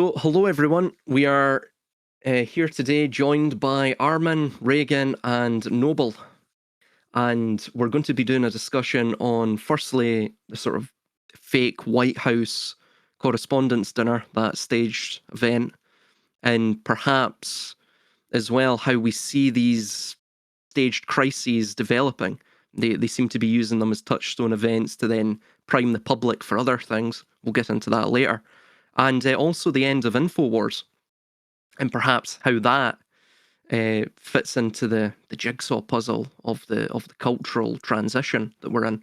So, hello everyone. We are here today joined by Armin, Reagan, and Noble. And we're going to be doing a discussion on, firstly, the sort of fake White House correspondence dinner, that staged event, and perhaps as well how we see these staged crises developing. They seem to be using them as touchstone events to then prime the public for other things. We'll get into that later. And also the end of InfoWars, and perhaps how that fits into the jigsaw puzzle of the cultural transition that we're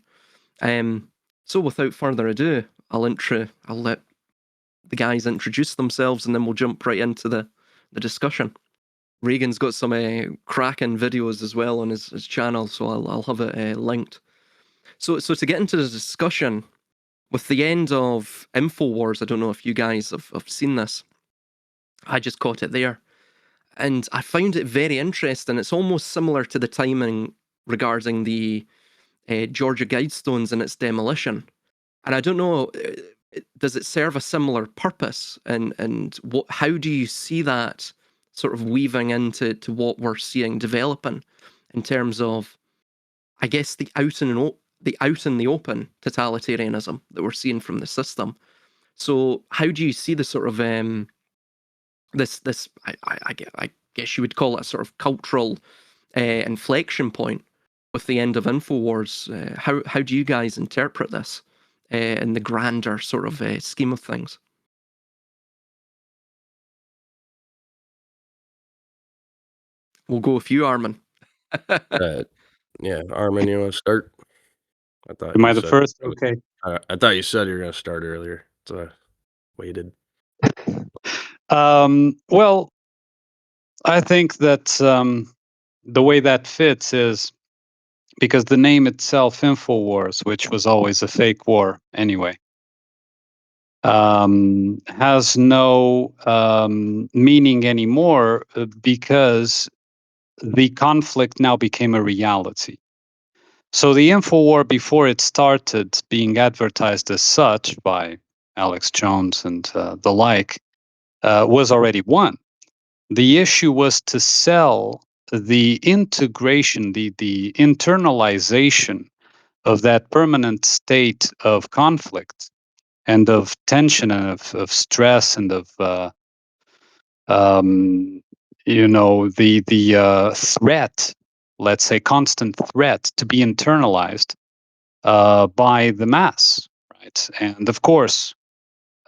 in. So without further ado, I'll let the guys introduce themselves, and then we'll jump right into the discussion. Reagan's got some cracking videos as well on his channel, so I'll have it linked. So to get into the discussion, with the end of InfoWars, I don't know if you guys have seen this. I just caught it there. And I found it very interesting. It's almost similar to the timing regarding the Georgia Guidestones and its demolition. And I don't know, does it serve a similar purpose? And how do you see that sort of weaving into what we're seeing developing in terms of, I guess, the out in the open totalitarianism that we're seeing from the system? So how do you see the sort of this I guess you would call it a sort of cultural inflection point with the end of InfoWars? How do you guys interpret this in the grander sort of scheme of things? We'll go with you, Armin. Yeah, Armin, you want to start? I thought Am you I the said first? Okay. I thought you said you were going to start earlier, so I waited. Well, I think that the way that fits is because the name itself, InfoWars, which was always a fake war anyway, has no meaning anymore because the conflict now became a reality. So the InfoWar, before it started being advertised as such by Alex Jones and the like, was already won. The issue was to sell the integration, the internalization of that permanent state of conflict and of tension and of stress and of the threat, let's say constant threat to be internalized by the mass, right? And of course,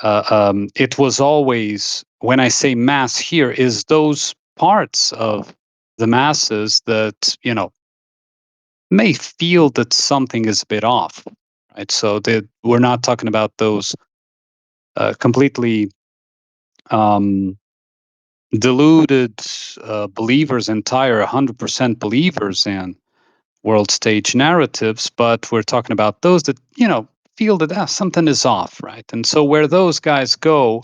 it was always, when I say mass here, is those parts of the masses that may feel that something is a bit off, right? So that we're not talking about those completely deluded believers, entire 100% believers in world stage narratives, but we're talking about those that feel that something is off, right? And so where those guys go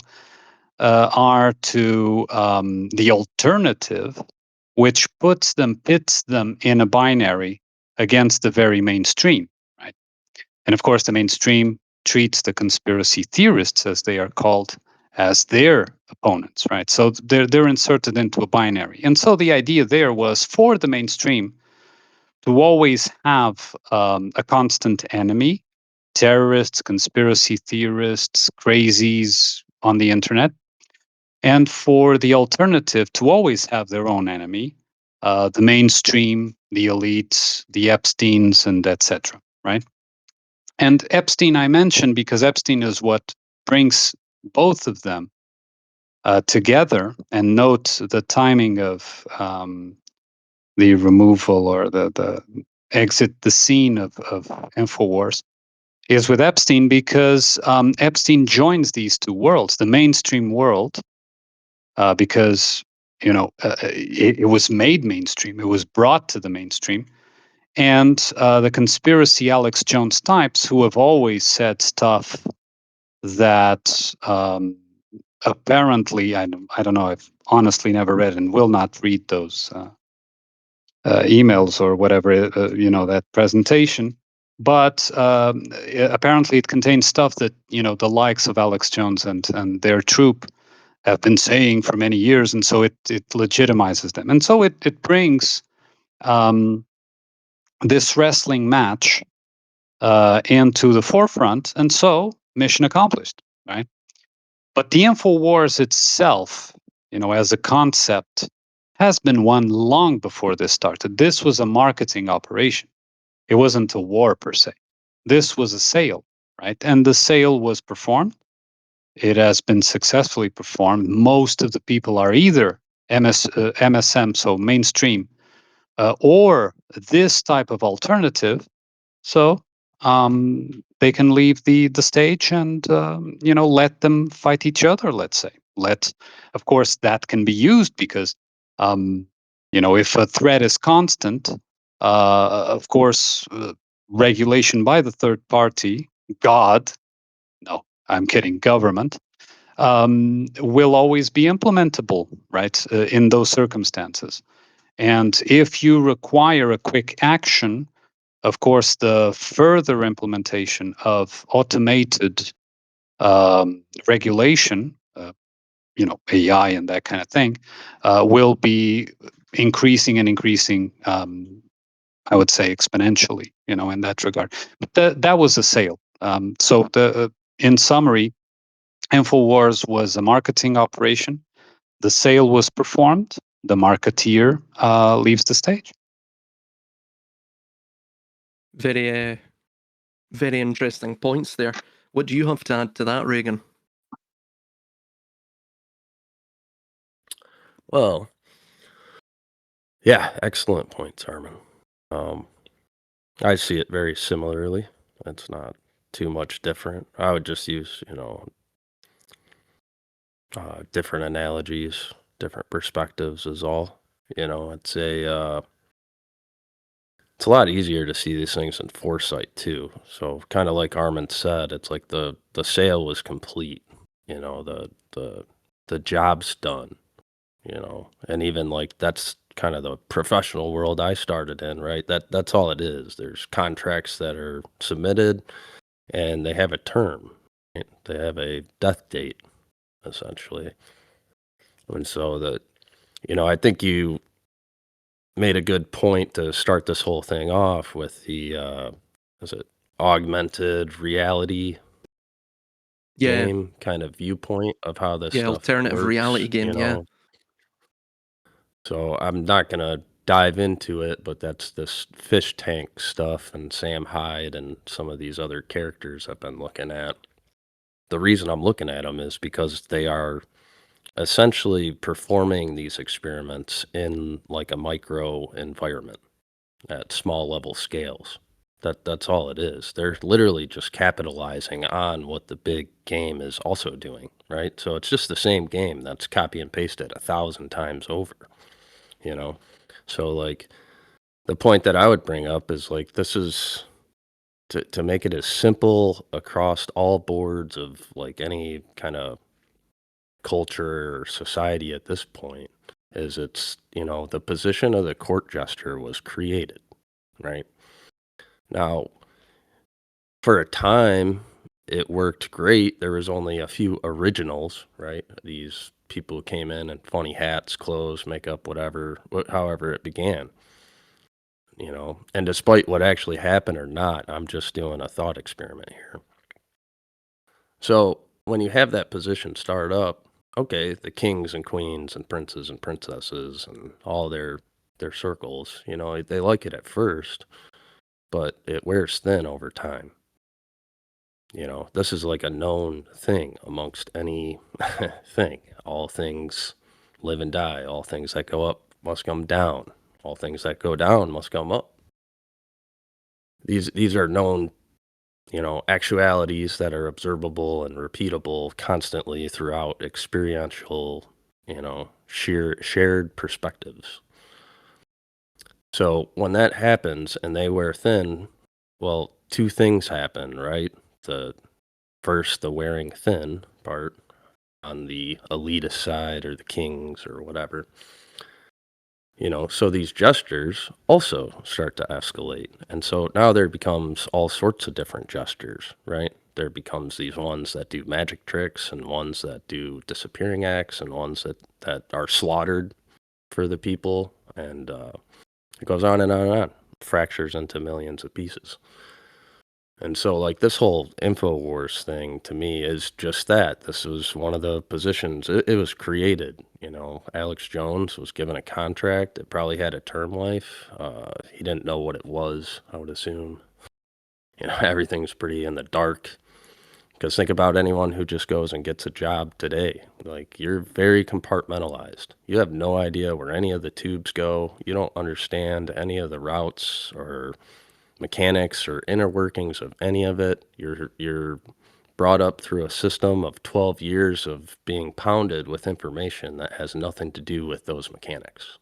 are to the alternative, which pits them in a binary against the very mainstream, right? And of course, the mainstream treats the conspiracy theorists, as they are called, as their opponents, right? So they're inserted into a binary. And so the idea there was for the mainstream to always have a constant enemy, terrorists, conspiracy theorists, crazies on the internet, and for the alternative to always have their own enemy, the mainstream, the elites, the Epsteins, and etc. Right? And Epstein I mentioned because Epstein is what brings both of them together. And note the timing of the removal or the exit the scene of InfoWars is with Epstein because Epstein joins these two worlds, the mainstream world, because it was made mainstream, it was brought to the mainstream, and the conspiracy Alex Jones types who have always said stuff that apparently I don't know, I've honestly never read and will not read those emails or whatever, that presentation. But apparently it contains stuff that, the likes of Alex Jones and their troop have been saying for many years, and so it legitimizes them, and so it brings um, this wrestling match into the forefront, and so mission accomplished, right? But the InfoWars itself, as a concept, has been one long before this started. This was a marketing operation. It wasn't a war per se. This was a sale, right? And the sale was performed. It has been successfully performed. Most of the people are either MSM, so mainstream, or this type of alternative. So they can leave the stage and let them fight each other. Let's say, of course, that can be used because if a threat is constant, of course, regulation by the third party, God, no, I'm kidding, government, will always be implementable, right, in those circumstances. And if you require a quick action, of course, the further implementation of automated regulation, AI and that kind of thing, will be increasing and increasing. I would say exponentially, in that regard. But that was a sale. So in summary, InfoWars was a marketing operation. The sale was performed. The marketeer leaves the stage. Very, very interesting points there. What do you have to add to that, Reagan? Well, yeah, excellent points, Armin. I see it very similarly. It's not too much different. I would just use, different analogies, different perspectives is all. It's a lot easier to see these things in foresight too. So kind of like Armin said, it's like the sale was complete. The job's done. And even like that's kind of the professional world I started in, right? That's all it is. There's contracts that are submitted and they have a term. Right? They have a death date essentially. And so I think you made a good point to start this whole thing off with the is it augmented reality Yeah, game kind of viewpoint of how this yeah, stuff alternative reality works, game. Yeah, So I'm not gonna dive into it, but that's this fish tank stuff and Sam Hyde and some of these other characters I've been looking at. The reason I'm looking at them is because they are essentially performing these experiments in like a micro environment at small level scales. That's all it is. They're literally just capitalizing on what the big game is also doing, right? So it's just the same game that's copy and pasted 1,000 times over, you know. So like the point that I would bring up is like this is to make it as simple across all boards of like any kind of culture or society at this point is it's the position of the court jester was created, right? Now, for a time, it worked great. There was only a few originals, right? These people who came in funny hats, clothes, makeup, whatever, however it began, And despite what actually happened or not, I'm just doing a thought experiment here. So when you have that position start up, okay, the kings and queens and princes and princesses and all their circles, they like it at first, but it wears thin over time. This is like a known thing amongst any thing. All things live and die. All things that go up must come down. All things that go down must come up. These are known, actualities that are observable and repeatable constantly throughout experiential, shared perspectives. So when that happens and they wear thin, well, two things happen, right? First, the wearing thin part on the elitist side or the kings or whatever. So these gestures also start to escalate. And so now there becomes all sorts of different gestures, right? there becomes these ones that do magic tricks and ones that do disappearing acts and ones that are slaughtered for the people, and it goes on and on and on, fractures into millions of pieces. And so, like, this whole InfoWars thing to me is just that. This was one of the positions. It was created. Alex Jones was given a contract. It probably had a term life. He didn't know what it was, I would assume. Everything's pretty in the dark. Because think about anyone who just goes and gets a job today. Like, you're very compartmentalized. You have no idea where any of the tubes go. You don't understand any of the routes or mechanics or inner workings of any of it. You're brought up through a system of 12 years of being pounded with information that has nothing to do with those mechanics.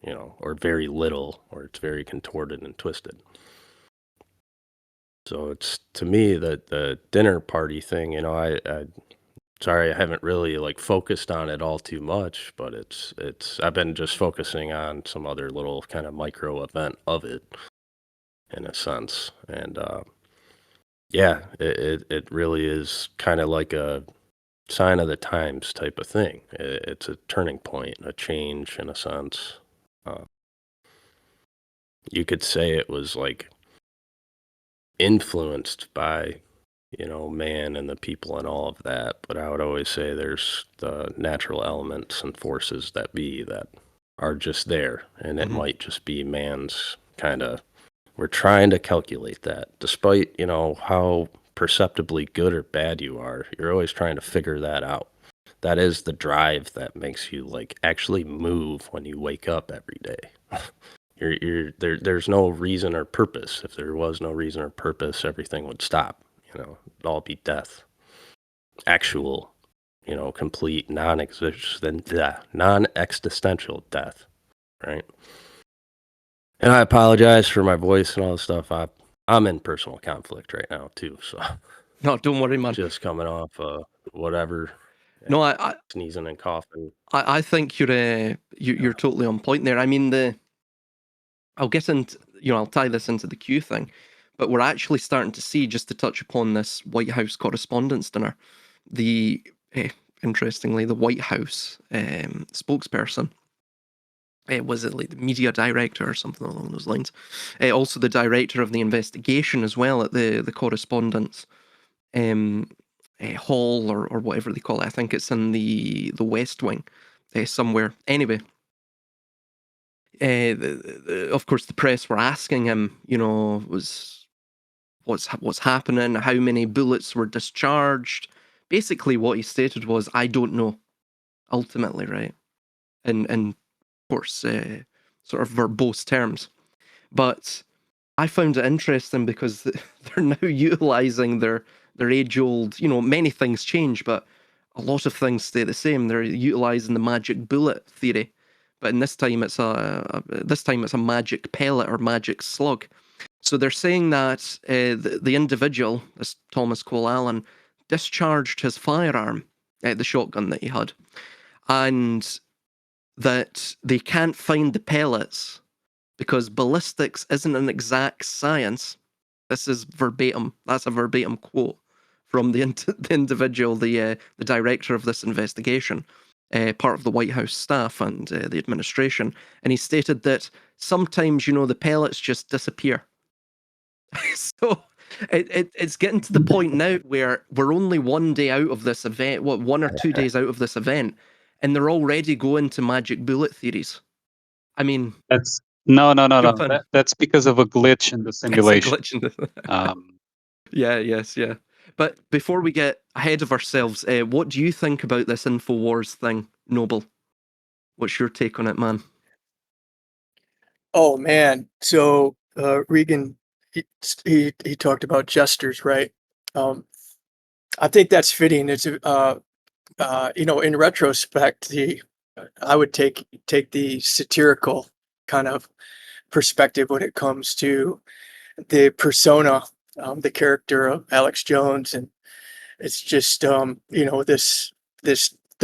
Or very little, or it's very contorted and twisted. So it's, to me, the dinner party thing, I sorry I haven't really like focused on it all too much, but it's I've been just focusing on some other little kind of micro event of it, in a sense. And yeah, it really is kind of like a sign of the times type of thing. It's a turning point, a change in a sense. Uh, you could say it was like influenced by, man and the people and all of that. But I would always say there's the natural elements and forces that are just there. And it might just be man's kind of, we're trying to calculate that. Despite, how perceptibly good or bad you are, you're always trying to figure that out. That is the drive that makes you like actually move when you wake up every day. There's no reason or purpose. If there was no reason or purpose, everything would stop. It'd all be death. Actual, complete non-existential death, right? And I apologize for my voice and all this stuff. I'm in personal conflict right now too, so No, don't worry, man. just coming off whatever. No, I Sneezing and coughing. I think you're totally on point there. I mean, I'll get into, I'll tie this into the Q thing, but we're actually starting to see, just to touch upon this White House Correspondents' Dinner, interestingly, the White House spokesperson, was it like the media director or something along those lines? Also the director of the investigation as well at the Correspondents' hall or whatever they call it. I think it's in the West Wing somewhere. Anyway, of course, the press were asking him, was what's happening, how many bullets were discharged. Basically, what he stated was, "I don't know." Ultimately, right, and of course, sort of verbose terms. But I found it interesting because they're now utilizing their age-old, many things change, but a lot of things stay the same. They're utilizing the magic bullet theory, but in this time it's a magic pellet or magic slug. So they're saying that the individual, this Thomas Cole Allen, discharged his firearm, the shotgun that he had, and that they can't find the pellets because ballistics isn't an exact science. This is verbatim. That's a verbatim quote from the individual, the director of this investigation, part of the White House staff and the administration. And he stated that sometimes, the pellets just disappear. So it's getting to the point now where we're only one day out of this event, 1 or 2 days out of this event, and they're already going to magic bullet theories. I mean, That's no. jump in. That's because of a glitch in the It's a simulation. glitch in the... Yeah. But before we get ahead of ourselves, what do you think about this InfoWars thing, Noble? What's your take on it, man? Oh man, so Regan, he talked about jesters, right? I think that's fitting. It's in retrospect, I would take the satirical kind of perspective when it comes to the persona, the character of Alex Jones, and it's just the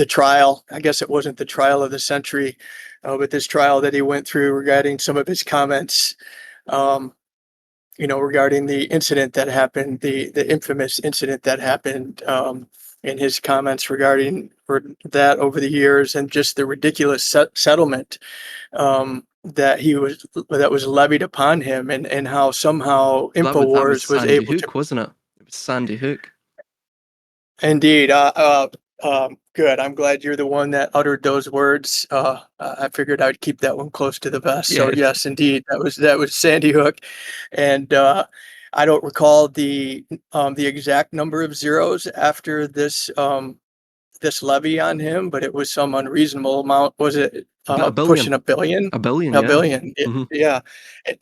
trial. I guess it wasn't the trial of the century, but this trial that he went through regarding some of his comments. regarding the incident that happened, the infamous incident that happened, in his comments regarding that over the years, and just the ridiculous settlement that was levied upon him, and how somehow That was Infowars was Sandy able to. Hook, wasn't it? It was Sandy Hook. Indeed. Good. I'm glad you're the one that uttered those words. I figured I'd keep that one close to the vest. So Yeah. yes, indeed, that was Sandy Hook, and I don't recall the exact number of zeros after this levy on him, but it was some unreasonable amount. Was it About a pushing billion. a billion? A billion, A yeah. billion. hmm Yeah.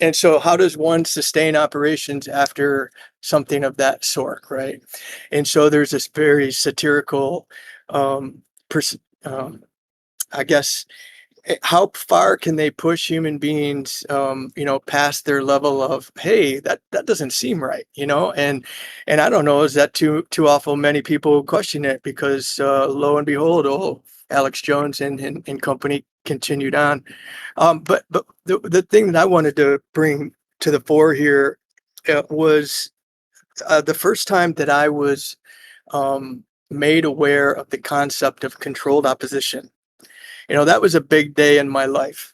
And so how does one sustain operations after something of that sort, right? And so there's this very satirical, um, pers- um, I guess, how far can they push human beings, past their level of, hey, that doesn't seem right, and I don't know, is that too awful many people question it, because lo and behold, Alex Jones and company continued on. But the thing that I wanted to bring to the fore here, was the first time that I was made aware of the concept of controlled opposition. That was a big day in my life,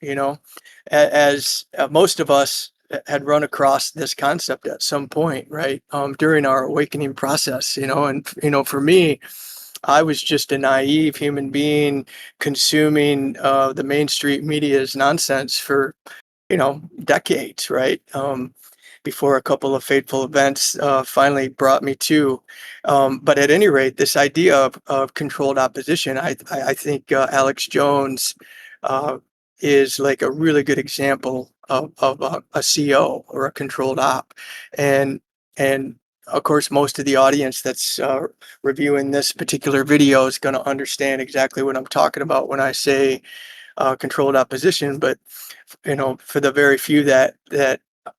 as most of us had run across this concept at some point, right? During our awakening process, and, for me, I was just a naive human being consuming the mainstream media's nonsense for, decades, right? Before a couple of fateful events finally brought me to. But at any rate, this idea of controlled opposition, I think Alex Jones uh, is like a really good example of a CO or a controlled op. And of course, most of the audience that's reviewing this particular video is going to understand exactly what I'm talking about when I say controlled opposition. But for the very few that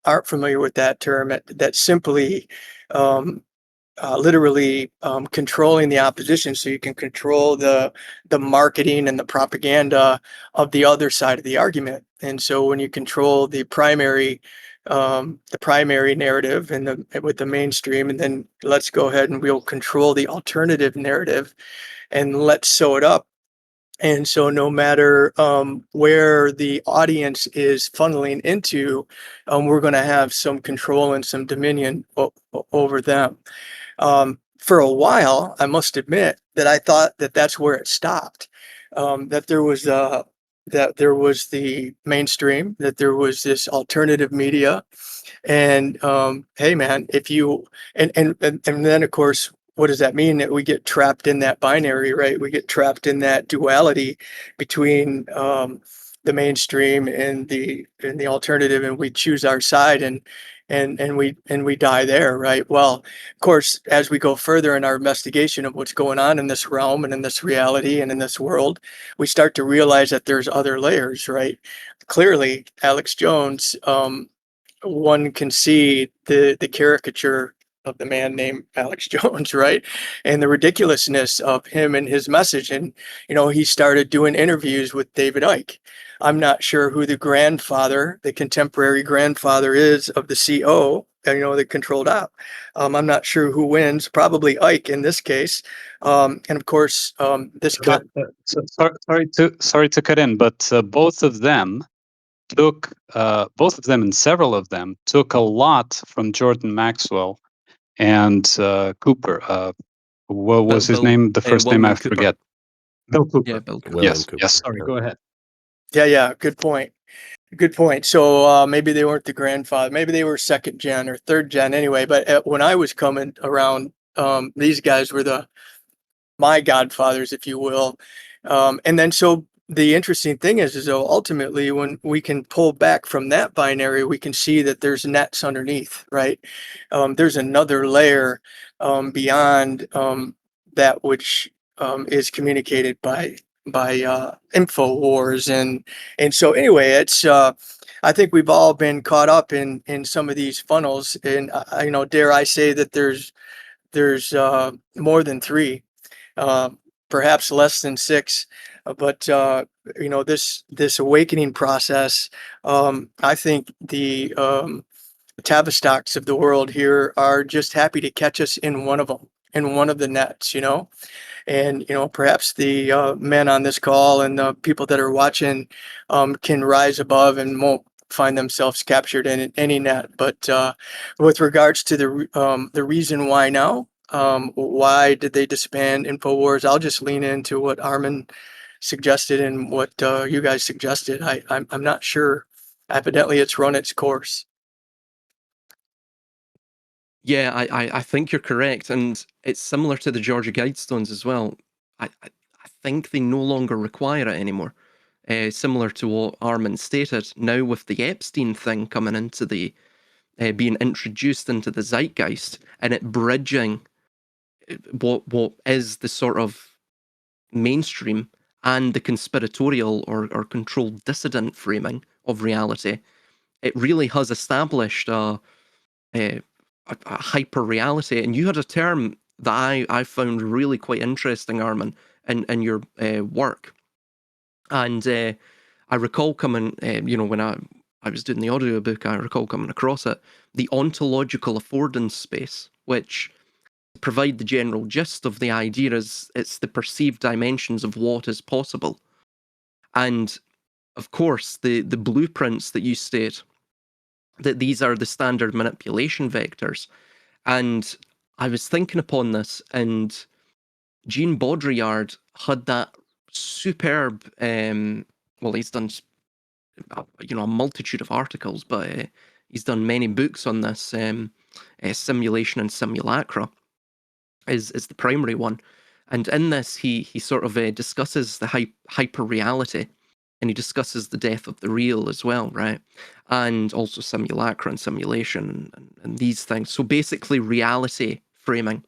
aren't familiar with that term, that simply um, literally controlling the opposition, so you can control the marketing and the propaganda of the other side of the argument. And so when you control the primary narrative and with the mainstream, and then let's go ahead and we'll control the alternative narrative, and let's sew it up. And so no matter where the audience is funneling into, we're going to have some control and some dominion over them. For a while, I must admit that I thought that that's where it stopped. That there was the mainstream, that there was this alternative media, and hey, man, if you and then of course, what does that mean? That we get trapped in that binary, right? We get trapped in that duality between the mainstream and the alternative, and we choose our side, and we die there, right? Well, of course, as we go further in our investigation of what's going on in this realm and in this reality and in this world, we start to realize that there's other layers, right? Clearly, Alex Jones, one can see the caricature of the man named Alex Jones, right? And the ridiculousness of him and his message. And, he started doing interviews with David Icke. I'm not sure who the contemporary grandfather is of the CO, the controlled op. I'm not sure who wins, probably Icke in this case. And of course, Sorry to cut in, but both of them and several of them took a lot from Jordan Maxwell and Cooper. What was his name? The first name I William Cooper. forget. Bill Cooper. Yeah, Bill Cooper. William Yes. Cooper. Yes. Sorry. Go ahead. Yeah, good point. Good point. So maybe they weren't the grandfather. Maybe they were second gen or third gen anyway. But when I was coming around, these guys were my godfathers, if you will. And then so the interesting thing is though, ultimately, when we can pull back from that binary, we can see that there's nets underneath, right? There's another layer beyond that which is communicated by InfoWars, and so anyway, it's I think we've all been caught up in some of these funnels, and dare I say that there's more than three, uh, perhaps less than six. But this awakening process, I think Tavistocks of the world here are just happy to catch us in one of them, in one of the nets, and perhaps the men on this call and the people that are watching can rise above and won't find themselves captured in any net. But with regards to the reason why now, why did they disband InfoWars? I'll just lean into what Armin suggested and what you guys suggested. I'm not sure. Evidently, it's run its course. Yeah, I think you're correct, and it's similar to the Georgia Guidestones as well. I think they no longer require it anymore. Similar to what Armin stated, now with the Epstein thing coming into the being introduced into the zeitgeist, and it bridging what is the sort of mainstream and the conspiratorial or controlled dissident framing of reality, it really has established a, a hyper reality. And you had a term that I found really quite interesting, Armin, in your work. And I recall coming, when I was doing the audiobook, I recall coming across it, the ontological affordance space, which provide the general gist of the idea is it's the perceived dimensions of what is possible. And of course, the blueprints that you state, that these are the standard manipulation vectors. And I was thinking upon this, and Gene Baudrillard had that superb, well, he's done, a multitude of articles, but he's done many books on this, Simulation and Simulacra is the primary one. And in this, he sort of discusses the hyper reality, and he discusses the death of the real as well, right? And also simulacra and simulation and these things. So basically, reality framing.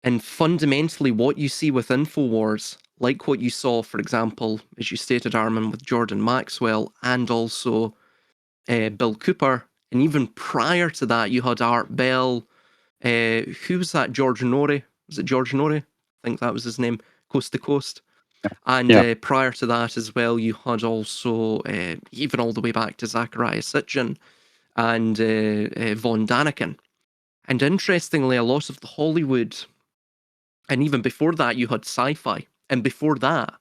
And fundamentally, what you see with InfoWars, like what you saw, for example, as you stated, Armin, with Jordan Maxwell and also Bill Cooper, and even prior to that, you had Art Bell. Who was that? George Norrie? Was it George Norrie? I think that was his name. Coast to Coast. And Yeah. prior to that as well, you had also, even all the way back to Zachariah Sitchin and Von Daniken. And interestingly, a lot of the Hollywood, and even before that, you had sci-fi. And before that,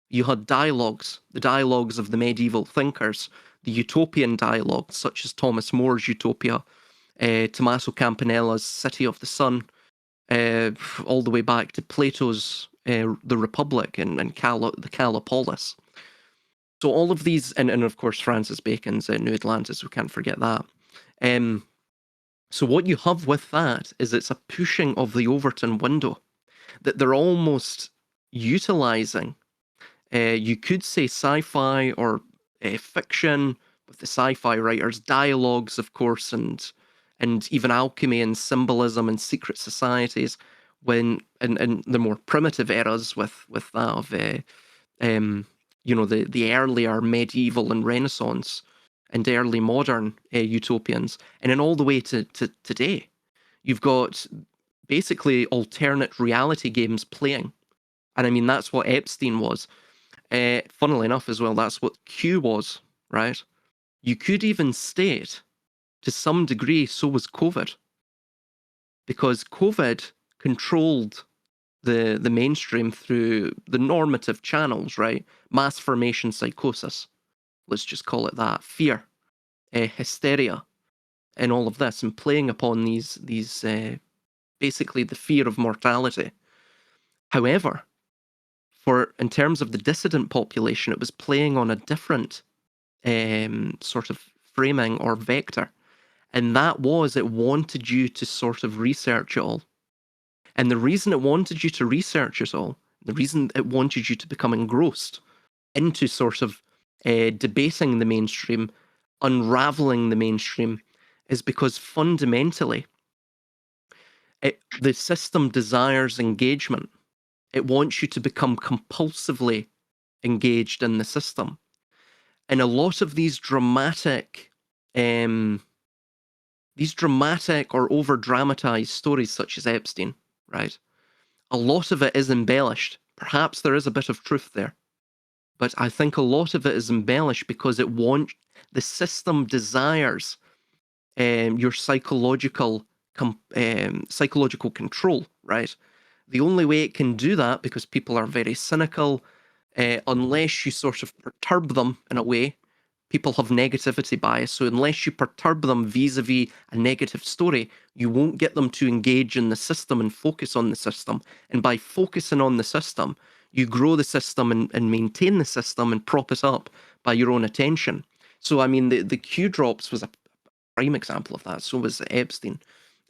you had dialogues, the dialogues of the medieval thinkers, the utopian dialogues, such as Thomas More's Utopia, Tommaso Campanella's City of the Sun, all the way back to Plato's The Republic and the Calopolis. So all of these, and of course Francis Bacon's New Atlantis, we can't forget that. So what you have with that is it's a pushing of the Overton window that they're almost utilizing. You could say sci-fi or fiction with the sci-fi writers, dialogues, of course, and even alchemy and symbolism and secret societies. When in the more primitive eras with that of the earlier medieval and Renaissance and early modern utopians, and then all the way to today, you've got basically alternate reality games playing. And I mean, that's what Epstein was. Funnily enough, as well, that's what Q was, right? You could even state, to some degree, so was COVID. Because COVID controlled the mainstream through the normative channels, right? Mass formation psychosis, let's just call it that, fear, hysteria, and all of this, and playing upon these basically the fear of mortality. However, in terms of the dissident population, it was playing on a different sort of framing or vector. And that was, it wanted you to sort of research it all. And the reason it wanted you to research it all, the reason it wanted you to become engrossed into sort of debating the mainstream, unraveling the mainstream, is because fundamentally, the system desires engagement. It wants you to become compulsively engaged in the system. And a lot of these dramatic or over dramatized stories, such as Epstein, right? A lot of it is embellished. Perhaps there is a bit of truth there, but I think a lot of it is embellished because the system desires your psychological control, right? The only way it can do that, because people are very cynical, unless you sort of perturb them in a way, people have negativity bias. So unless you perturb them vis-a-vis a negative story, you won't get them to engage in the system and focus on the system. And by focusing on the system, you grow the system and maintain the system and prop it up by your own attention. So I mean, the Q drops was a prime example of that. So was Epstein.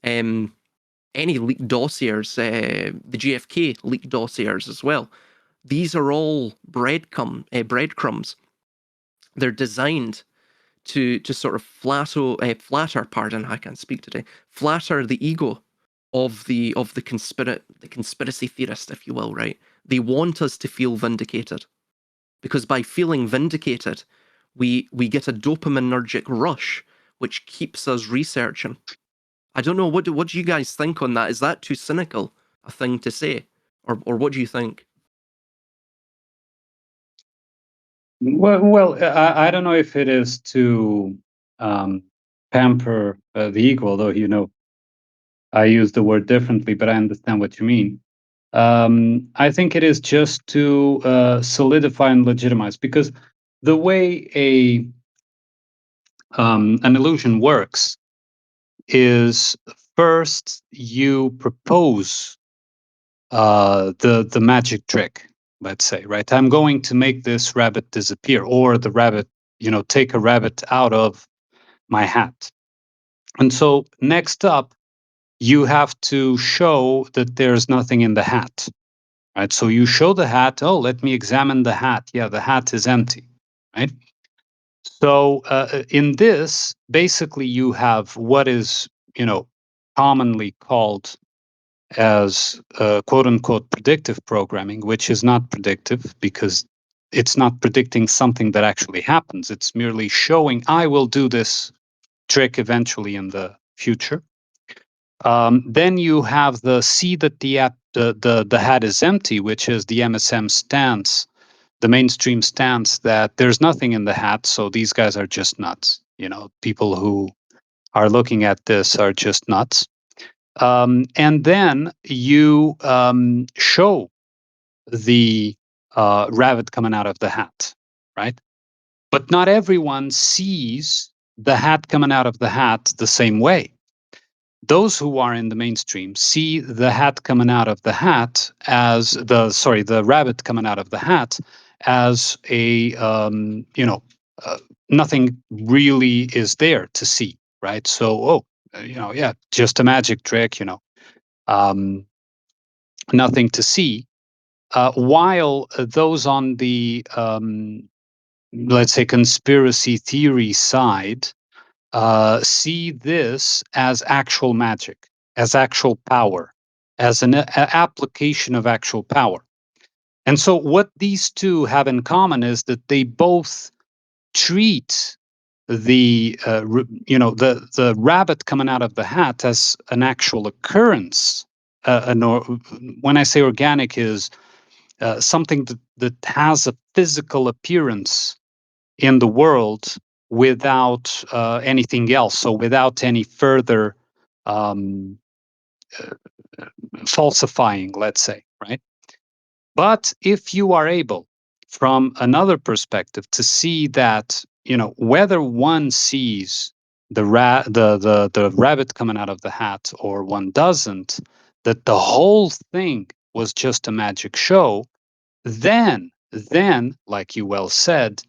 Any leaked dossiers, the GFK leaked dossiers as well. These are all breadcrumbs. They're designed to sort of flatter. Pardon, I can't speak today. Flatter the ego of the conspiracy theorist, if you will. Right? They want us to feel vindicated, because by feeling vindicated, we get a dopaminergic rush, which keeps us researching. I don't know, what do you guys think on that? Is that too cynical a thing to say, or what do you think? Well, I don't know if it is to pamper the ego, although I use the word differently, but I understand what you mean. I think it is just to solidify and legitimize, because the way an illusion works is, first you propose the magic trick. Let's say, right? I'm going to make this rabbit disappear, or the rabbit, take a rabbit out of my hat. And so next up, you have to show that there's nothing in the hat, right? So you show the hat. Oh, let me examine the hat. Yeah, the hat is empty, right? So in this, basically, you have what is, commonly called as quote unquote predictive programming, which is not predictive, because it's not predicting something that actually happens. It's merely showing, I will do this trick eventually in the future. Then you have the see that the hat is empty, which is the MSM stance, the mainstream stance that there's nothing in the hat. So these guys are just nuts. People who are looking at this are just nuts. And then you show the rabbit coming out of the hat, right? But not everyone sees the hat coming out of the hat the same way. Those who are in the mainstream see the hat coming out of the hat as the rabbit coming out of the hat as a nothing really is there to see, right? So yeah, just a magic trick, um, nothing to see. While those on the let's say conspiracy theory side see this as actual magic, as actual power, as an application of actual power. And so, what these two have in common is that they both treat the rabbit coming out of the hat as an actual occurrence. When I say organic, is something that has a physical appearance in the world without anything else. So without any further um, falsifying, let's say, right? But if you are able, from another perspective, to see that, whether one sees the rabbit coming out of the hat or one doesn't, that the whole thing was just a magic show, then, like you well said,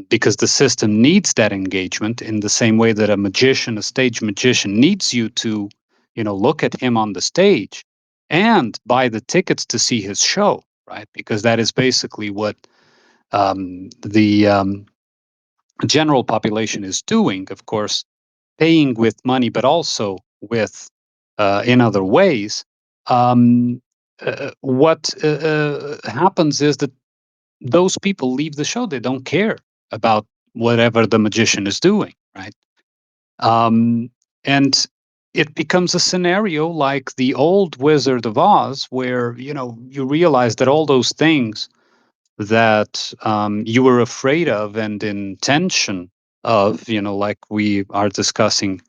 because the system needs that engagement in the same way that a stage magician needs you to, look at him on the stage and buy the tickets to see his show, right? Because that is basically what the general population is doing, of course, paying with money, but also with in other ways. What happens is that those people leave the show. They don't care about whatever the magician is doing, right? Um, and it becomes a scenario like the old Wizard of Oz, where you realize that all those things that you were afraid of and in tension of, like we are discussing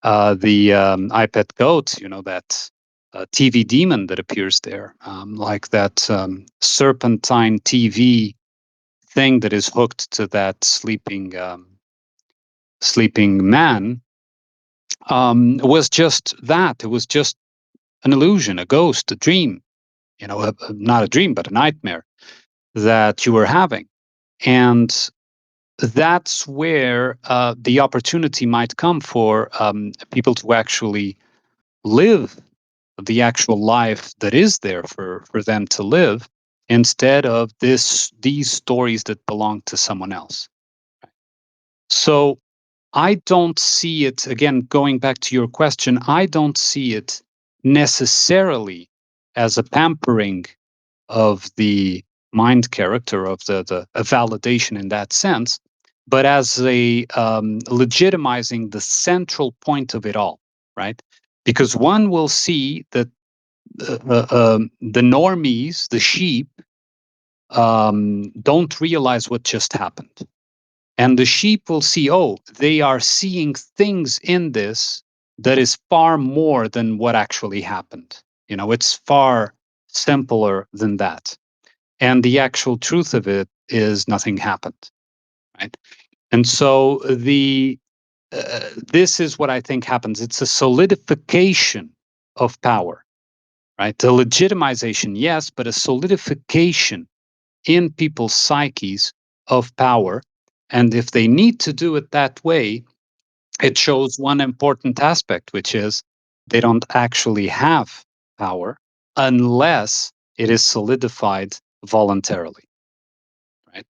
the iPad goat, that TV demon that appears there, like that serpentine TV thing that is hooked to that sleeping man, was just that. It was just an illusion, a ghost, a dream, not a dream, but a nightmare that you were having. And that's where the opportunity might come for people to actually live the actual life that is there for them to live, instead of these stories that belong to someone else. So I don't see it, again, going back to your question, I don't see it necessarily as a pampering of the mind character, of a validation in that sense, but as a legitimizing the central point of it all, right? Because one will see that the normies, the sheep, don't realize what just happened. And the sheep will see, oh, they are seeing things in this that is far more than what actually happened. It's far simpler than that. And the actual truth of it is nothing happened, right? And so this is what I think happens. It's a solidification of power, right? The legitimization, yes, but a solidification in people's psyches of power. And if they need to do it that way, it shows one important aspect, which is they don't actually have power unless it is solidified voluntarily, right?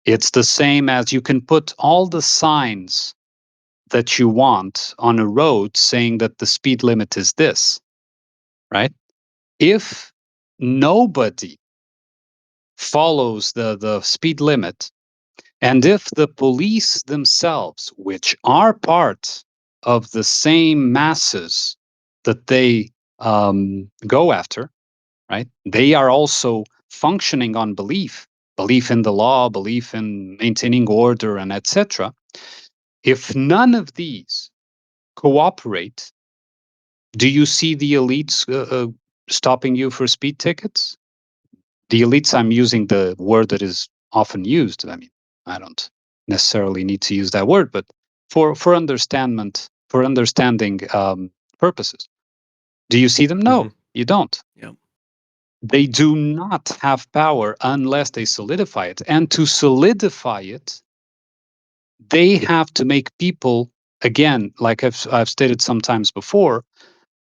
It's the same as you can put all the signs that you want on a road saying that the speed limit is this, right? If nobody follows the speed limit, and if the police themselves, which are part of the same masses that they go after, right? They are also functioning on belief in the law, belief in maintaining order, and etc. If none of these cooperate, do you see the elites stopping you for speed tickets? The elites, I'm using the word that is often used. I mean, I don't necessarily need to use that word, but for understanding purposes, do you see them? No, you don't. Yeah. They do not have power unless they solidify it, and to solidify it, they have to make people, again, like I've stated sometimes before,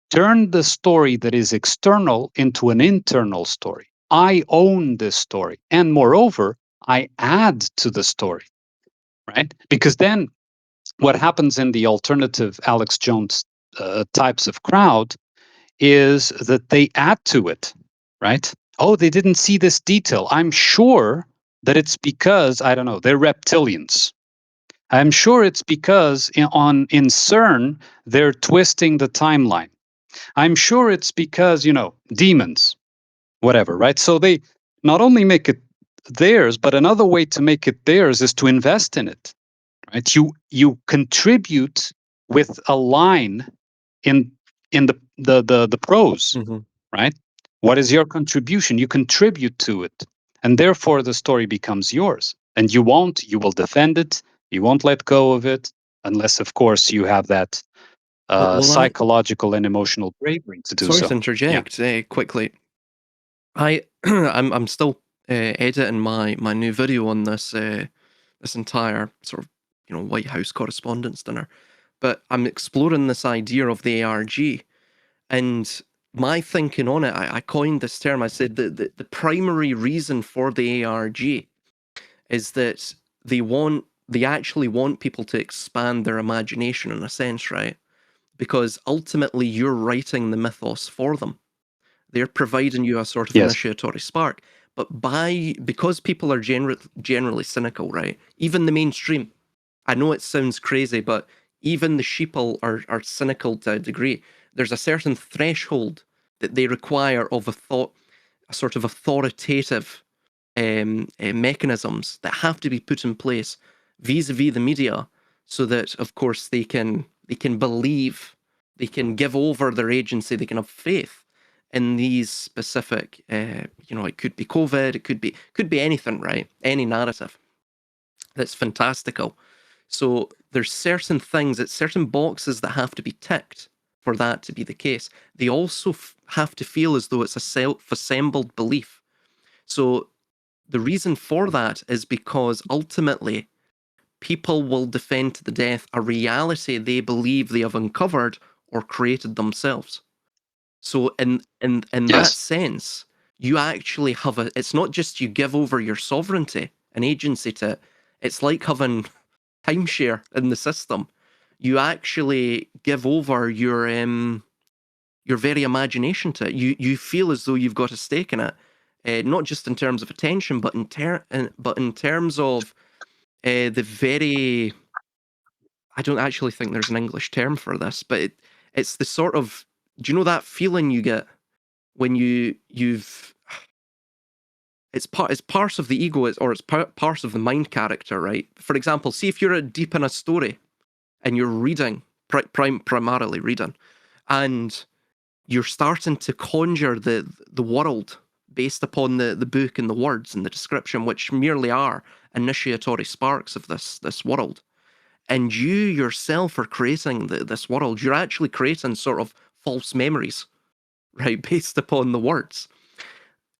turn the story that is external into an internal story. I own this story. And moreover, I add to the story, right? Because then what happens in the alternative Alex Jones types of crowd is that they add to it, right? Oh, they didn't see this detail. I'm sure that it's because, I don't know, they're reptilians. I'm sure it's because in CERN, they're twisting the timeline. I'm sure it's because, demons, whatever, right? So they not only make it theirs, but another way to make it theirs is to invest in it, right? You contribute with a line in the prose, right? What is your contribution? You contribute to it, and therefore the story becomes yours. And you will defend it. You won't let go of it unless, of course, you have that Well, psychological and emotional bravery to do sorry so. to interject quickly. I'm still editing my new video on this this entire sort of White House Correspondents' Dinner, but I'm exploring this idea of the ARG, and my thinking on it. I coined this term. I said that the primary reason for the ARG is that they actually want people to expand their imagination in a sense, right? Because ultimately you're writing the mythos for them. They're providing you a sort of Yes. initiatory spark. But because people are generally cynical, right? Even the mainstream. I know it sounds crazy, but even the sheeple are cynical to a degree. There's a certain threshold that they require of a sort of authoritative mechanisms that have to be put in place vis-a-vis the media, so that of course they can believe, they can give over their agency, they can have faith in these specific, it could be COVID, it could be anything, right? Any narrative that's fantastical. So there's certain things, it's certain boxes that have to be ticked for that to be the case. They also have to feel as though it's a self-assembled belief. So the reason for that is because ultimately people will defend to the death a reality they believe they have uncovered or created themselves. So in that Yes. sense, you actually have it's not just you give over your sovereignty and agency to it, it's like having timeshare in the system. You actually give over your very imagination to it. You feel as though you've got a stake in it, not just in terms of attention, but in terms of the very. I don't actually think there's an English term for this, but it's the sort of. Do you know that feeling you get when you've it's part of the ego, or it's part of the mind character, right? For example, see if you're deep in a story and you're reading, primarily reading, and you're starting to conjure the world based upon the book and the words and the description, which merely are initiatory sparks of this world. And you yourself are creating this world. You're actually creating sort of false memories, right, based upon the words.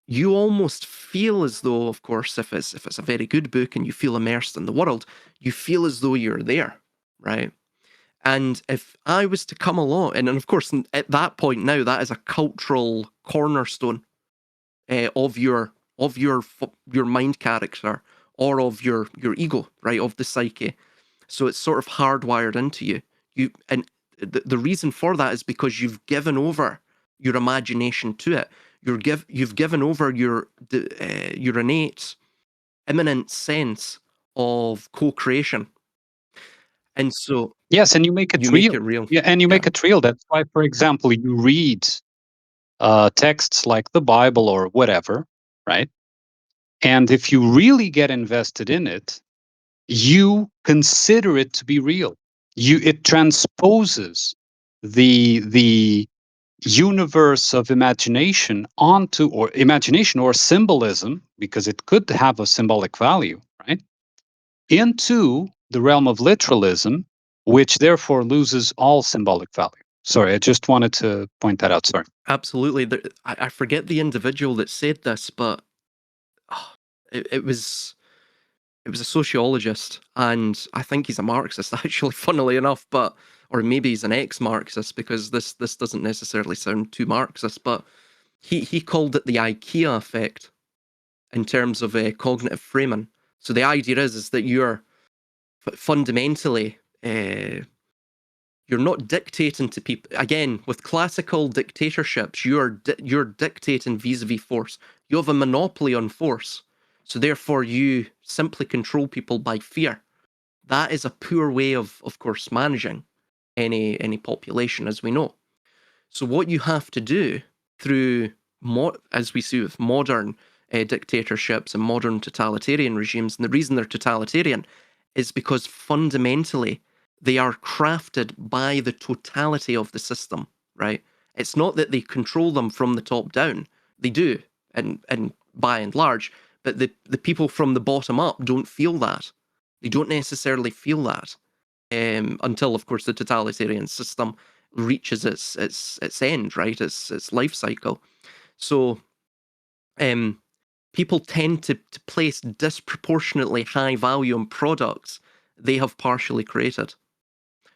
You almost feel as though, of course, if it's a very good book and you feel immersed in the world, you feel as though you're there, right? And if I was to come along, and of course, at that point now, that is a cultural cornerstone of your mind character, or of your ego, right, of the psyche. So it's sort of hardwired into you. And the reason for that is because you've given over your imagination to it. You've given over your innate, imminent sense of co-creation, and so Yes, and you make it you make real. it real. Yeah, and you Yeah, make it real. That's why, for example, you read texts like the Bible or whatever, right? And if you really get invested in it, you consider it to be real. It transposes the universe of imagination onto, or imagination or symbolism, because it could have a symbolic value, right, into the realm of literalism, which therefore loses all symbolic value. Sorry, I just wanted to point that out. Sorry. absolutely. I forget the individual that said this, but oh, it was a sociologist, and I think he's a Marxist, actually, funnily enough, but or maybe he's an ex-Marxist, because this doesn't necessarily sound too Marxist, but he called it the IKEA effect in terms of cognitive framing. So the idea is that you're fundamentally you're not dictating to people. Again, with classical dictatorships, you're dictating vis-a-vis force. You have a monopoly on force, so therefore you simply control people by fear. That is a poor way of course, managing any population, as we know. So what you have to do through, as we see with modern dictatorships and modern totalitarian regimes, and the reason they're totalitarian is because fundamentally they are crafted by the totality of the system, right? It's not that they control them from the top down. They do, and by and large, but the people from the bottom up don't feel that. They don't necessarily feel that until, of course, the totalitarian system reaches its end, right? Its life cycle. So people tend to place disproportionately high value on products they have partially created.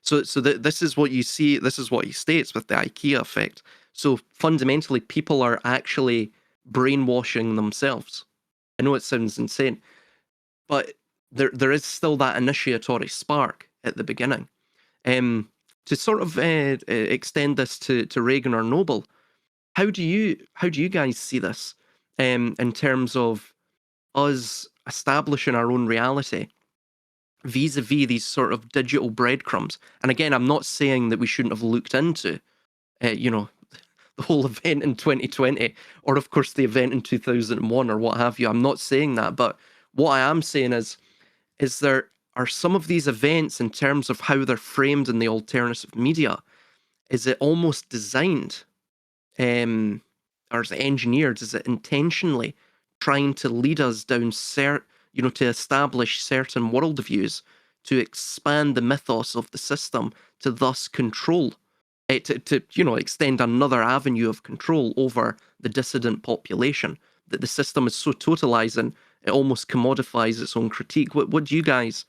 So this is what you see. This is what he states with the IKEA effect. So fundamentally, people are actually brainwashing themselves. I know it sounds insane, but there is still that initiatory spark at the beginning. To sort of extend this to Reagan or Noble, how do you guys see this in terms of us establishing our own reality vis-a-vis these sort of digital breadcrumbs? And again, I'm not saying that we shouldn't have looked into, the whole event in 2020, or of course the event in 2001 or what have you. I'm not saying that, but what I am saying is there are some of these events, in terms of how they're framed in the alternative media, is it almost designed, or is it engineered? Is it intentionally trying to lead us down to establish certain worldviews, to expand the mythos of the system, to thus control it, to extend another avenue of control over the dissident population? That the system is so totalizing, it almost commodifies its own critique. What do you guys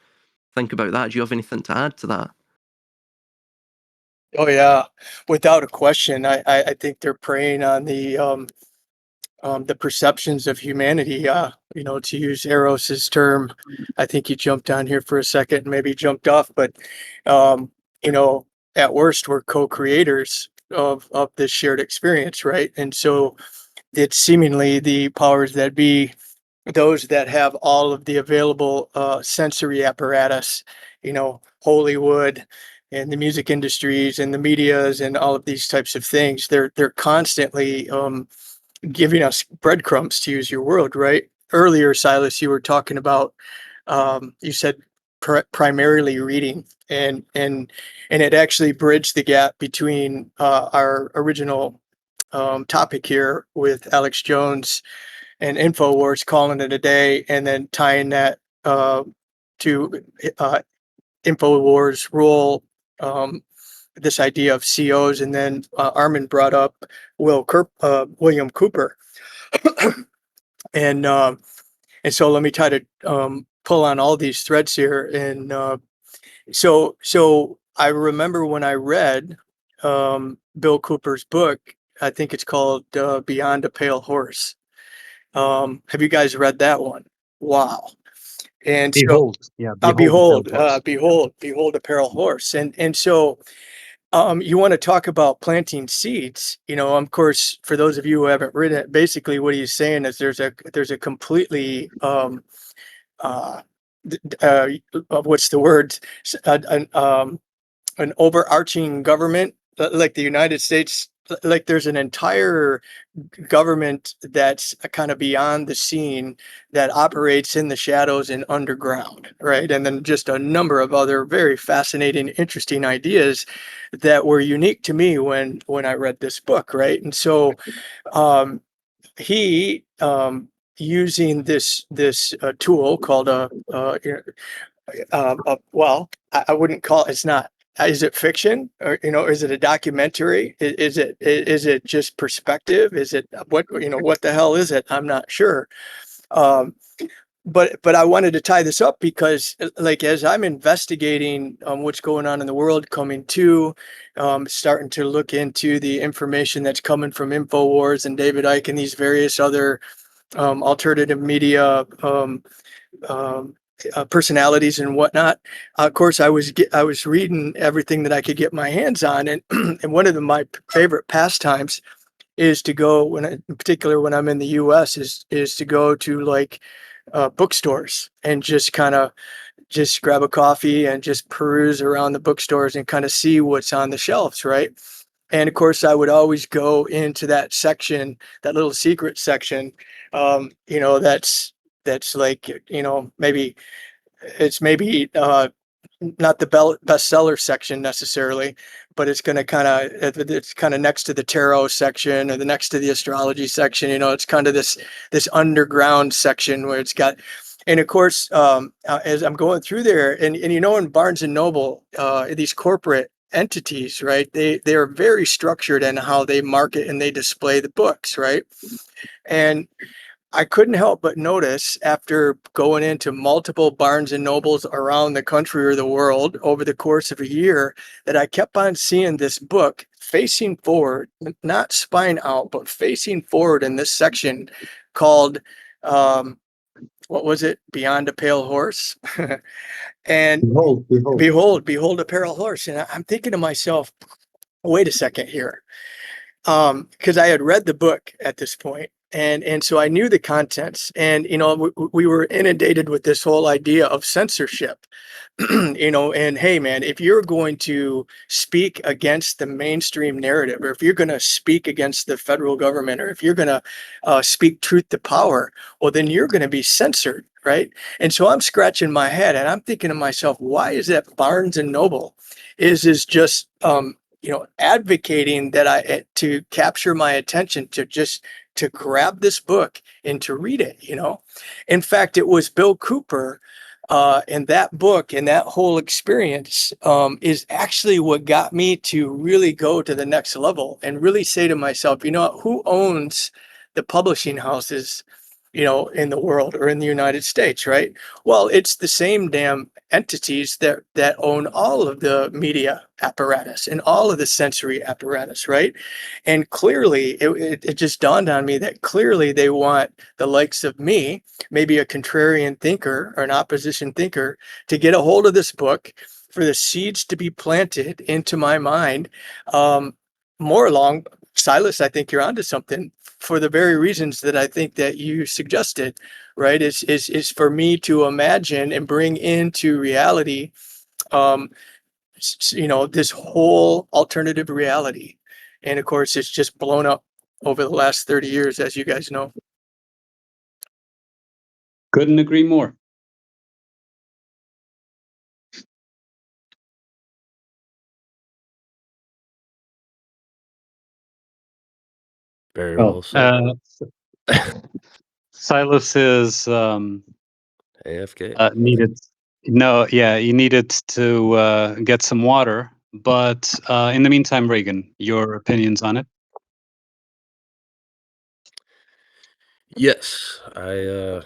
think about that? Do you have anything to add to that? Oh yeah, without a question. I think they're preying on the perceptions of humanity. To use Eros's term, I think he jumped on here for a second and maybe jumped off, but um, you know, at worst, we're co-creators of this shared experience, right? And so it's seemingly the powers that be, those that have all of the available sensory apparatus, Hollywood and the music industries and the medias and all of these types of things. They're constantly giving us breadcrumbs, to use your word, right? Earlier, Silas, you were talking about, you said primarily reading, and it actually bridged the gap between our original topic here with Alex Jones and InfoWars, calling it a day, and then tying that to InfoWars role, this idea of COs, and then Armin brought up William Cooper, and so let me try to pull on all these threads here. And so I remember when I read Bill Cooper's book. I think it's called Beyond a Pale Horse. Have you guys read that one? Wow. And so, Behold, yeah, behold, the pale horse. behold a pale horse. And so you want to talk about planting seeds, of course, for those of you who haven't read it, basically what he's saying is there's a completely uh, what's the word? An overarching government like the United States, like there's an entire government that's kind of beyond the scene, that operates in the shadows and underground, right? And then just a number of other very fascinating, interesting ideas that were unique to me when I read this book, right? And so um, he using this tool called well, I wouldn't call it's not. Is it fiction, or is it a documentary? Is it just perspective? Is it what the hell is it? I'm not sure. Um, but I wanted to tie this up because, like, as I'm investigating what's going on in the world, coming to, starting to look into the information that's coming from Infowars and David Icke and these various other alternative media personalities and whatnot. Of course, I was reading everything that I could get my hands on, and and one of my favorite pastimes is to go, in particular when I'm in the U.S., is to go to, like, bookstores and just kind of just grab a coffee and just peruse around the bookstores and kind of see what's on the shelves, right? And of course, I would always go into that section, that little secret section, that's like, maybe not the bestseller section necessarily, but it's going to it's kind of next to the tarot section, or the next to the astrology section. It's kind of this underground section where it's got. And of course, as I'm going through there, and in Barnes and Noble, these corporate entities, right? They are very structured in how they market and they display the books, right? And I couldn't help but notice, after going into multiple Barnes and Nobles around the country or the world over the course of a year, that I kept on seeing this book facing forward, not spine out, but facing forward in this section called, what was it? Beyond a Pale Horse. And behold a pale horse. And I'm thinking to myself, wait a second here. Because I had read the book at this point, And so I knew the contents, and we were inundated with this whole idea of censorship. And hey man, if you're going to speak against the mainstream narrative, or if you're going to speak against the federal government, or if you're going to speak truth to power, well, then you're going to be censored, right? And so I'm scratching my head and I'm thinking to myself, why is that Barnes and Noble is just advocating that to capture my attention, to grab this book and to read it. In fact, it was Bill Cooper, and that book and that whole experience is actually what got me to really go to the next level and really say to myself, who owns the publishing houses, in the world or in the United States, right? Well, it's the same damn entities that own all of the media apparatus and all of the sensory apparatus, right? And clearly, it just dawned on me that clearly they want the likes of me, maybe a contrarian thinker or an opposition thinker, to get a hold of this book, for the seeds to be planted into my mind. More along, Silas, I think you're onto something, for the very reasons that I think that you suggested, right? Is for me to imagine and bring into reality, um, this whole alternative reality. And of course, it's just blown up over the last 30 years, as you guys know. Couldn't agree more. Very well said. Silas is AFK. needed. No, yeah, he needed to get some water. But in the meantime, Reagan, your opinions on it? Yes, I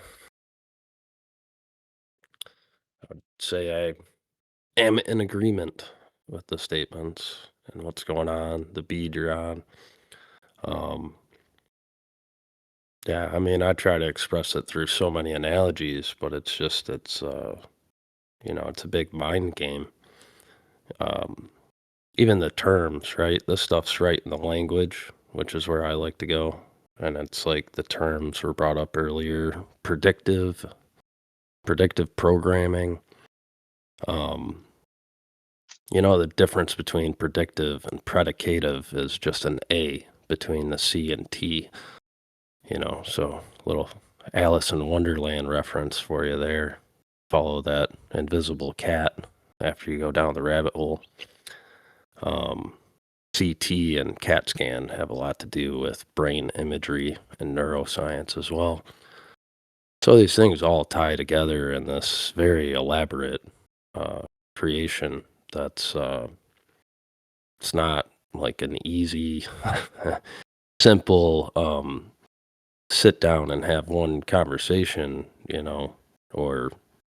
would say I am in agreement with the statements and what's going on, the bead you're on. Yeah, I mean, I try to express it through so many analogies, but it's it's a big mind game. Um, Even the terms, right? This stuff's right in the language, which is where I like to go. And it's like the terms were brought up earlier. Predictive programming. Um, the difference between predictive and predicative is just an A between the C and T. So little Alice in Wonderland reference for you there. Follow that invisible cat after you go down the rabbit hole. CT and CAT scan have a lot to do with brain imagery and neuroscience as well. So these things all tie together in this very elaborate creation that's it's not like an easy, simple sit down and have one conversation, or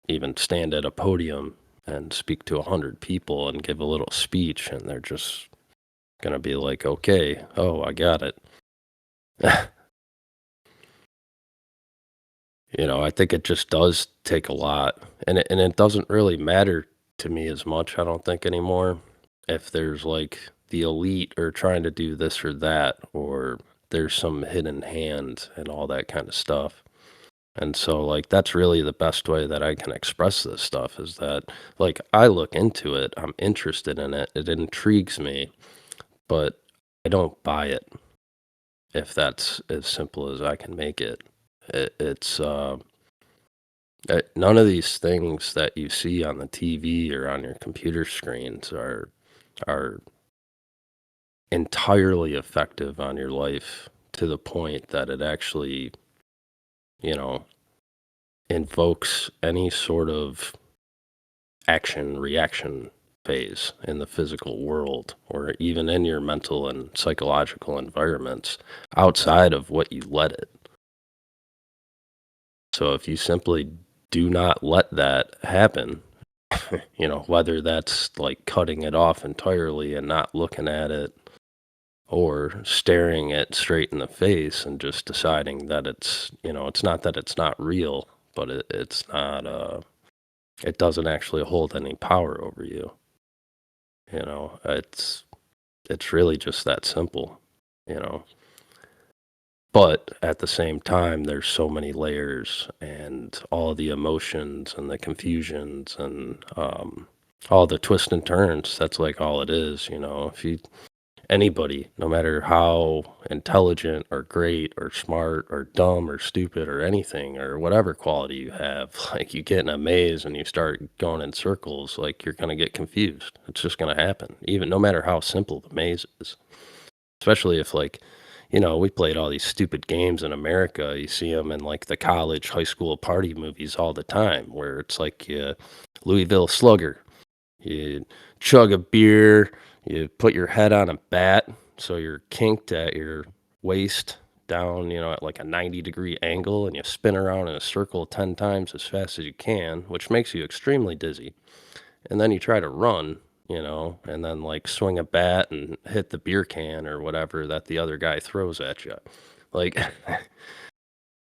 even stand at a podium and speak to 100 people and give a little speech, and they're just gonna be like, okay, oh, I got it. I think it just does take a lot, and it doesn't really matter to me as much, I don't think, anymore, if there's like the elite are trying to do this or that, or there's some hidden hand and all that kind of stuff. And so, like, that's really the best way that I can express this stuff, is that, like, I look into it, I'm interested in it, it intrigues me, but I don't buy it, if that's as simple as I can make it. It's none of these things that you see on the TV or on your computer screens are entirely effective on your life to the point that it actually, you know, invokes any sort of action reaction phase in the physical world, or even in your mental and psychological environments outside of what you let it. So if you simply do not let that happen, whether that's like cutting it off entirely and not looking at it, or staring it straight in the face and just deciding that it's not that it's not real, but it's not, it doesn't actually hold any power over you. It's really just that simple, you know. But at the same time, there's so many layers and all the emotions and the confusions and all the twists and turns. That's like all it is, you know. If you anybody, no matter how intelligent or great or smart or dumb or stupid or anything or whatever quality you have, like you get in a maze and you start going in circles, like you're gonna get confused. It's just gonna happen, even no matter how simple the maze is. Especially if like, you know, we played all these stupid games in America. You see them in like the college, high school party movies all the time, where it's like Louisville Slugger. You chug a beer, you put your head on a bat, so you're kinked at your waist down, you know, at like a 90-degree angle, and you spin around in a circle 10 times as fast as you can, which makes you extremely dizzy. And then you try to run, you know, and then like swing a bat and hit the beer can or whatever that the other guy throws at you. Like,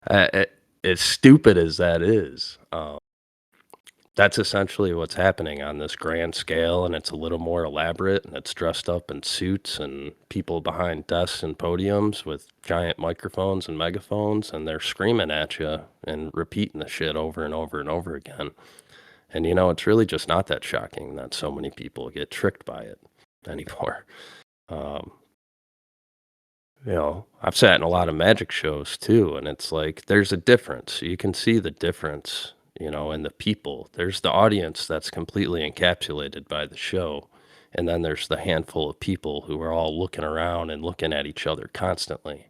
as stupid as that is, that's essentially what's happening on this grand scale, and it's a little more elaborate, and it's dressed up in suits and people behind desks and podiums with giant microphones and megaphones, and they're screaming at you and repeating the shit over and over and over again. And you know, it's really just not that shocking that so many people get tricked by it anymore. Um, you know, I've sat in a lot of magic shows too, and it's like there's a difference. You can see the difference, you know, in the people. There's the audience that's completely encapsulated by the show, and then there's the handful of people who are all looking around and looking at each other constantly.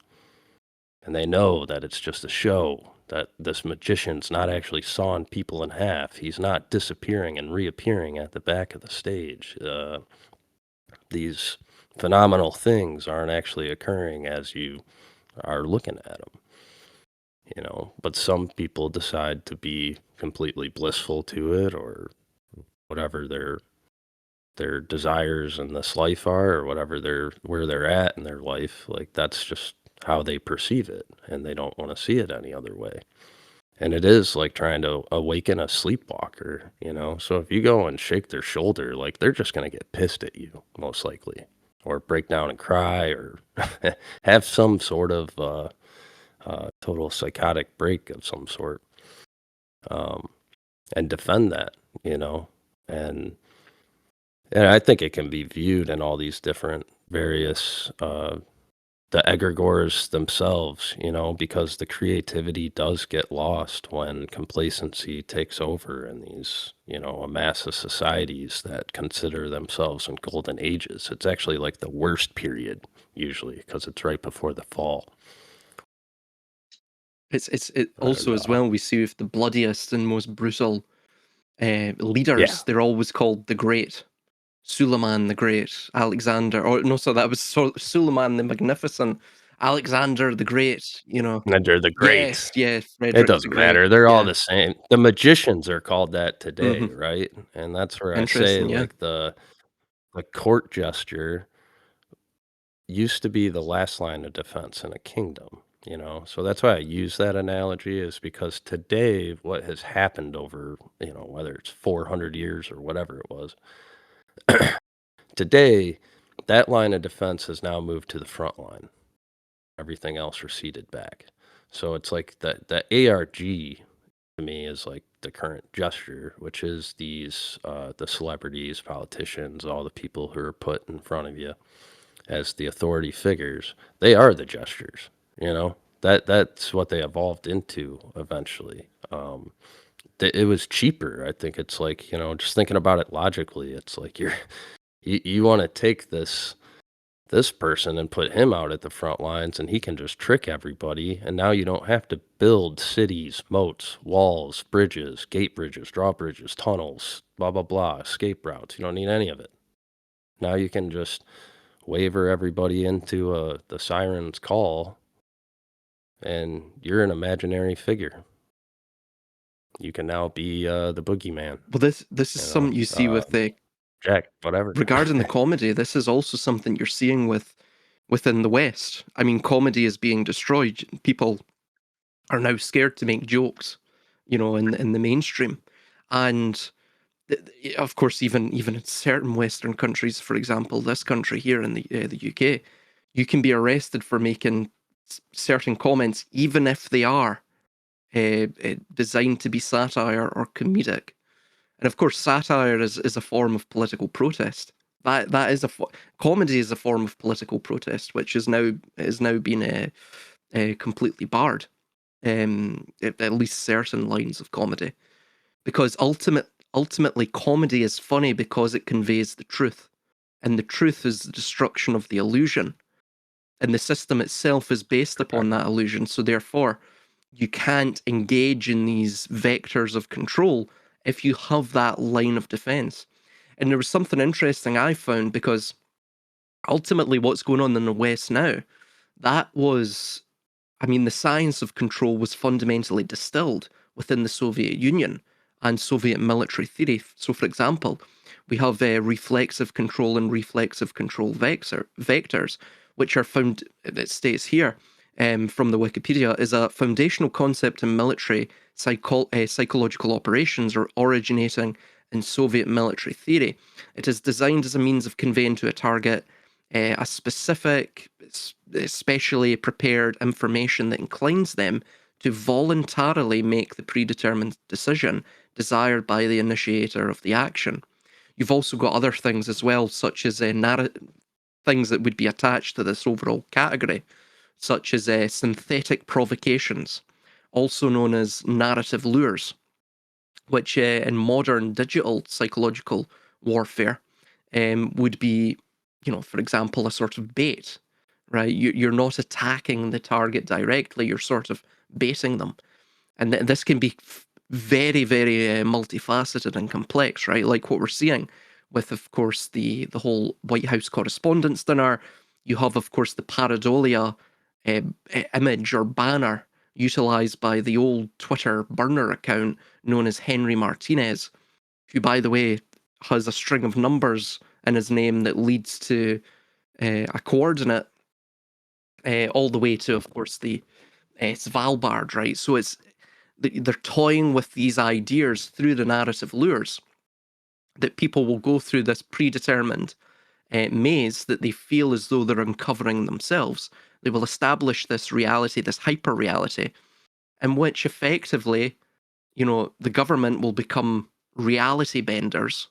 And they know that it's just a show, that this magician's not actually sawing people in half. He's not disappearing and reappearing at the back of the stage. These phenomenal things aren't actually occurring as you are looking at them, you know. But some people decide to be completely blissful to it, or whatever their desires in this life are, or whatever where they're at in their life. Like that's just how they perceive it, and they don't want to see it any other way. And it is like trying to awaken a sleepwalker, you know? So if you go and shake their shoulder, like they're just going to get pissed at you, most likely, or break down and cry, or have some sort of total psychotic break of some sort, um, and defend that, you know? And, and I think it can be viewed in all these different various the egregores themselves, you know, because the creativity does get lost when complacency takes over in these, you know, a mass of societies that consider themselves in golden ages. It's actually like the worst period usually because it's right before the fall. It also as well, we see with the bloodiest and most brutal leaders, Yeah. they're always called the Great. Suleiman the Great, Alexander, or no, so that was Suleiman the Magnificent, Alexander the Great, you know. And they're the greats. Yes, It Frederick the doesn't Great. matter. They're all Yeah. the same. The magicians are called that today, Mhm. right? And that's where I say Interesting, yeah. like the court gesture used to be the last line of defense in a kingdom, you know. So that's why I use that analogy, is because today what has happened over, you know, whether it's 400 years or whatever it was, today that line of defense has now moved to the front line. Everything else receded back. So it's like the ARG to me is like the current gesture, which is these the celebrities, politicians, all the people who are put in front of you as the authority figures. They are the gestures, you know. That's what they evolved into eventually. It was cheaper. I think it's like, you know, just thinking about it logically, it's like you want to take this person and put him out at the front lines, and he can just trick everybody, and now you don't have to build cities, moats, walls, bridges, gate bridges, drawbridges, tunnels, blah blah blah, escape routes. You don't need any of it. Now you can just waver everybody into the siren's call, and you're an imaginary figure. You can now be the boogeyman. Well, this is You something you see with the Jack, whatever. regarding the comedy. This is also something you're seeing within the West. I mean, comedy is being destroyed. People are now scared to make jokes, you know, in the mainstream, and of course, even in certain Western countries, for example, this country here in the UK, you can be arrested for making certain comments, even if they are designed to be satire or comedic. And of course, satire is a form of political protest. That is comedy is a form of political protest, which is now been completely barred. At least certain lines of comedy, because ultimately comedy is funny because it conveys the truth, and the truth is the destruction of the illusion, and the system itself is based upon that illusion. So therefore, you can't engage in these vectors of control if you have that line of defense. And there was something interesting I found, because ultimately what's going on in the West now, that was, I mean, the science of control was fundamentally distilled within the Soviet Union and Soviet military theory. So, for example, we have reflexive control and reflexive control vectors, which are found, it states here from the Wikipedia, is a foundational concept in military psychological operations, or originating in Soviet military theory. It is designed as a means of conveying to a target a specific, specially prepared information that inclines them to voluntarily make the predetermined decision desired by the initiator of the action. You've also got other things as well, such as things that would be attached to this overall category, such as synthetic provocations, also known as narrative lures, which in modern digital psychological warfare would be, for example, a sort of bait, right? You're not attacking the target directly, you're sort of baiting them. And this can be very, very multifaceted and complex, right? Like what we're seeing with, of course, the whole White House Correspondents' Dinner. You have, of course, the pareidolia image or banner utilized by the old Twitter burner account known as Henry Martinez, who, by the way, has a string of numbers in his name that leads to a coordinate all the way to, of course, the Svalbard, right? So they're toying with these ideas through the narrative lures, that people will go through this predetermined maze that they feel as though they're uncovering themselves. They will establish this reality, this hyper reality, in which effectively, the government will become reality benders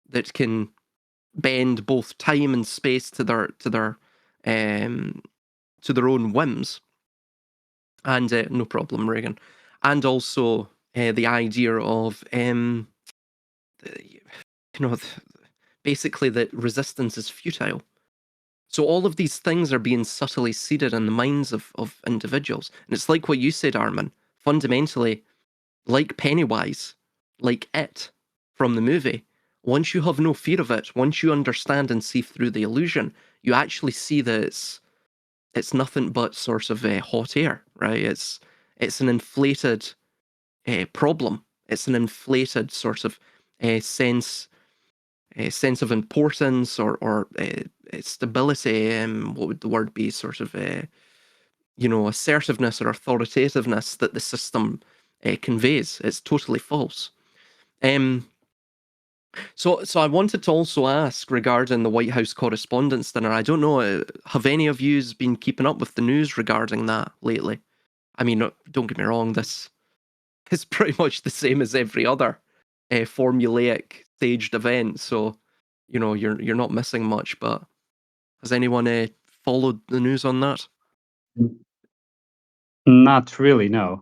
that can bend both time and space to their own whims. And no problem, Reagan. And also the idea of basically that resistance is futile. So all of these things are being subtly seeded in the minds of individuals. And it's like what you said, Armin, fundamentally, like Pennywise, like It from the movie, once you have no fear of it, once you understand and see through the illusion, you actually see that it's nothing but sort of hot air, right? It's an inflated problem. It's an inflated sort of sense of importance or stability. What would the word be? Sort of assertiveness or authoritativeness that the system conveys. It's totally false. So I wanted to also ask regarding the White House Correspondents' Dinner. I don't know, have any of you been keeping up with the news regarding that lately? I mean, don't get me wrong, this is pretty much the same as every other formulaic staged event, so you're not missing much. But has anyone followed the news on that? Not really, no.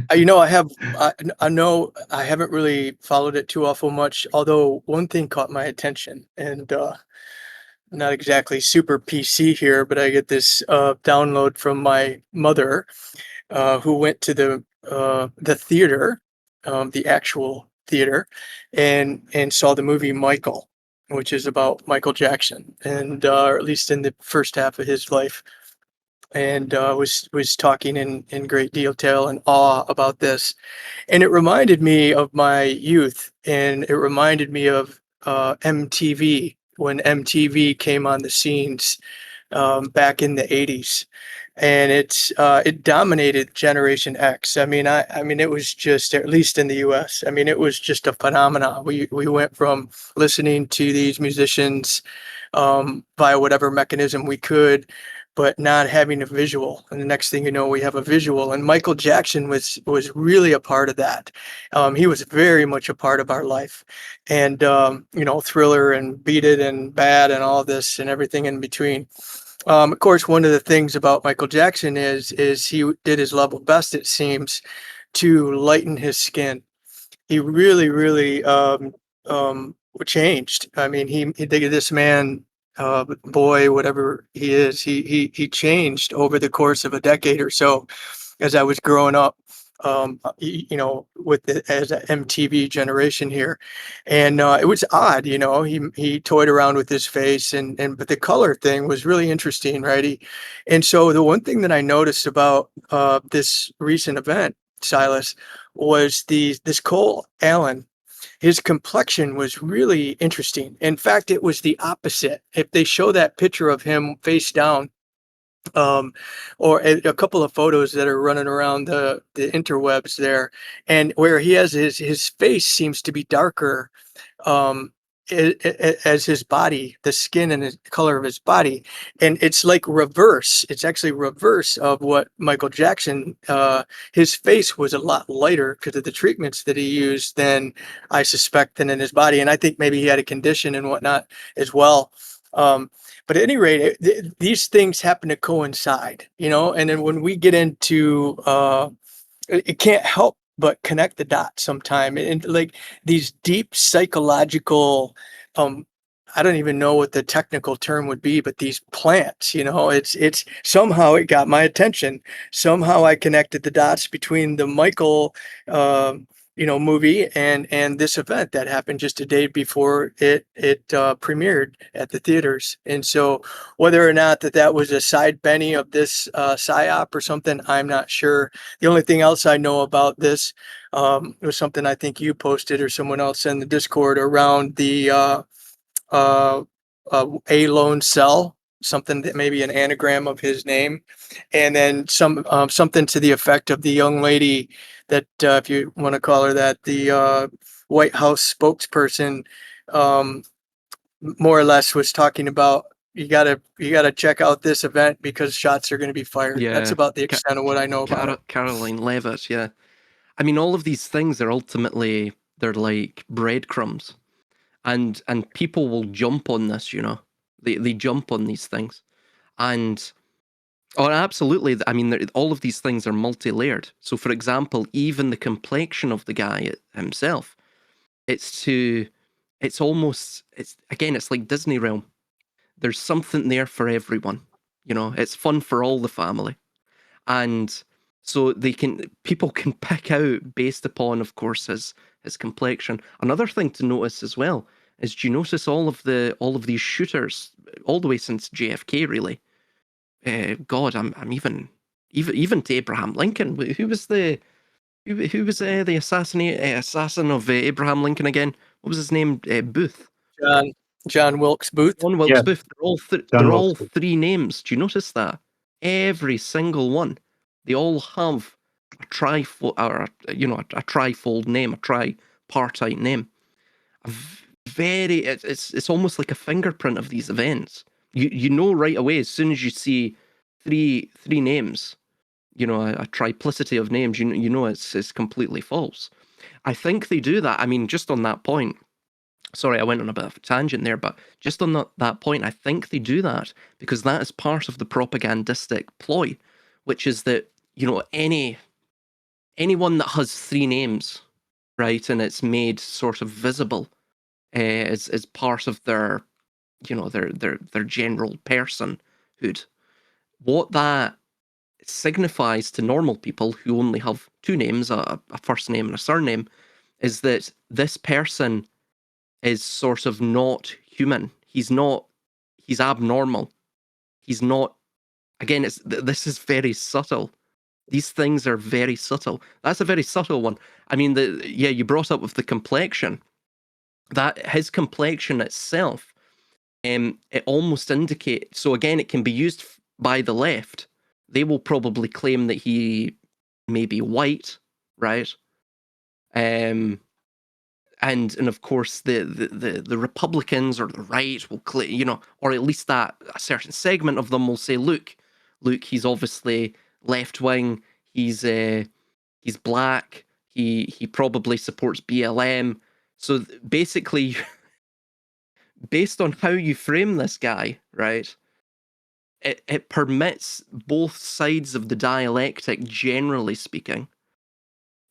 I know I haven't really followed it too awful much, although one thing caught my attention, and not exactly super PC here, but I get this download from my mother, who went to the theater, the actual theater, and saw the movie Michael, which is about Michael Jackson, and or at least in the first half of his life, and was talking in great detail and awe about this, and it reminded me of my youth, and it reminded me of MTV, when MTV came on the scenes back in the 80s, and it dominated Generation X. I mean it was just, at least in the US, I mean it was just a phenomenon. We went from listening to these musicians via whatever mechanism we could, but not having a visual. And the next thing you know, we have a visual. And Michael Jackson was really a part of that. He was very much a part of our life. And you know, Thriller and Beat It and Bad and all this and everything in between. Of course, one of the things about Michael Jackson is he did his level best, it seems, to lighten his skin. He really, really changed. I mean, this man, boy, whatever he is, he changed over the course of a decade or so as I was growing up. You know, with the as a MTV generation here, and it was odd. You know, he toyed around with his face, and but the color thing was really interesting, right? And so the one thing that I noticed about this recent event, Silas, was this Cole Allen. His complexion was really interesting. In fact, it was the opposite. If they show that picture of him face down, um, or a couple of photos that are running around the interwebs there, and where he has his face seems to be darker, um, as his body, the skin and the color of his body, and it's like reverse. It's actually reverse of what Michael Jackson. His face was a lot lighter because of the treatments that he used than I suspect than in his body, and I think maybe he had a condition and whatnot as well. Um, but at any rate, these things happen to coincide, you know. And then when we get into it can't help but connect the dots sometime, and like these deep psychological, um I don't even know what the technical term would be, but these plants, you know, it's somehow it got my attention. Somehow I connected the dots between the Michael you know, movie and this event that happened just a day before it premiered at the theaters. And so whether or not that was a side Benny of this psyop or something, I'm not sure. The only thing else I know about this was something I think you posted or someone else in the Discord around the uh, a lone cell, something that maybe an anagram of his name, and then something to the effect of the young lady that, if you want to call her that, the White House spokesperson, um, more or less was talking about you gotta check out this event because shots are going to be fired. That's Yeah, about the extent of what I know about it. Caroline Levitt. Yeah, I mean, all of these things are ultimately they're like breadcrumbs, and people will jump on this. You know, they jump on these things, and oh, absolutely. I mean, all of these things are multi-layered. So, for example, even the complexion of the guy himself, it's almost, it's again, it's like Disney realm. There's something there for everyone. You know, it's fun for all the family. And so people can pick out based upon, of course, his complexion. Another thing to notice as well is, do you notice all of these shooters all the way since JFK, really? God, I'm even to Abraham Lincoln. Who was the assassin of Abraham Lincoln again? What was his name? Booth. John John Wilkes Booth. John Wilkes Yeah, Booth. John They're Wilkes all Booth. three names. Do you notice that? Every single one. They all have a trifold, or a trifold name, a tripartite name. It's almost like a fingerprint of these events. You know right away as soon as you see three names, you know, a triplicity of names, you know it's completely false. I think they do that. I mean, just on that point, sorry, I went on a bit of a tangent there, but just on that point, I think they do that because that is part of the propagandistic ploy, which is that, you know, anyone that has three names, right, and it's made sort of visible, as part of their, you know, their general personhood. What that signifies to normal people who only have two names, a first name and a surname, is that this person is sort of not human. He's abnormal. He's not, again, this is very subtle. These things are very subtle. That's a very subtle one. I mean, you brought up with the complexion. That his complexion itself, it almost indicates. So again, it can be used by the left. They will probably claim that he may be white, right? Um, and of course the Republicans or the right will claim, you know, or at least that a certain segment of them will say, look, look, he's obviously left wing, he's black, he probably supports BLM. So basically, based on how you frame this guy, right, it permits both sides of the dialectic, generally speaking,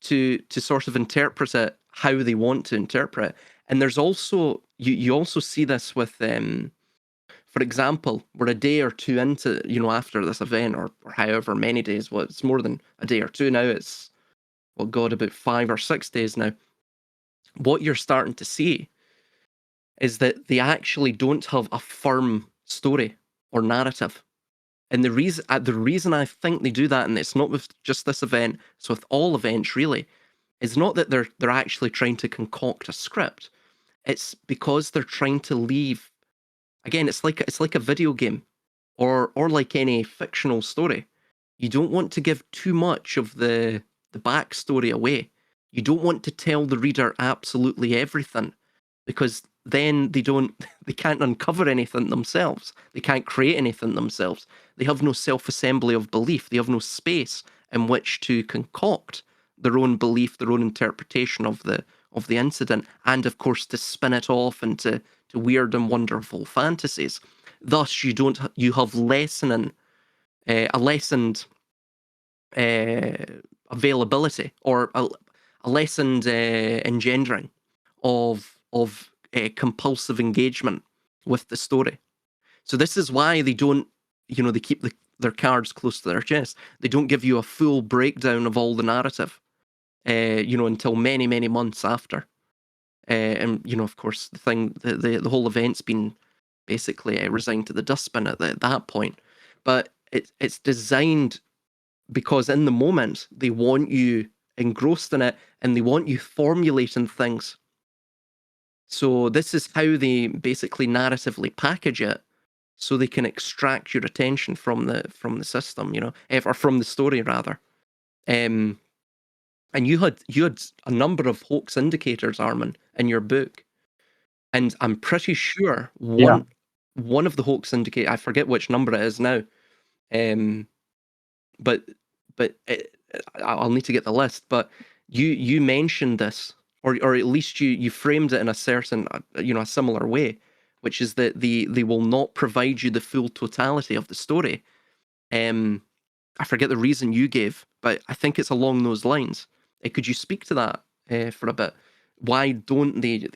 to sort of interpret it how they want to interpret. And there's also you also see this with for example, we're a day or two into, after this event, or however many days, well, it's more than a day or two now, it's, well, God, about 5 or 6 days now. What you're starting to see is that they actually don't have a firm story or narrative. And the reason I think they do that, and it's not with just this event, it's with all events really, is not that they're actually trying to concoct a script. It's because they're trying to leave. Again, it's like a video game, or like any fictional story. You don't want to give too much of the backstory away. You don't want to tell the reader absolutely everything, because then they can't uncover anything themselves. They can't create anything themselves. They have no self-assembly of belief. They have no space in which to concoct their own belief, their own interpretation of the incident, and of course to spin it off into weird and wonderful fantasies. Thus, you have a lessened availability, or a lessened engendering of compulsive engagement with the story. So this is why they don't, they keep their cards close to their chest. They don't give you a full breakdown of all the narrative, until many, many months after. And of course, the whole event's been basically resigned to the dustbin at that point. But it's designed because in the moment they want you engrossed in it, and they want you formulating things. So this is how they basically narratively package it, so they can extract your attention from the system, or from the story rather. And you had a number of hoax indicators, Armin, in your book, and I'm pretty sure one of the hoax indicators, I forget which number it is now, but I'll need to get the list. But you mentioned this, or at least you framed it in a certain a similar way, which is that they will not provide you the full totality of the story. I forget the reason you gave, but I think it's along those lines. Could you speak to that for a bit? Why don't they,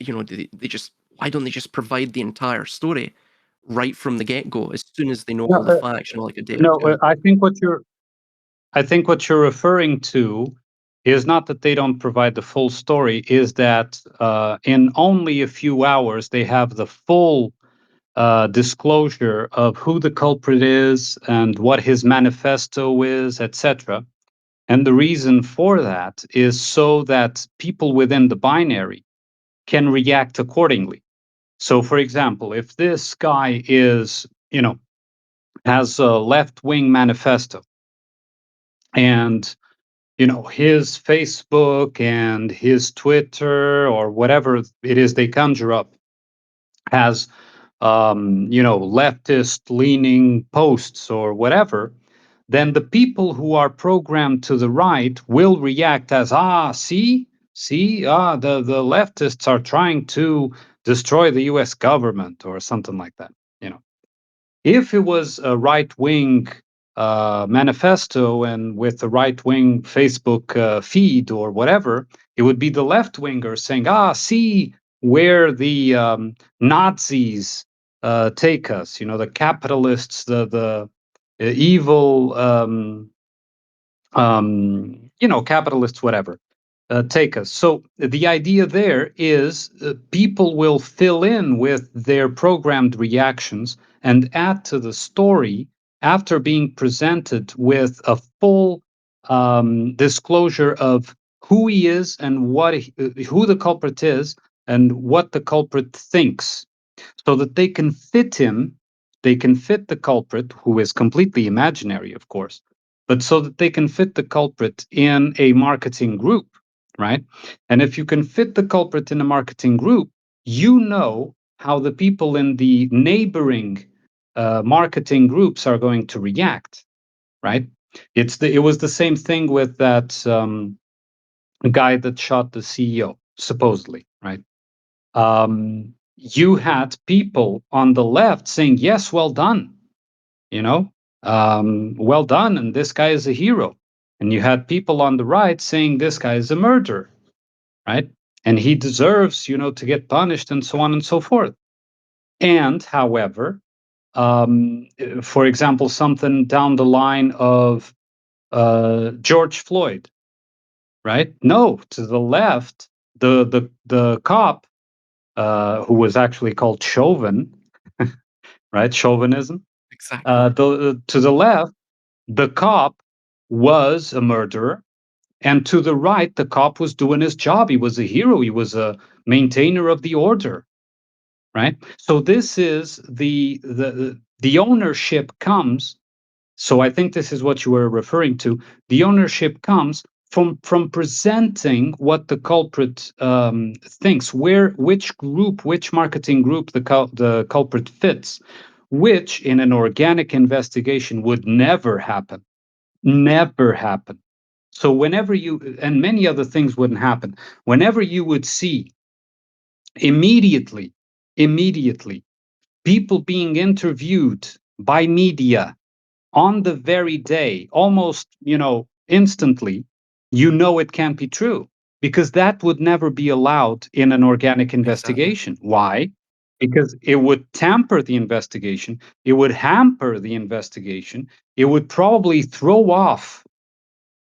why don't they just provide the entire story right from the get-go, as soon as they know all the facts, like a day or two? I think what you're referring to is not that they don't provide the full story, is that in only a few hours they have the full disclosure of who the culprit is and what his manifesto is, etc. And the reason for that is so that people within the binary can react accordingly. So, for example, if this guy is, has a left-wing manifesto, and his Facebook and his Twitter or whatever it is they conjure up has leftist leaning posts or whatever, then the people who are programmed to the right will react as, the leftists are trying to destroy the US government or something like that. If it was a right-wing manifesto and with a right-wing Facebook feed or whatever, it would be the left-winger saying, see where the Nazis take us, the capitalists, the evil, capitalists, whatever, take us. So the idea there is people will fill in with their programmed reactions and add to the story after being presented with a full disclosure of who he is and who the culprit is and what the culprit thinks, so that they can fit him, they can fit the culprit, who is completely imaginary, of course, but so that they can fit the culprit in a marketing group, right? And if you can fit the culprit in a marketing group, you know how the people in the neighboring marketing groups are going to react. right? It was the same thing with that guy that shot the CEO, supposedly, right? You had people on the left saying, yes, well done, well done, and this guy is a hero. And you had people on the right saying, this guy is a murderer, right? And he deserves, to get punished, and so on and so forth. And, however, for example, something down the line of George Floyd, right? No, to the left, the cop, who was actually called Chauvin, right? Chauvinism. Exactly. To the left, the cop was a murderer, and to the right, the cop was doing his job. He was a hero. He was a maintainer of the order, right? So this is the ownership comes. So I think this is what you were referring to. The ownership comes from presenting what the culprit thinks, which marketing group the culprit fits, which in an organic investigation would never happen. Never happen. So whenever and many other things wouldn't happen, whenever you would see immediately, people being interviewed by media on the very day, almost, instantly, it can't be true, because that would never be allowed in an organic Exactly. investigation. Why? Because it would tamper the investigation, it would hamper the investigation, it would probably throw off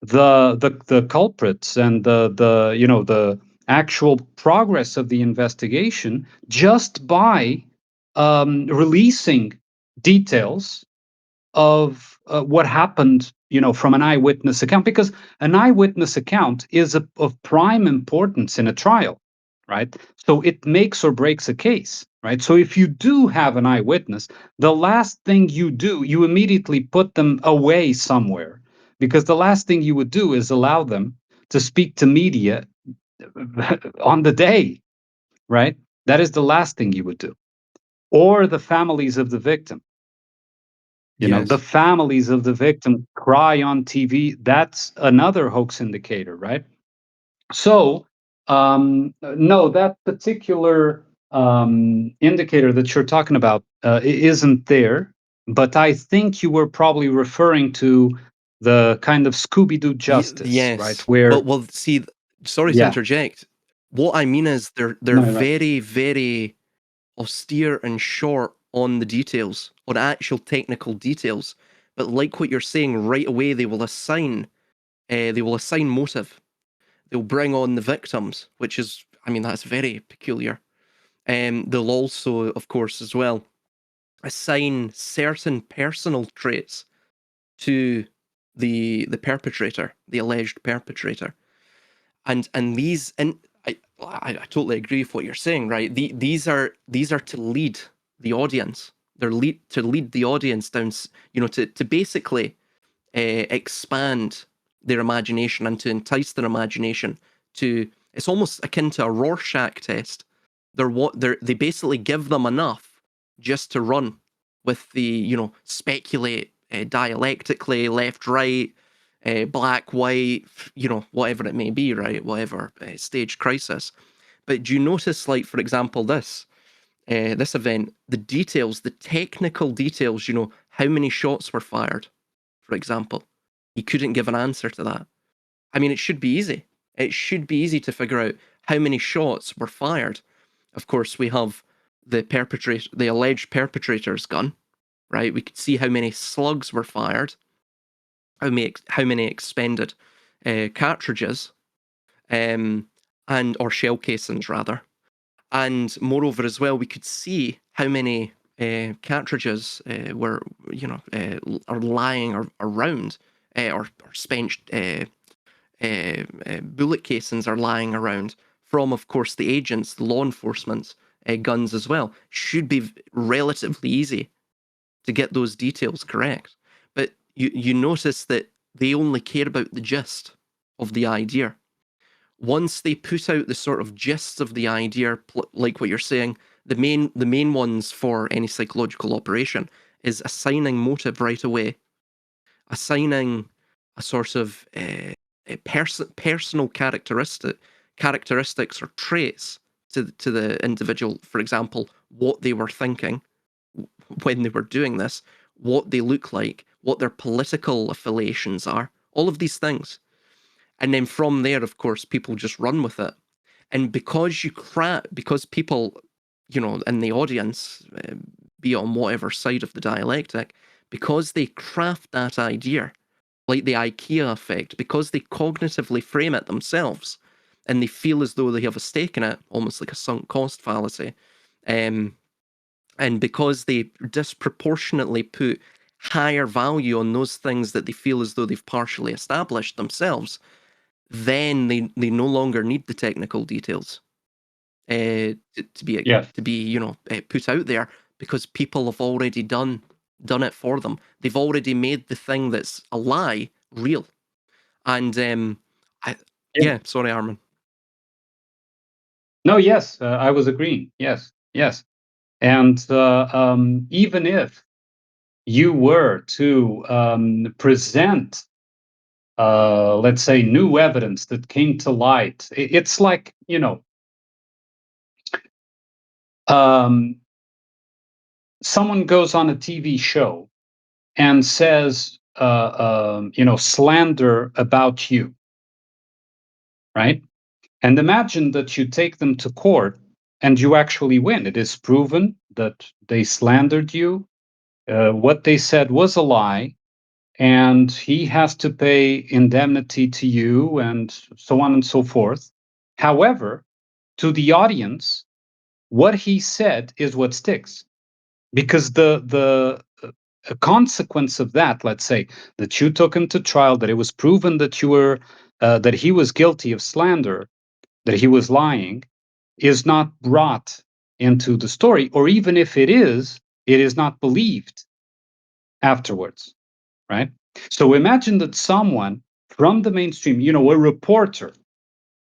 the culprits and the actual progress of the investigation, just by releasing details of what happened, from an eyewitness account, because an eyewitness account is of prime importance in a trial, right? So it makes or breaks a case, right? So if you do have an eyewitness, the last thing you do, you immediately put them away somewhere, because the last thing you would do is allow them to speak to media on the day, right? That is the last thing you would do. Or the families of the victim. The Yes. families of the victim cry on TV. That's another hoax indicator, right? So, no, that particular indicator that you're talking about isn't there. But I think you were probably referring to the kind of Scooby-Doo justice, right? Yes. Where, Well, see, sorry to yeah, interject. What I mean is they're no, no, very, very austere and short on the details, on actual technical details. But like what you're saying, right away they will assign motive. They'll bring on the victims, which is, I mean, that's very peculiar. They'll also, of course, as well, assign certain personal traits to the perpetrator, the alleged perpetrator, and these and I totally agree with what you're saying, right? These are to lead the audience. They're to lead the audience down, to basically expand their imagination and to entice their imagination to. It's almost akin to a Rorschach test. They basically give them enough just to run with the speculate dialectically, left, right, black, white, whatever it may be, right? Whatever stage crisis. But do you notice, like, for example, this event, the details, the technical details, how many shots were fired, for example? He couldn't give an answer to that. I mean, it should be easy. It should be easy to figure out how many shots were fired. Of course, we have the alleged perpetrator's gun, right? We could see how many slugs were fired, how many expended cartridges, and or shell casings rather, and moreover as well, we could see how many cartridges were are lying around, or spent bullet casings are lying around from, of course, the agents, the law enforcement's guns as well. Should be relatively easy to get those details correct. But you notice that they only care about the gist of the idea. Once they put out the sort of gist of the idea, like what you're saying, the main ones for any psychological operation is assigning motive right away, assigning a sort of personal characteristics or traits to the individual. For example, what they were thinking when they were doing this, what they look like, what their political affiliations are, all of these things. And then from there, of course, people just run with it. And because people, in the audience, be on whatever side of the dialectic, because they craft that idea, like the IKEA effect, because they cognitively frame it themselves, and they feel as though they have a stake in it, almost like a sunk cost fallacy, and because they disproportionately put higher value on those things that they feel as though they've partially established themselves, then they no longer need the technical details to be Yeah. put out there, because people have already done it for them. They've already made the thing that's a lie real. And sorry, Armin. No, yes, I was agreeing. Yes, yes. And even if you were to present, let's say, new evidence that came to light, it's like, someone goes on a TV show and says, slander about you, right? And imagine that you take them to court and you actually win. It is proven that they slandered you. What they said was a lie, and he has to pay indemnity to you, and so on and so forth. However, to the audience, what he said is what sticks, because the a consequence of that, let's say, that you took him to trial, that it was proven that you were that he was guilty of slander, that he was lying, is not brought into the story, or even if it is not believed afterwards, right? So imagine that someone from the mainstream, a reporter,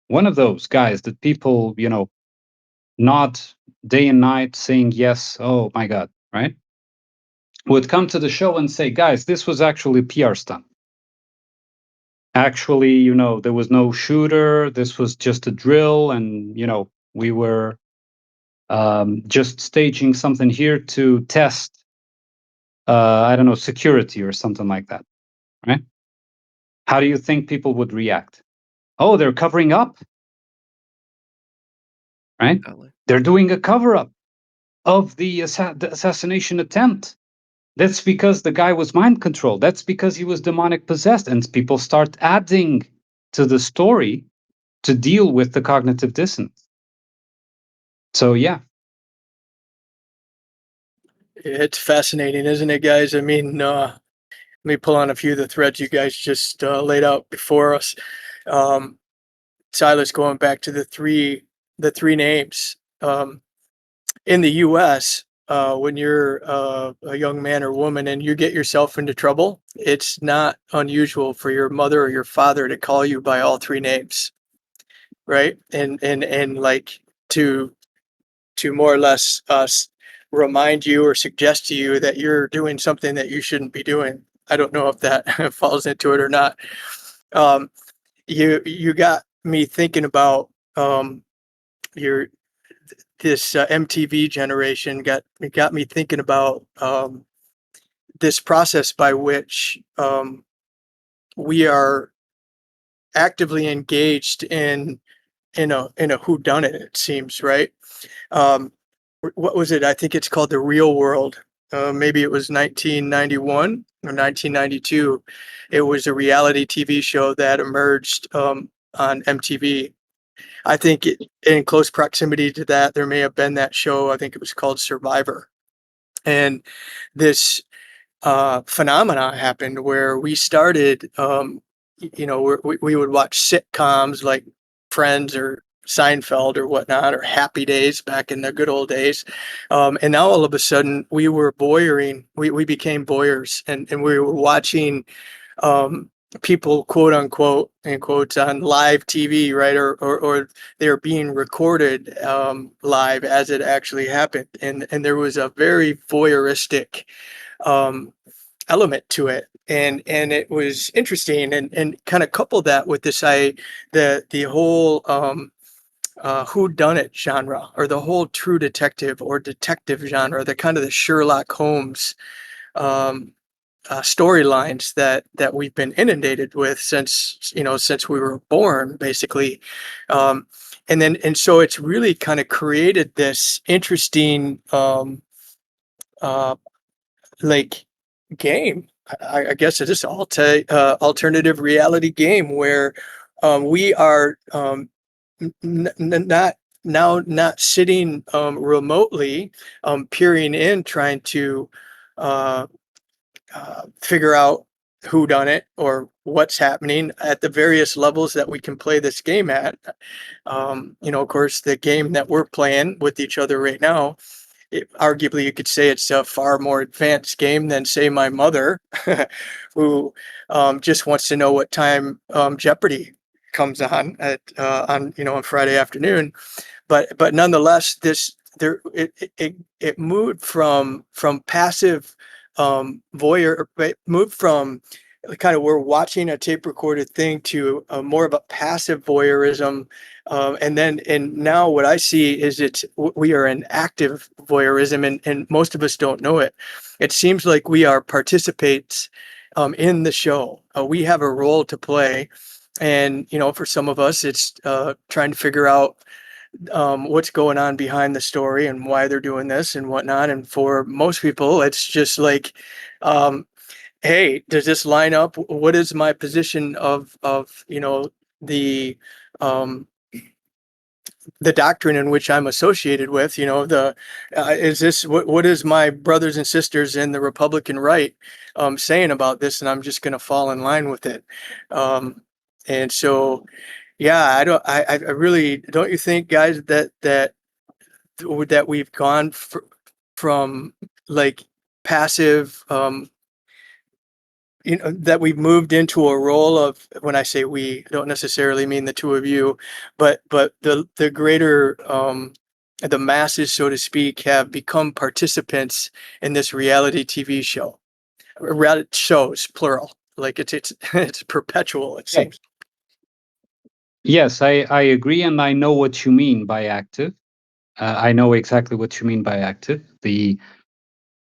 one of those guys that people, not day and night saying yes, oh my God, right? Would come to the show and say, guys, this was actually a PR stunt. Actually, there was no shooter. This was just a drill. And, we were just staging something here to test, I don't know, security or something like that, right? How do you think people would react? Oh, they're covering up, right? They're doing a cover up of the assassination attempt. That's because the guy was mind controlled. That's because he was demonic possessed. And people start adding to the story to deal with the cognitive dissonance. So, yeah. It's fascinating, isn't it, guys? I mean, let me pull on a few of the threads you guys just laid out before us. Silas, going back to the three names. In the U.S., when you're a young man or woman and you get yourself into trouble, it's not unusual for your mother or your father to call you by all three names, right? And like to more or less remind you or suggest to you that you're doing something that you shouldn't be doing. I don't know if that falls into it or not. You got me thinking about your this MTV generation got me thinking about this process by which we are actively engaged in a whodunit. It seems, right. What was it? I think it's called The Real World. Maybe it was 1991 or 1992. It was a reality TV show that emerged on MTV. I think in close proximity to that, there may have been that show. I think it was called Survivor. And this phenomena happened where we started, we would watch sitcoms like Friends or Seinfeld or whatnot, or Happy Days back in the good old days. And now all of a sudden we were voyeuring. We became voyeurs, and we were watching people, quote unquote, in quotes, on live TV, right? Or they're being recorded live as it actually happened. And there was a very voyeuristic um, element to it, and it was interesting, and kind of coupled that with the whole who done it genre, or the whole true detective or detective genre, the kind of the Sherlock Holmes um, storylines that we've been inundated with since we were born, basically. Um, and so it's really kind of created this interesting uh, like game. I guess it is alternative reality game where we are not not sitting remotely, peering in, trying to uh, figure out who done it or what's happening at the various levels that we can play this game at. Of course, the game that we're playing with each other right now, arguably you could say it's a far more advanced game than, say, my mother, who just wants to know what time Jeopardy comes on on Friday afternoon. But nonetheless, it moved from passive voyeur, it moved from kind of, we're watching a tape recorded thing, to more of a passive voyeurism. And now what I see is we are in active voyeurism, and most of us don't know it. It seems like we are participants in the show. We have a role to play, and for some of us, it's trying to figure out what's going on behind the story and why they're doing this and whatnot. And for most people, it's just like, um, hey, does this line up? What is my position of the um, the doctrine in which I'm associated with? The is this what is my brothers and sisters in the Republican right saying about this? And I'm just going to fall in line with it. And so, yeah, I really don't. You think, guys, that we've gone from like passive, that we've moved into a role of, when I say we, I don't necessarily mean the two of you, but the greater the masses, so to speak, have become participants in this reality TV show, reality shows, plural. Like it's it's perpetual, it Yeah. seems. Yes, I agree, and I know what you mean by active. I know exactly what you mean by active.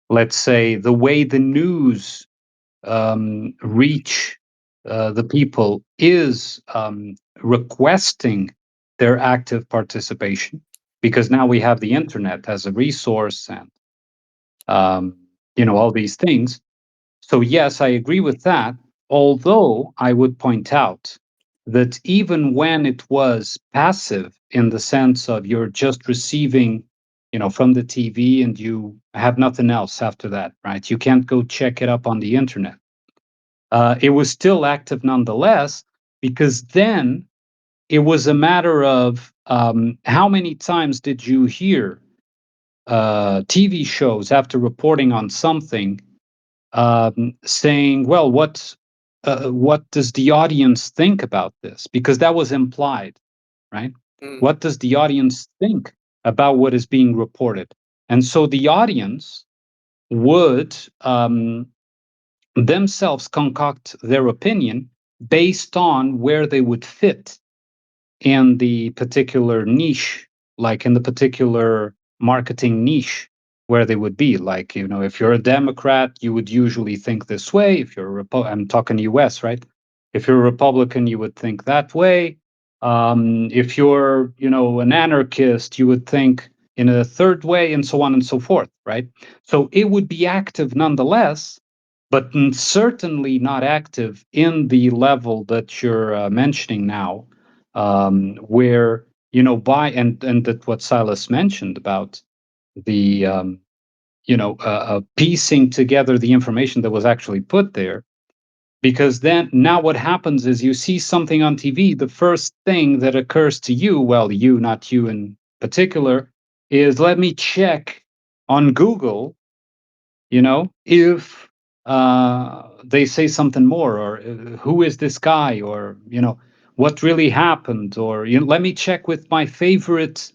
Let's say, the way the news reach the people is requesting their active participation, because now we have the internet as a resource, and all these things. So yes, I agree with that. Although I would point out that even when it was passive, in the sense of you're just receiving, from the TV, and you have nothing else after that, right? You can't go check it up on the internet. It was still active nonetheless, because then it was a matter of how many times did you hear TV shows, after reporting on something, saying, "Well, what does the audience think about this?" Because that was implied, right? Mm, What does the audience think about what is being reported? And so the audience would themselves concoct their opinion based on where they would fit in the particular niche, like in the particular marketing niche where they would be. Like, if you're a Democrat, you would usually think this way. If you're I'm talking US, right? If you're a Republican, you would think that way. If you're, an anarchist, you would think in a third way, and so on and so forth, right? So it would be active nonetheless, but certainly not active in the level that you're mentioning now, where, by and that what Silas mentioned about the piecing together the information that was actually put there. Because then, now what happens is, you see something on TV, the first thing that occurs to you, well, not you in particular, is, let me check on Google, if they say something more, or who is this guy, or what really happened, or let me check with my favorite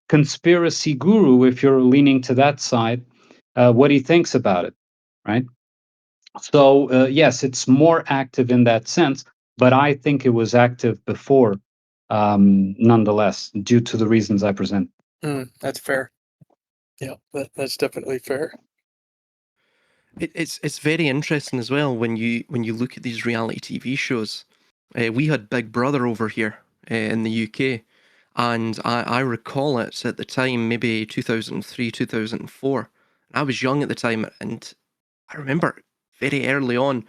conspiracy guru, if you're leaning to that side, what he thinks about it, right? So yes, it's more active in that sense, but I think it was active before, nonetheless, due to the reasons I present. That's fair. Yeah, that's definitely fair. It's very interesting as well when you look at these reality TV shows. We had Big Brother over here in the UK, and I recall it at the time, maybe 2003, 2004. I was young at the time, and I remember very early on,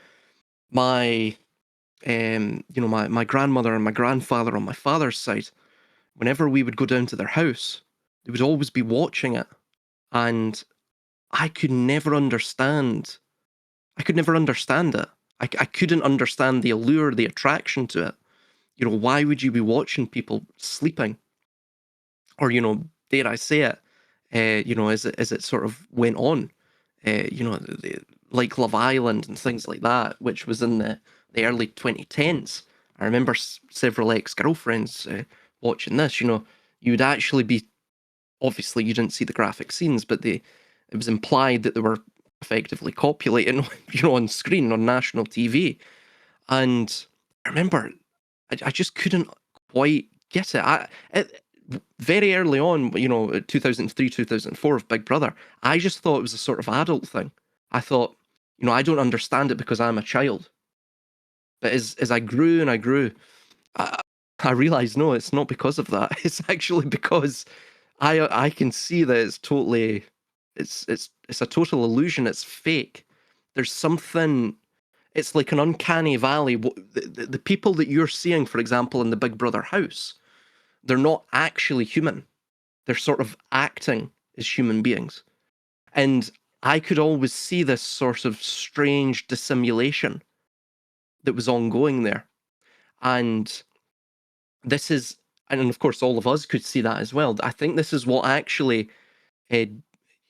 my my grandmother and my grandfather on my father's side, whenever we would go down to their house, they would always be watching it, and I could never understand. I could never understand it. I couldn't understand the allure, the attraction to it. Why would you be watching people sleeping? Or, dare I say it, as it sort of went on, like Love Island and things like that, which was in the early 2010s. I remember several ex-girlfriends watching this. You would actually be, obviously you didn't see the graphic scenes, but it was implied that they were effectively copulating, on screen on national TV. And I remember I just couldn't quite get it. Very early on, 2003, 2004 of Big Brother, I just thought it was a sort of adult thing. I thought, I don't understand it because I'm a child. But as I grew and I grew, I realized, no, it's not because of that. It's actually because I can see that it's totally, it's a total illusion. It's fake. There's something. It's like an uncanny valley. The people that you're seeing, for example, in the Big Brother house, they're not actually human. They're sort of acting as human beings. And I could always see this sort of strange dissimulation that was ongoing there. And this is, and of course, all of us could see that as well. I think this is what actually, uh,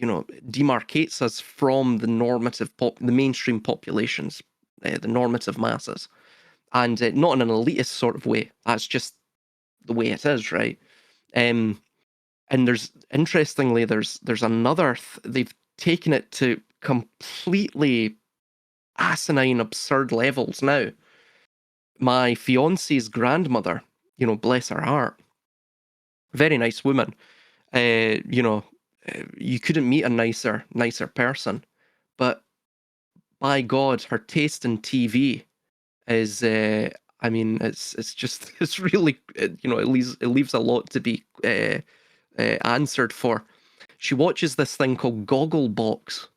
demarcates us from the normative, the mainstream populations, the normative masses. And not in an elitist sort of way. That's just the way it is, right? And interestingly, there's another. They've taken it to completely asinine, absurd levels now. My fiance's grandmother, bless her heart, very nice woman. Uh, you know, you couldn't meet a nicer person, but by God, her taste in TV is I mean it's just it's really it leaves a lot to be answered for. She watches this thing called Gogglebox,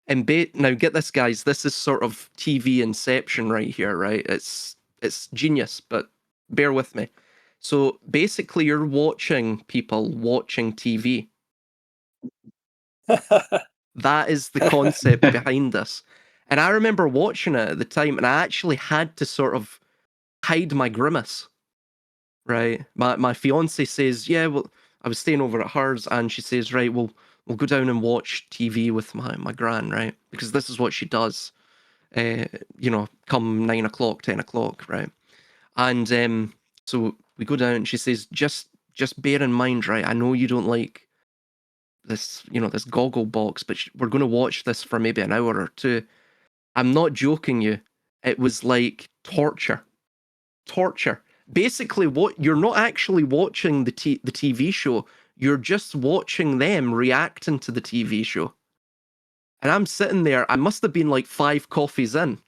and now get this, guys, this is sort of TV inception right here, right? It's genius, but bear with me. So basically you're watching people watching TV. That is the concept behind this. And I remember watching it at the time, and I actually had to sort of hide my grimace, right? My fiance says, yeah, well, I was staying over at hers, and she says, right, we'll go down and watch TV with my gran, right? Because this is what she does, come 9 o'clock, 10 o'clock, right? And so we go down, and she says, just bear in mind, right? I know you don't like this, this goggle box, but we're going to watch this for maybe an hour or two. I'm not joking you. It was like torture. Torture. Basically, what you're not actually watching the TV show, you're just watching them reacting to the TV show. And I'm sitting there, I must have been like 5 coffees in.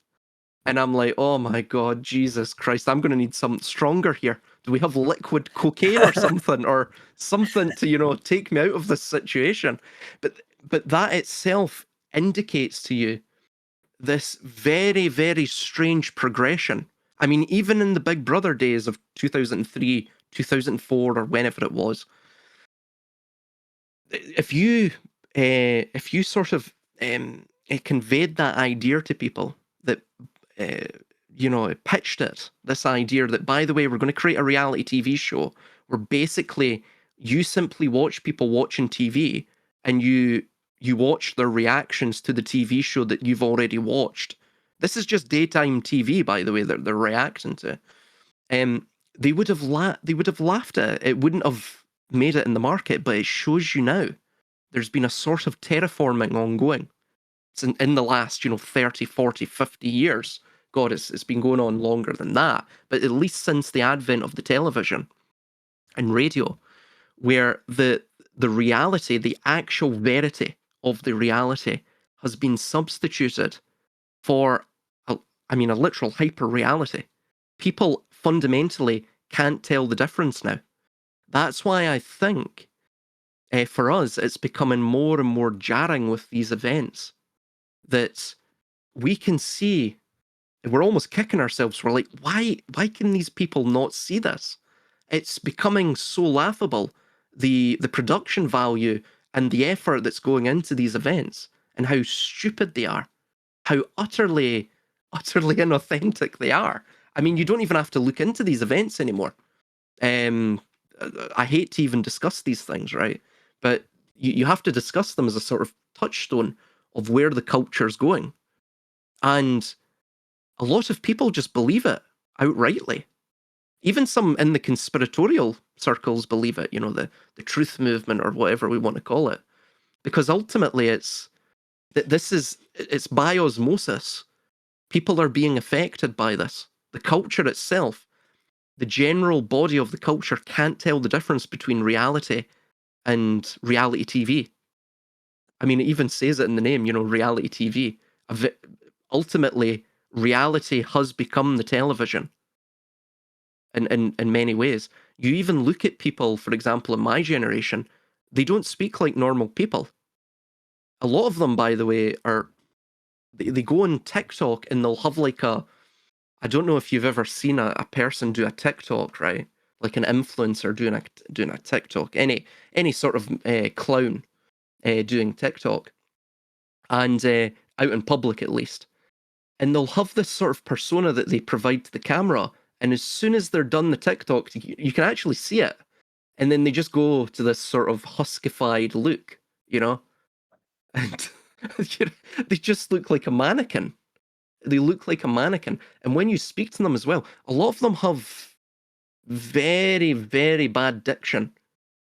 And I'm like, oh my God, Jesus Christ, I'm going to need something stronger here. Do we have liquid cocaine or something? Or something to, take me out of this situation? But that itself indicates to you this very, very strange progression. I mean, even in the Big Brother days of 2003, 2004, or whenever it was, if you sort of conveyed that idea to people, that pitched it, this idea that, by the way, we're going to create a reality TV show where basically you simply watch people watching TV, and you watch their reactions to the TV show that you've already watched. This is just daytime TV, by the way, that they're reacting to. They would have laughed at it. It wouldn't have made it in the market, but it shows you now there's been a sort of terraforming ongoing. in the last, 30, 40, 50 years. God, it's been going on longer than that, but at least since the advent of the television and radio, where the reality, the actual verity of the reality has been substituted for a literal hyper reality. People fundamentally can't tell the difference now. That's why I think for us it's becoming more and more jarring with these events that we can see. We're almost kicking ourselves. We're like, why can these people not see this? It's becoming so laughable, the production value and the effort that's going into these events, and how stupid they are, how utterly inauthentic they are. I mean, you don't even have to look into these events anymore. Um, I hate to even discuss these things, right? But you have to discuss them as a sort of touchstone of where the culture's going. And a lot of people just believe it outrightly. Even some in the conspiratorial circles believe it, the truth movement or whatever we want to call it. Because ultimately it's by osmosis. People are being affected by this. The culture itself, the general body of the culture can't tell the difference between reality and reality TV. I mean, it even says it in the name, reality TV. Ultimately, reality has become the television in many ways. You even look at people, for example, in my generation, they don't speak like normal people. A lot of them, by the way, they go on TikTok and they'll have like I don't know if you've ever seen a person do a TikTok, right? Like an influencer doing a TikTok, any sort of clown doing TikTok, and out in public at least. And they'll have this sort of persona that they provide to the camera, and as soon as they're done the TikTok, you can actually see it, and then they just go to this sort of huskified look, and they just look like a mannequin. They look like a mannequin, and when you speak to them as well, a lot of them have very, very bad diction.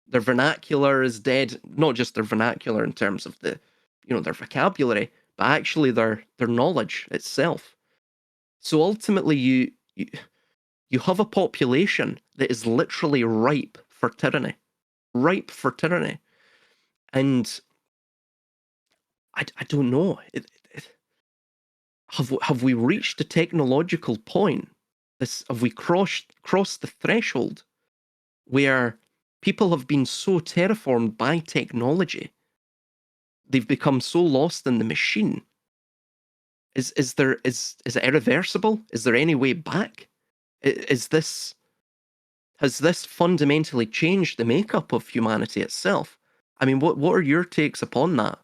Their vernacular is dead. Not just their vernacular in terms of their vocabulary, but actually their knowledge itself. So ultimately, you have a population that is literally ripe for tyranny, and I don't know. Have we reached a technological point? Have we crossed the threshold where people have been so terraformed by technology, they've become so lost in the machine? Is it irreversible? Is there any way back? Has this fundamentally changed the makeup of humanity itself? I mean, what are your takes upon that?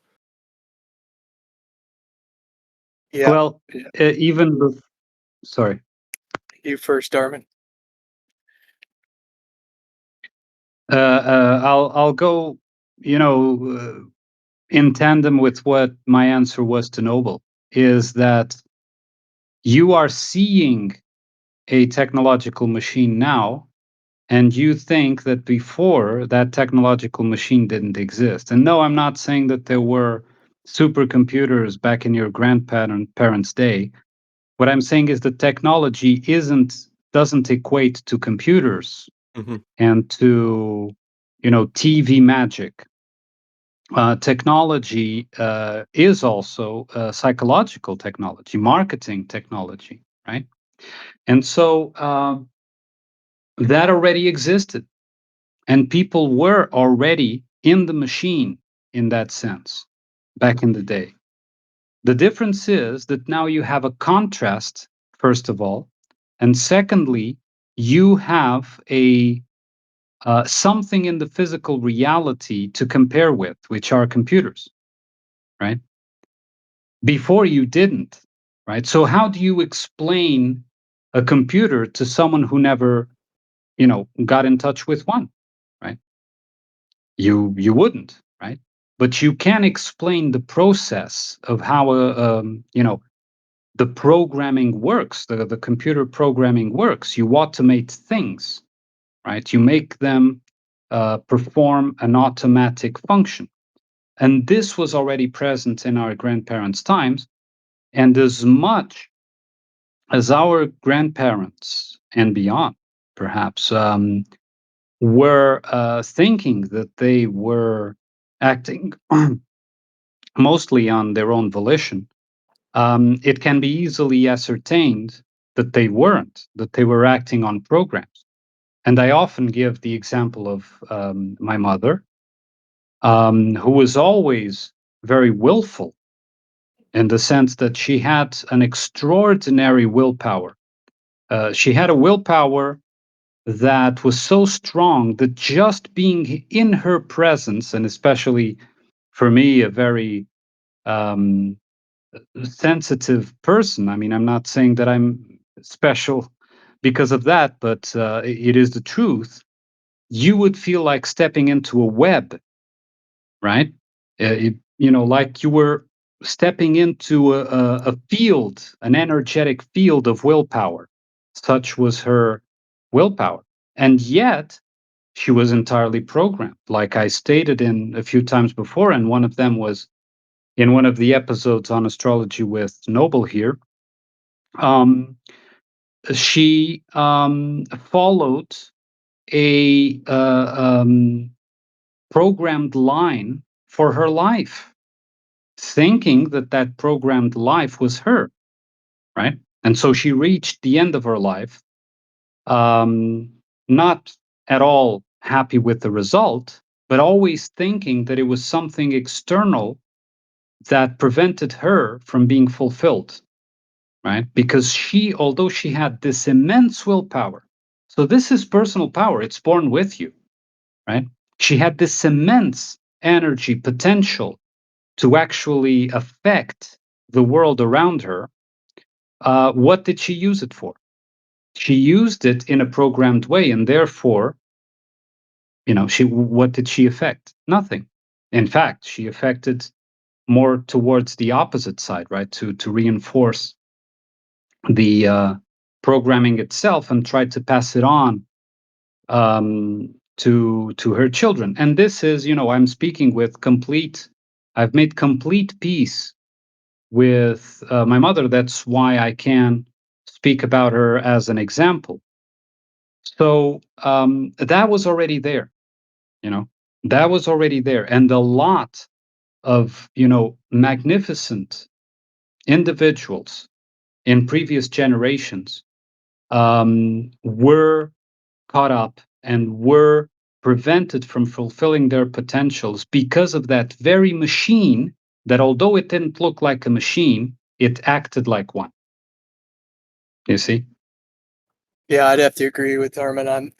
Yeah. Well, even sorry. You first, Darwin. I'll go, in tandem with what my answer was to Noble, is that you are seeing a technological machine now, and you think that before that technological machine didn't exist. And no, I'm not saying that there were supercomputers back in your grandparents' day. What I'm saying is that technology doesn't equate to computers Mm-hmm. and to TV magic. Technology is also psychological technology, marketing technology, right? And so that already existed, and people were already in the machine in that sense back in the day. The difference is that now you have a contrast, first of all, and secondly, you have a something in the physical reality to compare with, which are computers, right? Before you didn't, right? So how do you explain a computer to someone who never, got in touch with one, right? You wouldn't, right? But you can explain the process of how the programming works, the computer programming works. You automate things, right? You make them perform an automatic function. And this was already present in our grandparents' times. And as much as our grandparents and beyond, perhaps, were thinking that they were acting mostly on their own volition, it can be easily ascertained that they weren't, that they were acting on programs. And I often give the example of my mother, who was always very willful in the sense that she had an extraordinary willpower. She had a willpower that was so strong that just being in her presence, and especially for me, a very um, sensitive person. I mean, I'm not saying that I'm special because of that, but it is the truth. You would feel like stepping into a web, right? Like you were stepping into a field, an energetic field of willpower. Such was her willpower. And yet, she was entirely programmed, like I stated in a few times before, and one of them was in one of the episodes on astrology with Noble here. Um, she followed a programmed line for her life, thinking that that programmed life was her, right? And so she reached the end of her life, not at all happy with the result, but always thinking that it was something external that prevented her from being fulfilled, right? Because she, although she had this immense willpower, so this is personal power, it's born with you, right? She had this immense energy potential to actually affect the world around her. What did she use it for? She used it in a programmed way, and therefore, what did she affect? Nothing. In fact, she affected more towards the opposite side, right? To reinforce the programming itself and try to pass it on to her children. And this is, I'm speaking with complete. I've made complete peace with my mother. That's why I can speak about her as an example. So that was already there, that was already there, and a lot of magnificent individuals in previous generations were caught up and were prevented from fulfilling their potentials because of that very machine that, although it didn't look like a machine, it acted like one. You see? Yeah, I'd have to agree with Armin on,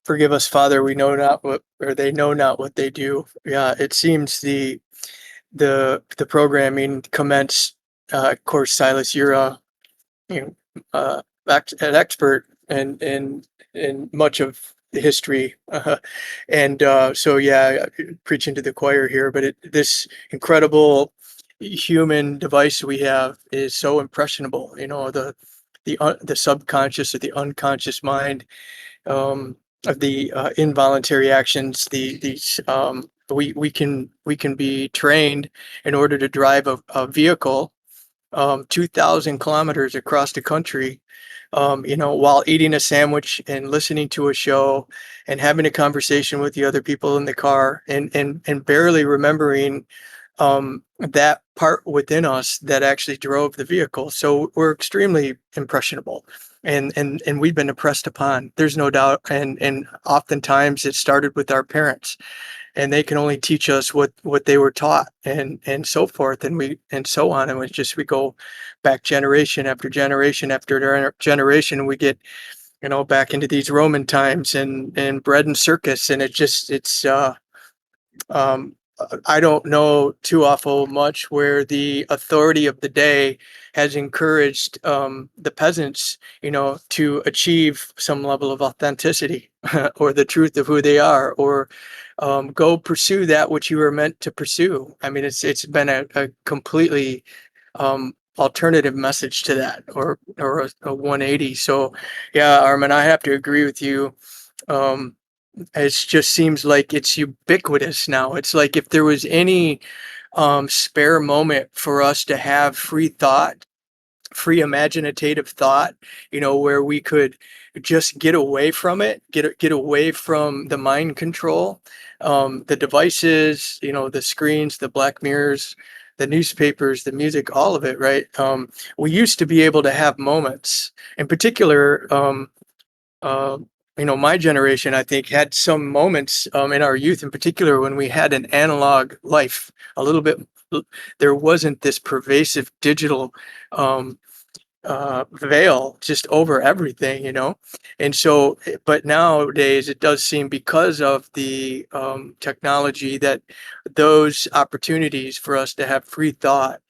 forgive us, Father, we know not what, or they know not what they do. Yeah, it seems the programming commenced. Of course, Silas, you're a you know an expert in much of the history, and so yeah, preaching to the choir here. But this incredible human device we have is so impressionable. The subconscious or the unconscious mind, of the involuntary actions, these we can be trained in order to drive a vehicle 2,000 kilometers across the country, while eating a sandwich and listening to a show and having a conversation with the other people in the car, and barely remembering that part within us that actually drove the vehicle. So we're extremely impressionable, and we've been impressed upon. There's no doubt, and oftentimes it started with our parents, and they can only teach us what they were taught, and so forth, and so on, and we go back generation after generation after generation, and we get back into these Roman times and bread and circus, and um, I don't know too awful much where the authority of the day has encouraged the peasants, to achieve some level of authenticity or the truth of who they are, or go pursue that which you were meant to pursue. I mean, it's been a completely alternative message to that, or a 180. So, yeah, Armin, I have to agree with you. Um, it just seems like it's ubiquitous now. It's like if there was any spare moment for us to have free thought, free imaginative thought, where we could just get away from it, get away from the mind control, the devices, the screens, the black mirrors, the newspapers, the music, all of it, right? We used to be able to have moments, in particular. Uh, my generation, I think, had some moments in our youth, in particular, when we had an analog life. A little bit, there wasn't this pervasive digital um, veil just over everything, And so, but nowadays it does seem, because of the technology, that those opportunities for us to have free thought,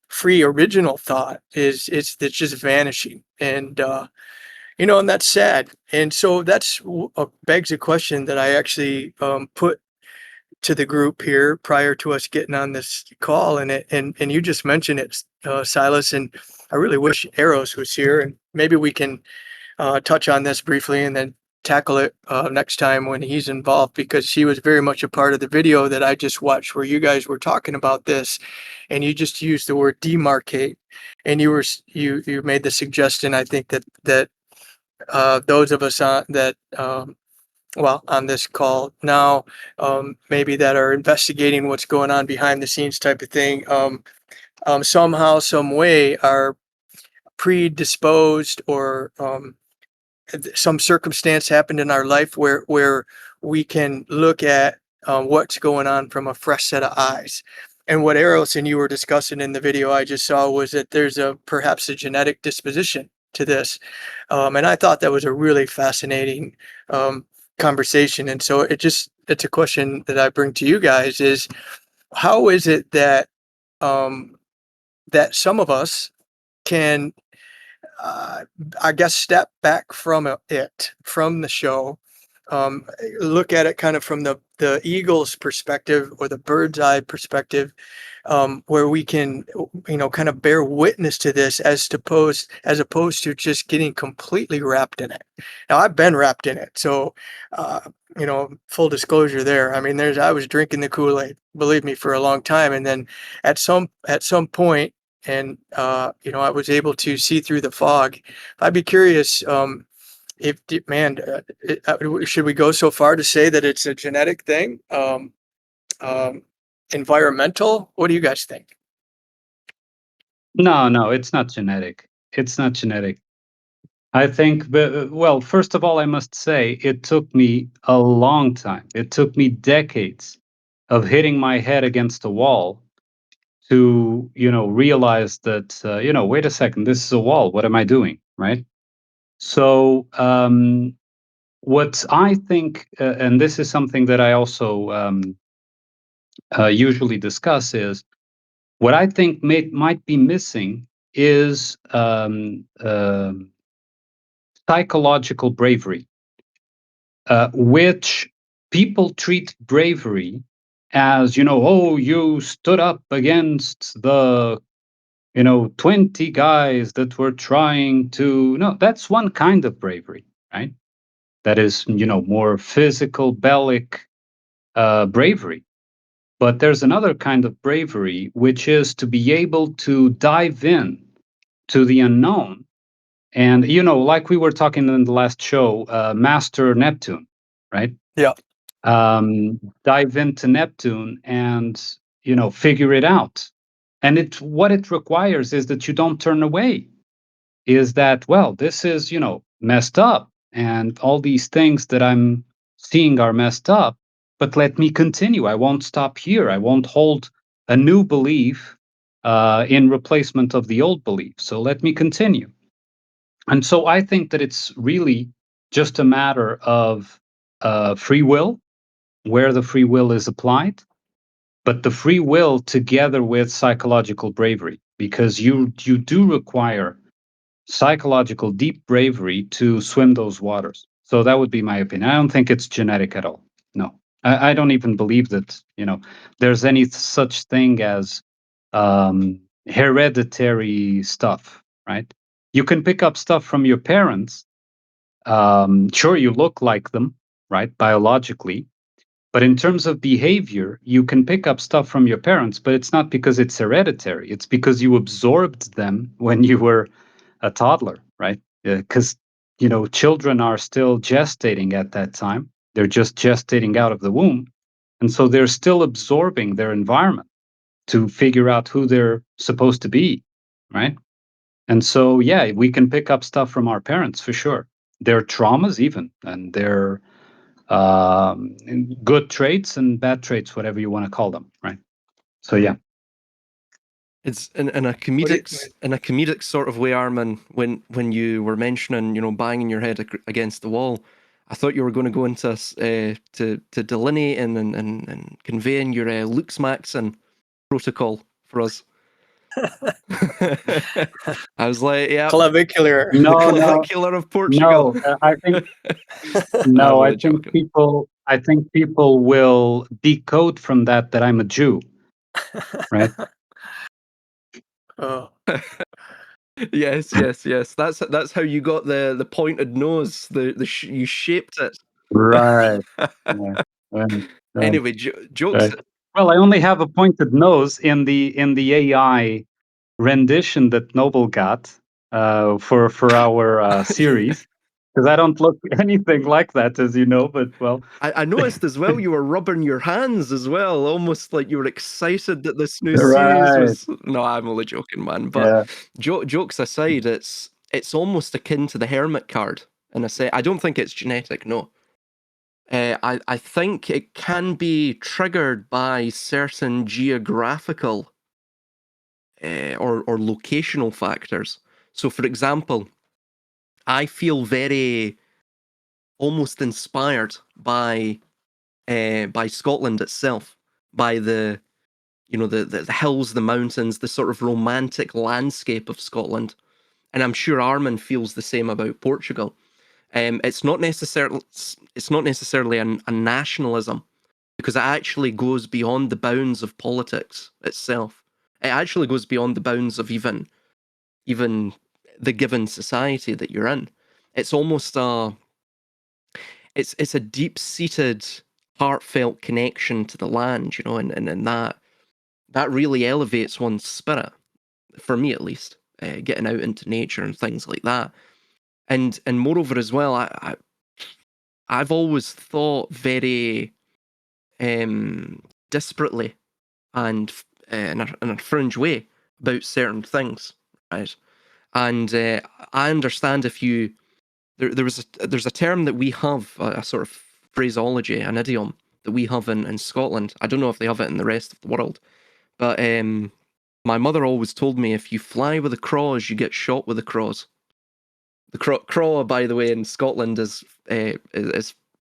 free original thought, it's just vanishing. And that's sad. And so that's begs a question that I actually put to the group here prior to us getting on this call, and you just mentioned it, Silas, and I really wish Eros was here, and maybe we can touch on this briefly and then tackle it next time when he's involved, because he was very much a part of the video that I just watched where you guys were talking about this, and you just used the word demarcate, and you made the suggestion, I think, that those of us on this call now, maybe that are investigating what's going on behind the scenes type of thing, somehow, some way are predisposed, or some circumstance happened in our life where we can look at what's going on from a fresh set of eyes. And what Eros and you were discussing in the video I just saw was that there's perhaps a genetic disposition to this, and I thought that was a really fascinating conversation. And so it's a question that I bring to you guys: is how is it that that some of us can, uh, I guess, step back from from the show, look at it kind of from the eagle's perspective or the bird's eye perspective, where we can, kind of bear witness to this, as opposed to just getting completely wrapped in it. Now, I've been wrapped in it, so full disclosure there. I mean, I was drinking the Kool-Aid, believe me, for a long time, and then at some point, and I was able to see through the fog. I'd be curious, if man, should we go so far to say that it's a genetic thing? Um, Environmental? What do you guys think? No, it's not genetic. It's not genetic. I think, well, first of all, I must say it took me a long time. It took me decades of hitting my head against a wall to, realize that, wait a second, this is a wall. What am I doing? Right. So, what I think, and this is something that I also usually discuss, is what I think might be missing is psychological bravery, which people treat bravery as, oh, you stood up against the 20 guys that were trying to. No, that's one kind of bravery, right? That is, more physical, bellic bravery. But there's another kind of bravery, which is to be able to dive in to the unknown. And, like we were talking in the last show, Master Neptune, right? Yeah. Dive into Neptune and, figure it out. And what it requires is that you don't turn away. Is that, well, this is, messed up. And all these things that I'm seeing are messed up. But let me continue. I won't stop here. I won't hold a new belief in replacement of the old belief. So let me continue. And so I think that it's really just a matter of free will, where the free will is applied, but the free will together with psychological bravery, because you do require psychological deep bravery to swim those waters. So that would be my opinion. I don't think it's genetic at all. No, I don't even believe that there's any such thing as hereditary stuff. Right? You can pick up stuff from your parents. Sure, you look like them, right? Biologically. But in terms of behavior, you can pick up stuff from your parents, but it's not because it's hereditary. It's because you absorbed them when you were a toddler, right? Because, children are still gestating at that time. They're just gestating out of the womb. And so they're still absorbing their environment to figure out who they're supposed to be, right? And so, yeah, we can pick up stuff from our parents for sure. Their traumas, even, and their good traits and bad traits, whatever you want to call them, right? So, yeah. It's in a comedic sort of way, Armin. When you were mentioning, banging your head against the wall, I thought you were going to go into to delineating and conveying your Luxmaxon protocol for us. I was like, yeah, Clavicular. No, the no, clavicular of Portugal. no. I think I'm no. I only think joking. people. I think people will decode from that I'm a Jew, right? Oh, Yes. That's how you got the pointed nose. You shaped it. Right. Yeah. Right. Right. Anyway, jokes. Right. Well, I only have a pointed nose in the AI rendition that Noble got for our series, because I don't look anything like that, as you know. But well, I noticed as well you were rubbing your hands as well, almost like you were excited that this new series right. was. No, I'm only joking, man. But Yeah. jokes aside, it's almost akin to the hermit card. And I don't think it's genetic. No, I think it can be triggered by certain geographical or locational factors. So, for example, I feel very almost inspired by Scotland itself, by the the hills, the mountains, the sort of romantic landscape of Scotland. And I'm sure Armin feels the same about Portugal. It's not necessarily a nationalism, because it actually goes beyond the bounds of politics itself. It actually goes beyond the bounds of even the given society that you're in. It's almost it's a deep-seated, heartfelt connection to the land, and that really elevates one's spirit, for me at least. Getting out into nature and things like that, and moreover as well, I've always thought very disparately and in a fringe way about certain things, right? And I understand if you there's a term that we have, a sort of phraseology, an idiom that we have in Scotland. I don't know if they have it in the rest of the world, but my mother always told me, if you fly with the craws, you get shot with the craws. The craw, by the way, in Scotland is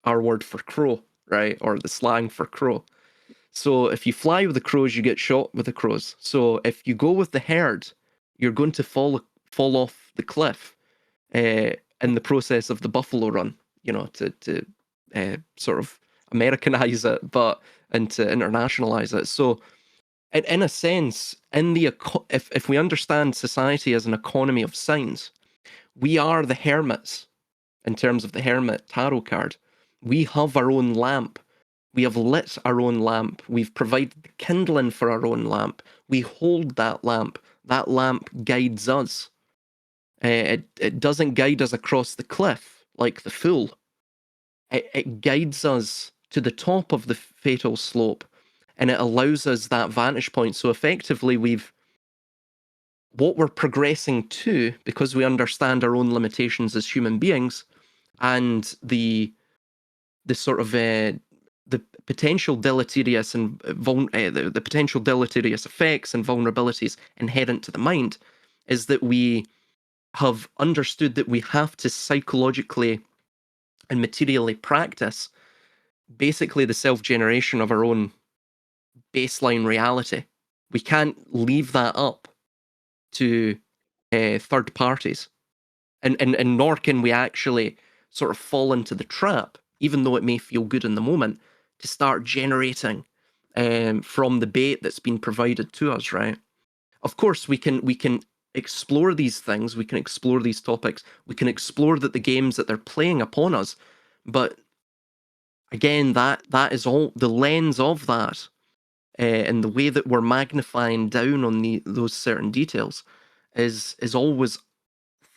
our word for crow, right? Or the slang for crow. So if you fly with the crows, you get shot with the crows. So if you go with the herd, you're going to fall off the cliff in the process of the buffalo run, to sort of Americanize it, and to internationalize it. So, in a sense, if we understand society as an economy of signs, we are the hermits in terms of the hermit tarot card. We have our own lamp. We have lit our own lamp. We've provided the kindling for our own lamp. We hold that lamp. That lamp guides us. It doesn't guide us across the cliff like the fool. It guides us to the top of the fatal slope, and it allows us that vantage point. So effectively, what we're progressing to, because we understand our own limitations as human beings, and the sort of the potential deleterious and the potential deleterious effects and vulnerabilities inherent to the mind, is that we have understood that we have to psychologically and materially practice basically the self-generation of our own baseline reality. We can't leave that up to third parties, and nor can we actually sort of fall into the trap, even though it may feel good in the moment, to start generating from the bait that's been provided to us, right? Of course, we can explore these things, we can explore these topics, we can explore that the games that they're playing upon us, but again, that is all the lens of that, and the way that we're magnifying down on those certain details is always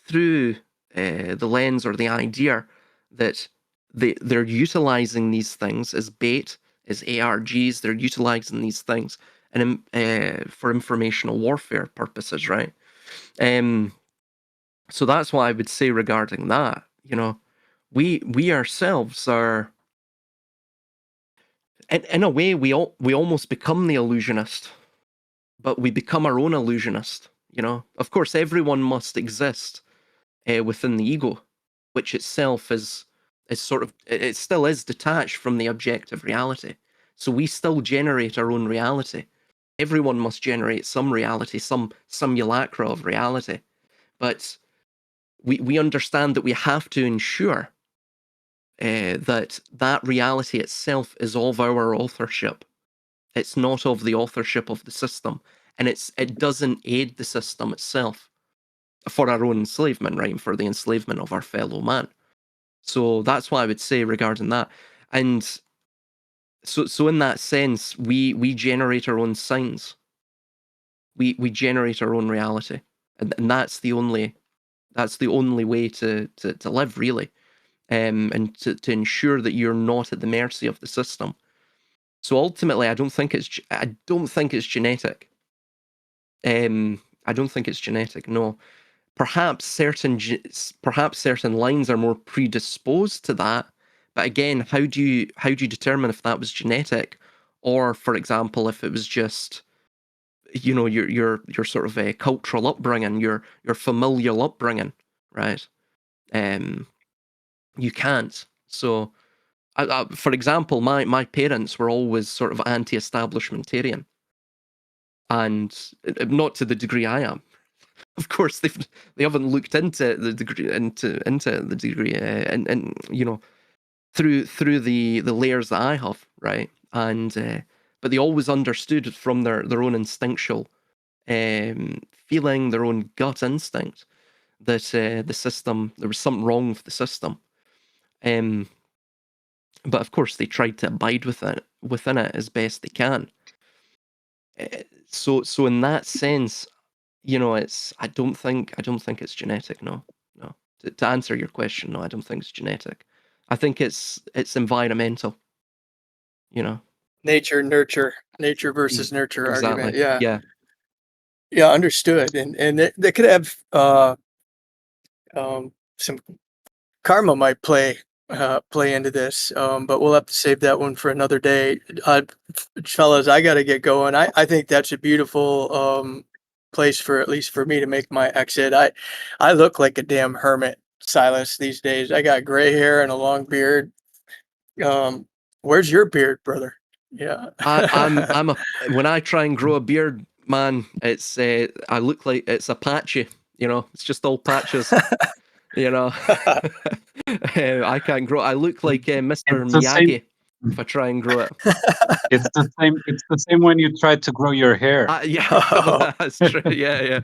through the lens or the idea that they're utilizing these things as bait, as ARGs. They're utilizing these things and for informational warfare purposes, right? So that's what I would say regarding that. You know, we ourselves are, in a way, we almost become the illusionist, but we become our own illusionist. You know, of course, everyone must exist within the ego, which itself is sort of, it still is detached from the objective reality. So we still generate our own reality. Everyone must generate some reality, some simulacra of reality. But we understand that we have to ensure that reality itself is of our authorship. It's not of the authorship of the system, and it doesn't aid the system itself for our own enslavement, right? And for the enslavement of our fellow man. So that's what I would say regarding that. And so in that sense, we generate our own signs. We generate our own reality, and that's the only way to live, really, and to ensure that you're not at the mercy of the system. So ultimately, I don't think it's genetic. I don't think it's genetic. No, perhaps certain lines are more predisposed to that. But again, how do you determine if that was genetic, or, for example, if it was just, you know, your sort of a cultural upbringing, your familial upbringing, right? You can't. So, for example, my parents were always sort of anti-establishmentarian, and not to the degree I am. Of course, they haven't looked into the degree and you know, through the layers that I have, right? And but they always understood from their own instinctual feeling, their own gut instinct, that the system, there was something wrong with the system. But of course, they tried to abide within it as best they can. So in that sense, you know, I don't think it's genetic. No. To answer your question, no, I don't think it's genetic. I think it's environmental. You know. Nature versus nurture Exactly. argument. Yeah. Yeah. Yeah, understood. And they could have some karma might play into this, but we'll have to save that one for another day. Fellas, I got to get going. I think that's a beautiful place, for at least for me, to make my exit. I look like a damn hermit, Silas, these days. I got gray hair and a long beard. Where's your beard, brother? Yeah. I'm a when I try and grow a beard, man, it's I look like it's a patchy. You know, it's just all patches. You know, I can't grow. I look like Mr. It's the same. Miyagi if I try and grow it. It's the same. It's the same when you try to grow your hair. Yeah, Oh. that's true. Yeah.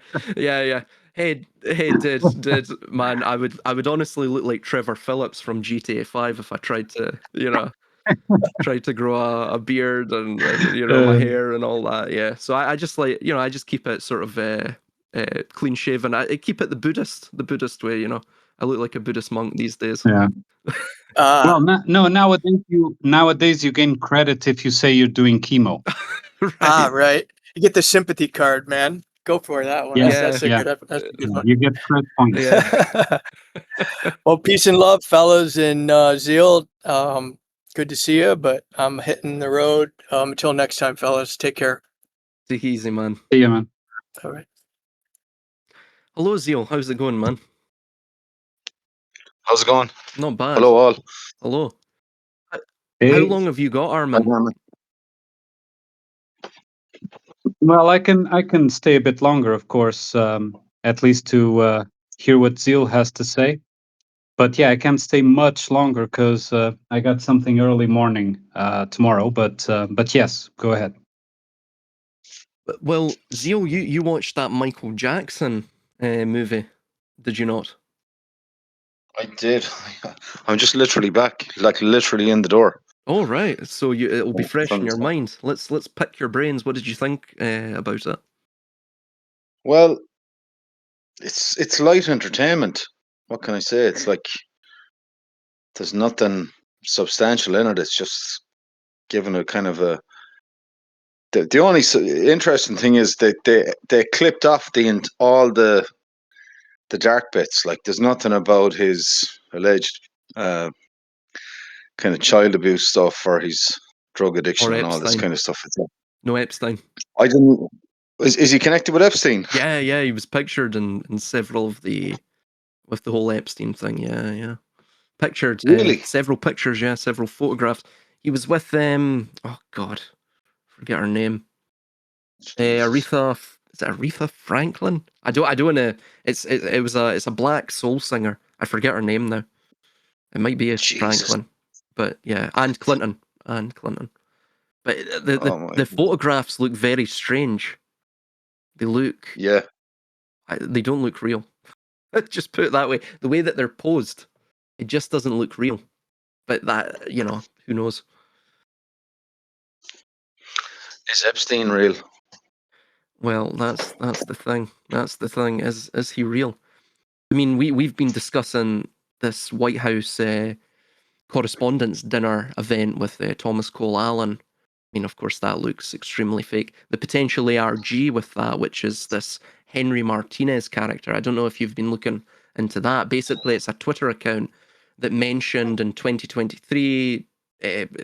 Hey, did man, I would honestly look like Trevor Phillips from GTA 5 if I tried to, you know, grow a beard and you know, my hair and all that. Yeah, so I just, like, you know, I just keep it sort of clean shaven. I keep it the Buddhist way. You know, I look like a Buddhist monk these days. Yeah. Well, no. Nowadays you gain credit if you say you're doing chemo. Right. Right. You get the sympathy card, man. Go for that one. Yeah, That's a yeah. that's a good one. You get credit points. Yeah. Well, peace and love, fellas, and Zeal. Good to see you, but I'm hitting the road. Until next time, fellas. Take care. Take it easy, man. See ya, man. All right. Hello, Zeal. How's it going, man? How's it going? Not bad. Hello, all. Hello. Hey. How long have you got, Armin? Well, I can stay a bit longer, of course, at least to hear what Zeal has to say. But yeah, I can't stay much longer because I got something early morning tomorrow. But yes, go ahead. Well, Zeal, you watched that Michael Jackson movie, did you not? I did. I'm just literally back, like literally in the door. Oh, right. So it'll be fresh in your From- mind. Let's pick your brains. What did you think about it? Well, it's light entertainment. What can I say? It's like there's nothing substantial in it. It's just given a kind of a. The only interesting thing is that they clipped off all the dark bits. Like there's nothing about his alleged kind of child abuse stuff or his drug addiction Or and all this Epstein? kind of stuff. No, Epstein. I didn't. Is he connected with Epstein? Yeah, he was pictured in several of with the whole Epstein thing. Yeah. Pictured Really? several pictures. Yeah, several photographs. He was with oh God, forget her name. Aretha. Is it Aretha Franklin? I don't want to. It's a black soul singer. I forget her name now. It might be a Jesus. Franklin, but yeah, and Clinton. But Oh my. the photographs look very strange. They look. Yeah. They don't look real. Just put it that way. The way that they're posed, it just doesn't look real. But that, who knows? Is Epstein real? Well, that's the thing. That's the thing. Is he real? I mean, we've been discussing this White House correspondence dinner event with Thomas Cole Allen. I mean, of course, that looks extremely fake. The potential ARG with that, which is this Henry Martinez character. I don't know if you've been looking into that. Basically, it's a Twitter account that mentioned in 2023, the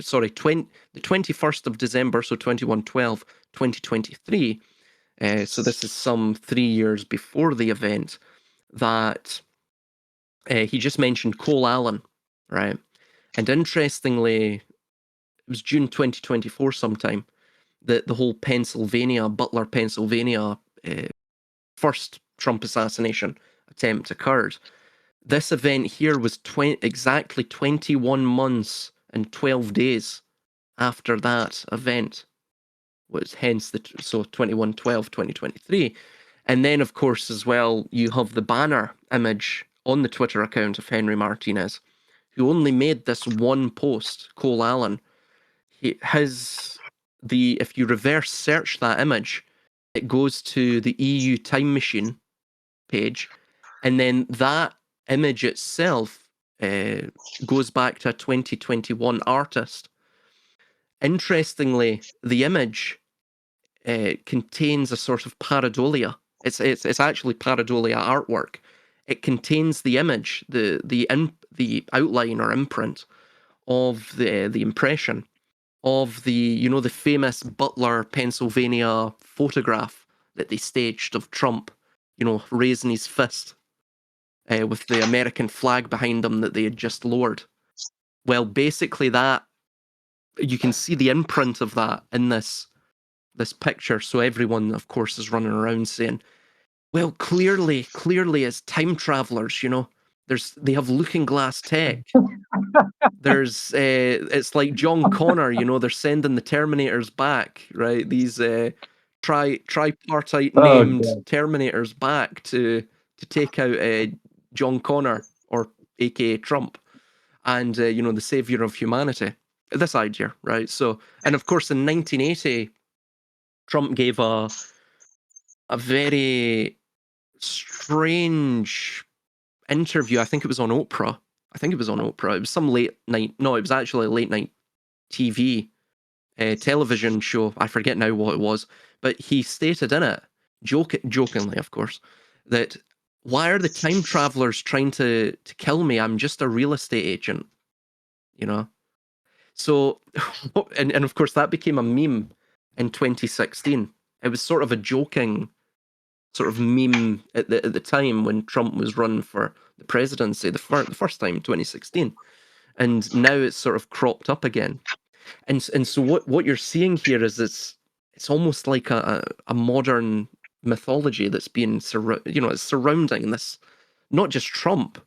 21st of December, so 21/12, 2023. So this is some 3 years before the event that he just mentioned Cole Allen, right? And interestingly, it was June 2024 sometime that the whole Butler, Pennsylvania first Trump assassination attempt occurred. This event here was exactly 21 months and 12 days after that event, was hence so 21/12/2023. And then, of course, as well, you have the banner image on the Twitter account of Henry Martinez, who only made this one post, Cole Allen. If you reverse search that image, it goes to the EU Time Machine page, and then that image itself goes back to a 2021 artist. Interestingly, the image contains a sort of pareidolia. It's actually pareidolia artwork. It contains the image, the outline or imprint of the impression of the famous Butler, Pennsylvania photograph that they staged of Trump, raising his fist with the American flag behind him that they had just lowered. Well, basically that you can see the imprint of that in this picture. So everyone, of course, is running around saying, well, clearly as time travelers, they have looking glass tech. There's it's like John Connor, they're sending the Terminators back, right? These tripartite named Terminators back to take out John Connor, or aka Trump, and the savior of humanity. This idea, right? So, and of course, in 1980, Trump gave a very strange interview. I think it was on Oprah. It was some late night. No, it was actually a late night TV television show. I forget now what it was, but he stated in it, jokingly, of course, that why are the time travelers trying to kill me? I'm just a real estate agent, So, and of course that became a meme in 2016. It was sort of a joking sort of meme at the time when Trump was running for the presidency the first time, 2016, and now it's sort of cropped up again. And so what you're seeing here is it's almost like a modern mythology that's being it's surrounding this, not just Trump,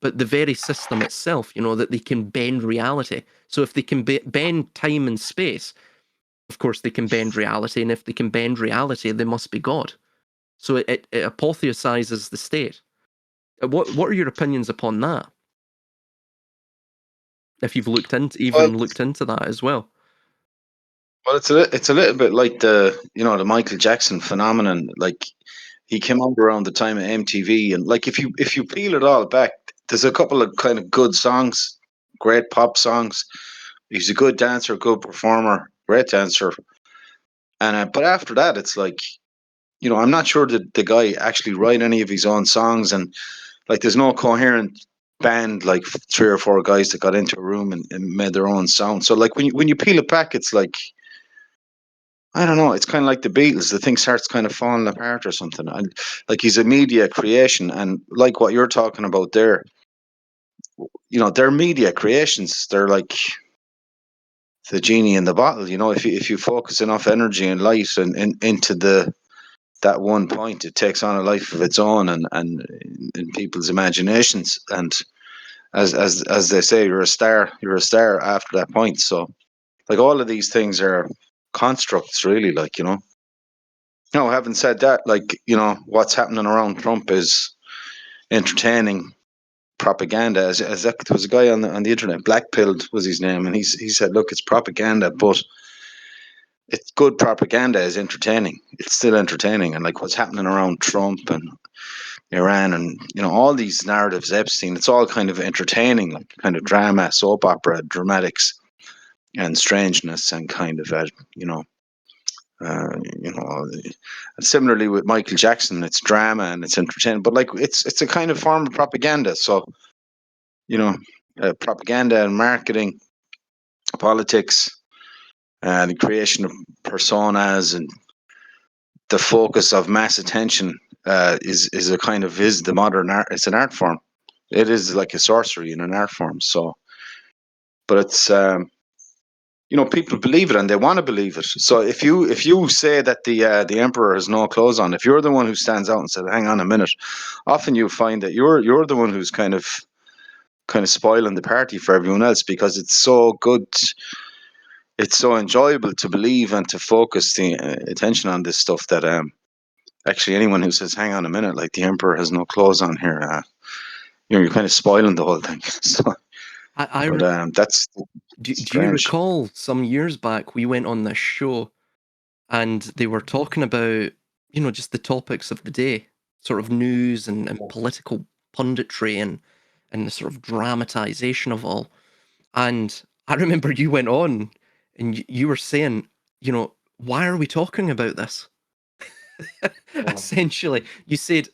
but the very system itself. That they can bend reality. So if they can bend time and space, of course they can bend reality, and if they can bend reality, they must be God. So it apotheosizes the state. What are your opinions upon that? If you've Well, looked into that as well. well, it's a little bit like the Michael Jackson phenomenon. Like he came out around the time of MTV, and like if you peel it all back, there's a couple of kind of good songs, great pop songs. He's a good dancer, good performer, great dancer. And but after that, it's like I'm not sure that the guy actually write any of his own songs, and like there's no coherent band like three or four guys that got into a room and made their own sound. So like when you peel it back, it's like I don't know. It's kind of like the Beatles. The thing starts kind of falling apart or something. And like he's a media creation, and like what you're talking about there, they're media creations. They're like the genie in the bottle. If you focus enough energy and light and into that one point, it takes on a life of its own and in people's imaginations. And as they say, you're a star. You're a star after that point. So like all of these things are constructs, really. Like No, having said that, like, what's happening around Trump is entertaining propaganda. As that, there was a guy on the internet, Blackpilled was his name, and he said, look, it's propaganda, but it's good propaganda is entertaining. It's still entertaining. And like what's happening around Trump and Iran and, all these narratives, Epstein, it's all kind of entertaining, like kind of drama, soap opera, dramatics and strangeness and kind of, you know, Uh, you know, similarly with Michael Jackson, it's drama and it's entertainment, but like it's a kind of form of propaganda. So you know, propaganda and marketing, politics, the creation of personas, and the focus of mass attention is a kind of is the modern art. It's an art form. It is like a sorcery in an art form. So, but it's people believe it and they want to believe it. So if you say that the emperor has no clothes on, if you're the one who stands out and said, "Hang on a minute," often you find that you're the one who's kind of spoiling the party for everyone else because it's so good, it's so enjoyable to believe and to focus the attention on this stuff that actually anyone who says, "Hang on a minute," like the emperor has no clothes on here, you're kind of spoiling the whole thing. So, I but that's do you strange. recall some years back we went on this show and they were talking about, just the topics of the day, sort of news and political punditry and the sort of dramatization of all. And I remember you went on and you were saying, why are we talking about this? Essentially, you said,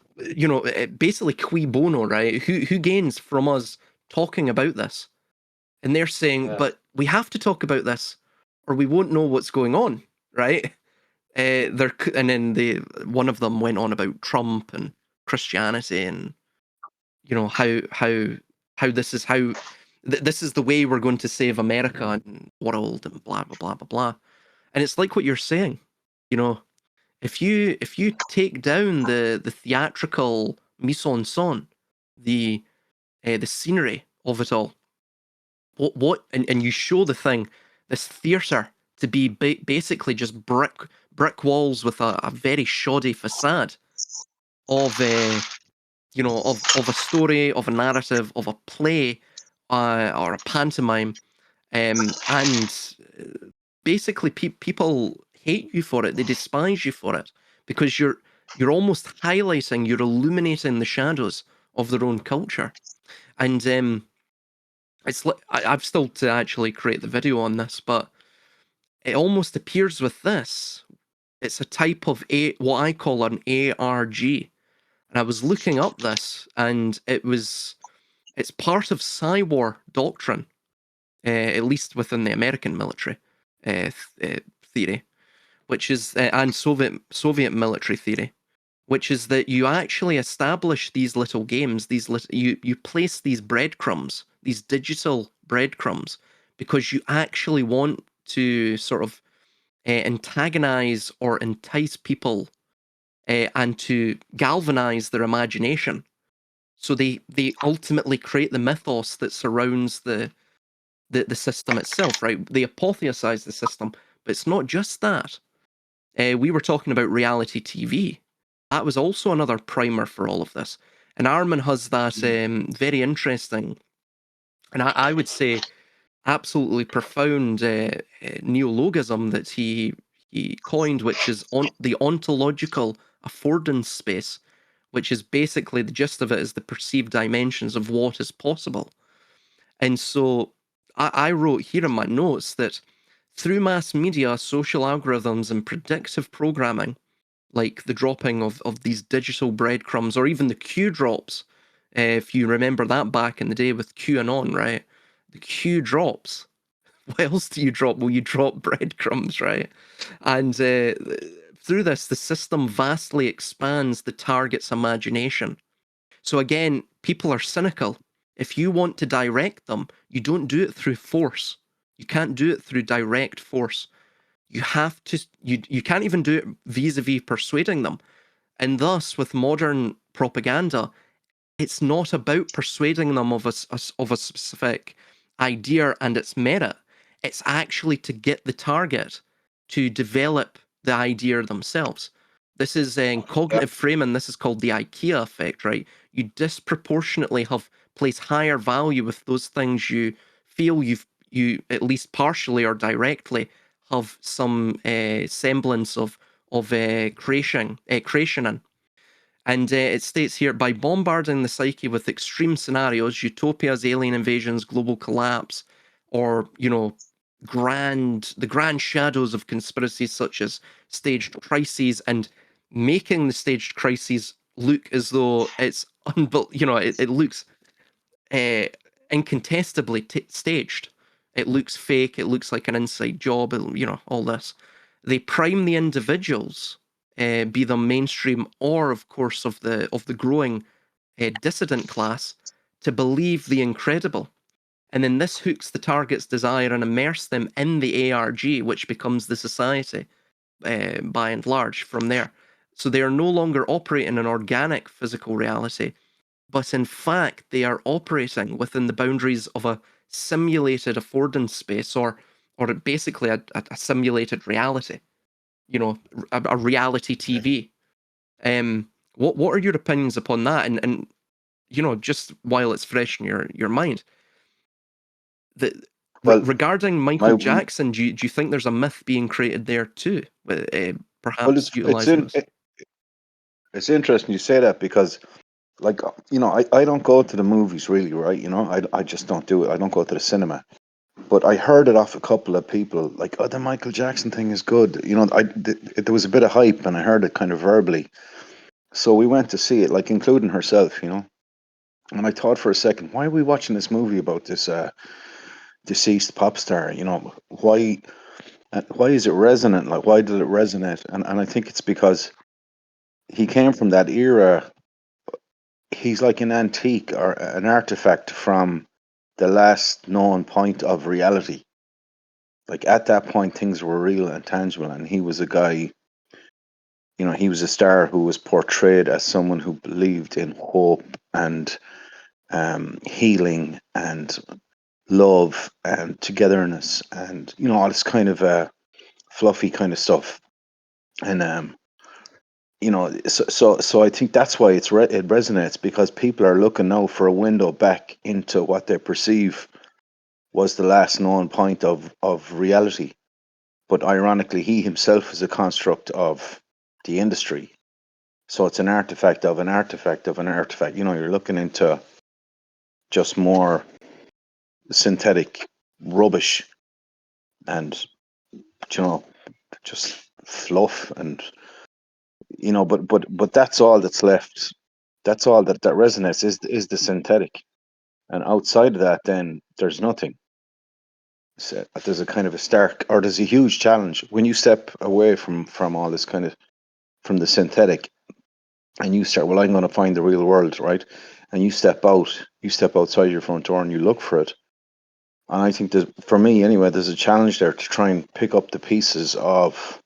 basically, cui bono, right? Who gains from us talking about this? And they're saying, but we have to talk about this or we won't know what's going on, right? And then one of them went on about Trump and Christianity and how this is the way we're going to save America and the world and blah blah blah blah blah. And it's like what you're saying, you know, if you take down the theatrical mise en scène, the scenery of it all, and you show the thing, this theatre, to be basically just brick walls with a very shoddy facade of of a story, of a narrative, of a play, or a pantomime, and basically people hate you for it. They despise you for it because you're almost highlighting, you're illuminating the shadows of their own culture, and it's like I've still to actually create the video on this, but it almost appears with this. It's a type of what I call an ARG, and I was looking up this, and it's part of Psywar doctrine, at least within the American military theory, which is and Soviet military theory, which is that you actually establish these little games, you place these breadcrumbs, these digital breadcrumbs, because you actually want to sort of antagonize or entice people and to galvanize their imagination. So they ultimately create the mythos that surrounds the system itself, right? They apotheosize the system, but it's not just that. We were talking about reality TV. That was also another primer for all of this. And Armin has that very interesting, and I would say absolutely profound neologism that he coined, which is on the ontological affordance space, which is basically the gist of it is the perceived dimensions of what is possible. And so I wrote here in my notes that through mass media, social algorithms, and predictive programming, like the dropping of these digital breadcrumbs, or even the Q drops, if you remember that back in the day with QAnon, right? The Q drops. What else do you drop? Well, you drop breadcrumbs, right? And through this, the system vastly expands the target's imagination. So again, people are cynical. If you want to direct them, you don't do it through force. You can't do it through direct force. You have to, you can't even do it vis-a-vis persuading them. And thus, with modern propaganda, it's not about persuading them of a specific idea and its merit. It's actually to get the target to develop the idea themselves. This is in Yeah. cognitive framing. This is called the IKEA effect, right? You disproportionately have place higher value with those things you feel you at least partially or directly have some semblance of creation in. And it states here, by bombarding the psyche with extreme scenarios, utopias, alien invasions, global collapse, or, the grand shadows of conspiracies such as staged crises, and making the staged crises look as though it's, it looks uh, incontestably staged. It looks fake. It looks like an inside job. All this. They prime the individuals, be them mainstream or, of course, of the growing dissident class, to believe the incredible. And then this hooks the target's desire and immerse them in the ARG, which becomes the society by and large from there. So they are no longer operating an organic physical reality, but in fact they are operating within the boundaries of a simulated affordance space, or basically a simulated reality, a reality TV. What are your opinions upon that? And just while it's fresh in your mind, the Well, regarding my Michael Jackson, do you think there's a myth being created there too, with well, perhaps it's utilizing this? it's interesting you say that because, like, I don't go to the movies really, right? I just don't do it. I don't go to the cinema. But I heard it off a couple of people, like, oh, the Michael Jackson thing is good. There was a bit of hype, and I heard it kind of verbally. So we went to see it, like, including herself. And I thought for a second, why are we watching this movie about this deceased pop star? Why is it resonant? Like, why did it resonate? And I think it's because he came from that era. He's like an antique or an artifact from the last known point of reality. Like, at that point, things were real and tangible, and he was a guy. He was a star who was portrayed as someone who believed in hope and healing and love and togetherness, and all this kind of fluffy kind of stuff. And so I think that's why it resonates, because people are looking now for a window back into what they perceive was the last known point of reality. But ironically, he himself is a construct of the industry. So it's an artifact of an artifact of an artifact. You're looking into just more synthetic rubbish and, just fluff, and but that's all that's left. That's all that resonates is the synthetic. And outside of that, then there's nothing. So there's a kind of a stark, or there's a huge challenge when you step away from all this kind of, from the synthetic, and you start, well, I'm going to find the real world, right? And you step outside your front door and you look for it. And I think that, for me anyway, there's a challenge there to try and pick up the pieces of,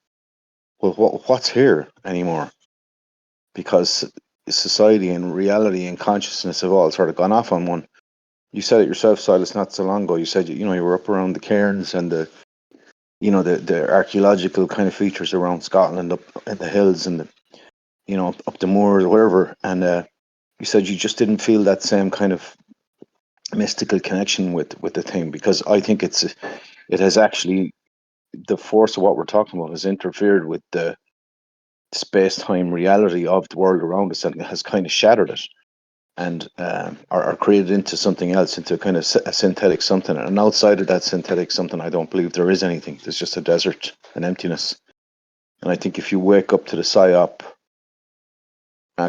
well, what's here anymore? Because society and reality and consciousness have all sort of gone off on one. You said it yourself, Silas, not so long ago. You said, you were up around the cairns and the archaeological kind of features around Scotland, up in the hills, and up the moors or wherever, and you said you just didn't feel that same kind of mystical connection with the thing, because I think it has actually, the force of what we're talking about has interfered with the space-time reality of the world around us, and has kind of shattered it, and are created into something else, into kind of a synthetic something. And outside of that synthetic something, I don't believe there is anything. There's just a desert, an emptiness. And I think if you wake up to the psyop,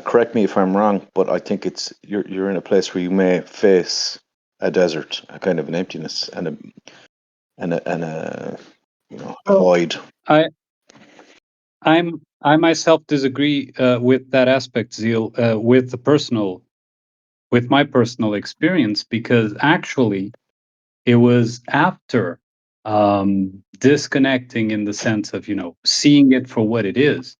correct me if I'm wrong, but I think you're in a place where you may face a desert, a kind of an emptiness, and a a Well, void. I myself disagree with that aspect, Zeal, with my personal experience, because actually it was after disconnecting, in the sense of seeing it for what it is,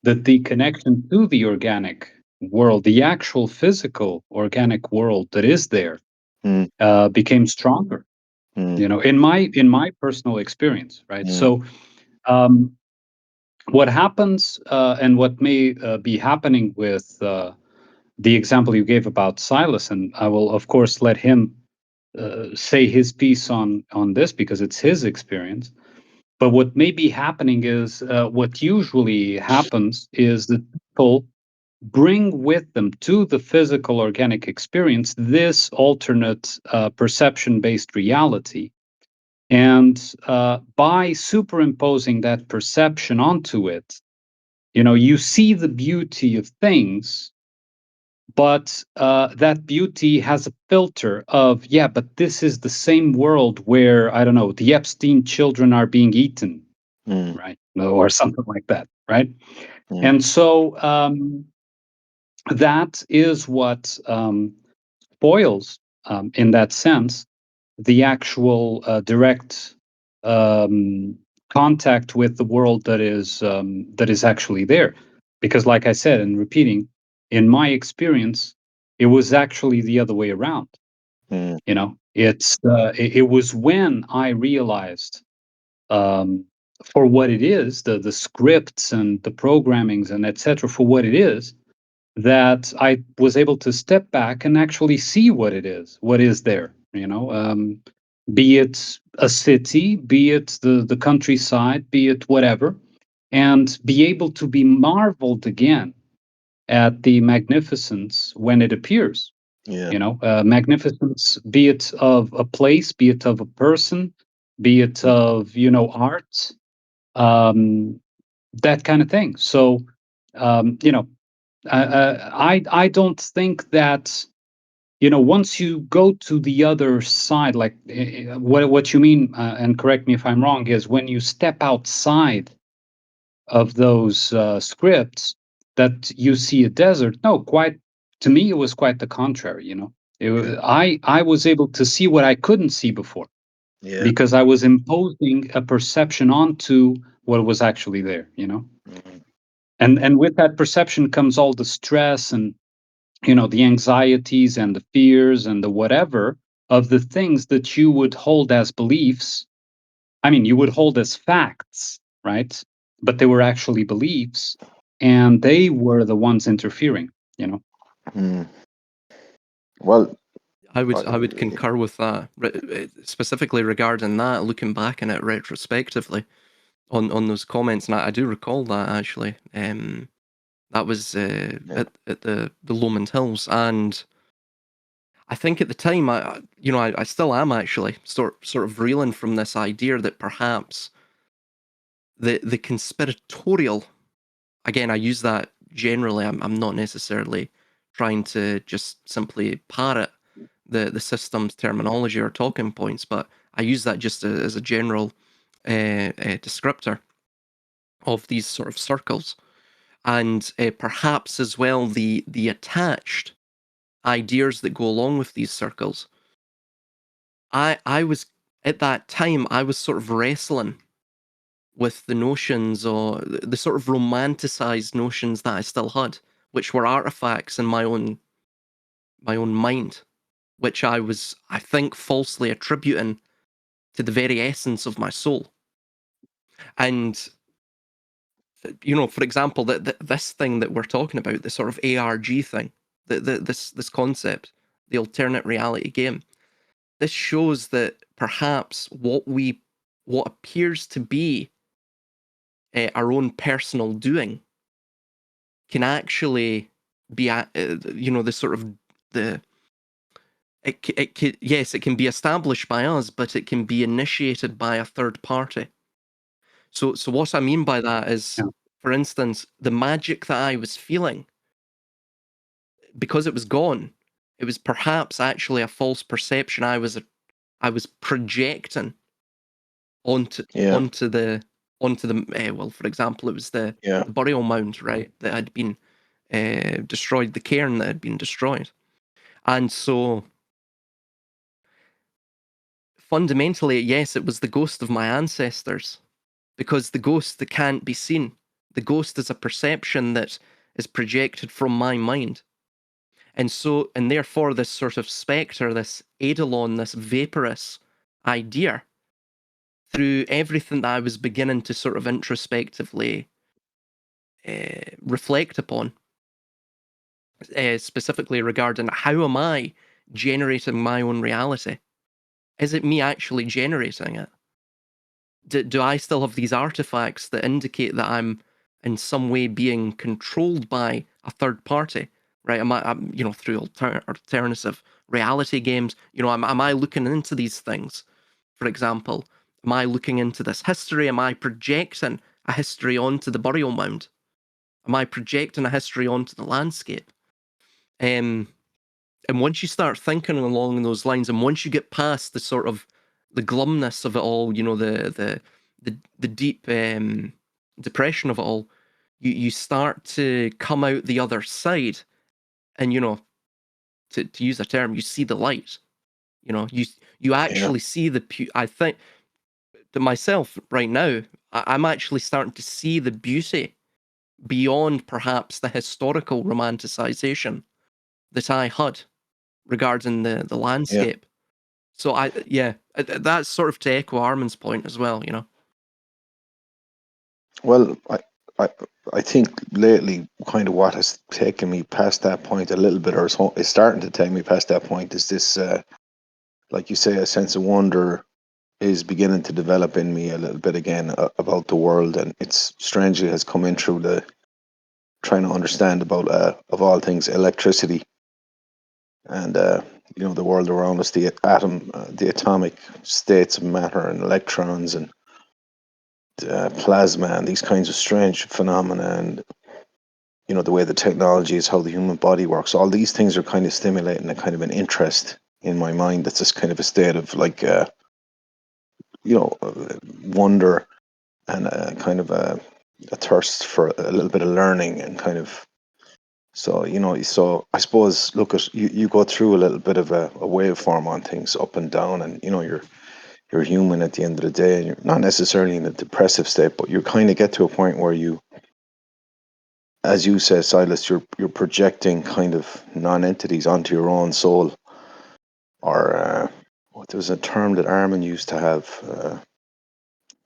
that the connection to the organic world, the actual physical organic world that is there, Mm, became stronger. mm, In my personal experience, right? mm, So what happens, and what may be happening with the example you gave about Silas, and I will of course let him say his piece on this, because it's his experience. But what may be happening is, what usually happens is that people bring with them to the physical organic experience this alternate perception based reality. And by superimposing that perception onto it, you see the beauty of things, but that beauty has a filter of, yeah, but this is the same world where, I don't know, the Epstein children are being eaten, mm, right? Or something like that, right? mm, And so that is what spoils, in that sense, the actual direct um, contact with the world that is actually there. Because, like I said, and repeating, in my experience, it was actually the other way around. mm, It was when I realized, for what it is, the scripts and the programmings and etc., for what it is, that I was able to step back and actually see what is there. Be it a city, be it the countryside, be it whatever, and be able to be marveled again at the magnificence when it appears. yeah. Magnificence, be it of a place, be it of a person, be it Mm, of art, um, that kind of thing. So, um, you know, I don't think that once you go to the other side, like what you mean, and correct me if I'm wrong, is when you step outside of those scripts, that you see a desert. No, quite, to me it was quite the contrary. I was able to see what I couldn't see before, yeah. because I was imposing a perception onto what was actually there. Mm, And with that perception comes all the stress and the anxieties and the fears and the whatever of the things that you would hold as beliefs. I mean, you would hold as facts, right? But they were actually beliefs, and they were the ones interfering. mm. Well, I would concur with that, specifically regarding that. Looking back on it retrospectively, on those comments, and I do recall that actually. That was yeah. at the Lomond Hills, and I think at the time, I still am actually sort of reeling from this idea that perhaps the conspiratorial, again, I use that generally. I'm not necessarily trying to just simply parrot the system's terminology or talking points, but I use that just as a general descriptor of these sort of circles, and perhaps as well the attached ideas that go along with these circles. I was at that time I was sort of wrestling with the notions, or the sort of romanticized notions that I still had, which were artifacts in my own mind, which I think, falsely attributing to the very essence of my soul. And for example, this thing that we're talking about, the sort of ARG thing, this concept, the alternate reality game. This shows that perhaps what appears to be our own personal doing can actually be, the sort of the. Yes, it can be established by us, but it can be initiated by a third party. So what I mean by that is, Yeah. for instance, the magic that I was feeling, because it was gone, it was perhaps actually a false perception I was projecting onto Yeah. the well, for example, it was the Yeah. burial mound, right, that had been destroyed, the cairn that had been destroyed. And so fundamentally, yes, it was the ghost of my ancestors, because the ghost that can't be seen, the ghost is a perception that is projected from my mind. And so, and therefore, this sort of spectre, this eidolon, this vaporous idea, through everything that I was beginning to sort of introspectively reflect upon, specifically regarding how am I generating my own reality? Is it me actually generating it? Do I still have these artifacts that indicate that I'm in some way being controlled by a third party? Right? I'm through alternative reality games, am I looking into these things? For example, am I looking into this history? Am I projecting a history onto the burial mound? Am I projecting a history onto the landscape? And once you start thinking along those lines, and once you get past the sort of the glumness of it all, the deep depression of it all, you start to come out the other side, and to use a term, you see the light. You actually see I think that myself right now, I'm actually starting to see the beauty beyond perhaps the historical romanticization that I had regarding the landscape. So that's sort of to echo Armin's point as well. Well, I think lately, kind of what has taken me past that point a little bit, or is starting to take me past that point, is this, like you say, a sense of wonder is beginning to develop in me a little bit again about the world, and it's strangely has come in through the trying to understand about, of all things, electricity and the world around us, the atom, the atomic states of matter and electrons and plasma and these kinds of strange phenomena, and the way the technology is, how the human body works. All these things are kind of stimulating a kind of an interest in my mind. That's just kind of a state of like wonder and a kind of a thirst for a little bit of learning and kind of. So I suppose, look at you go through a little bit of a waveform on things, up and down, and you're human at the end of the day, and you're not necessarily in a depressive state, but you kind of get to a point where you, as you say, Silas, you're projecting kind of non-entities onto your own soul, or there was a term that Armin used to have.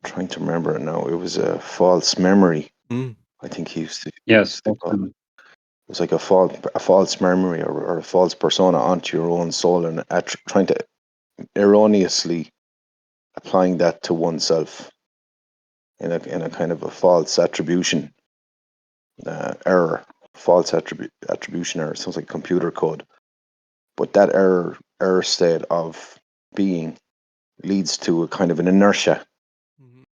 Trying to remember it now. It was a false memory. Mm. I think he used to. Yes. It was like a false memory, or a false persona onto your own soul, and trying to erroneously applying that to oneself in a kind of a false attribution error, false attribution error. Sounds like computer code, but that error state of being leads to a kind of an inertia. Mhm.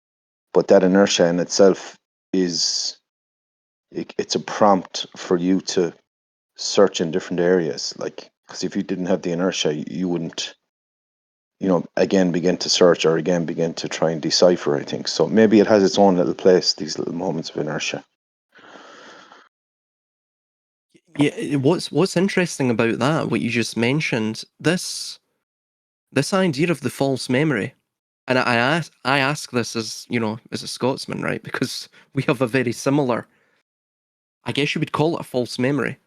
But that inertia in itself is it's a prompt for you to search in different areas. Like, because if you didn't have the inertia, you wouldn't, again begin to search, or again begin to try and decipher. I think so. Maybe it has its own little place. These little moments of inertia. Yeah, what's interesting about that, what you just mentioned, this idea of the false memory, and I ask this as as a Scotsman, right? Because we have a very similar, I guess you would call it a false memory,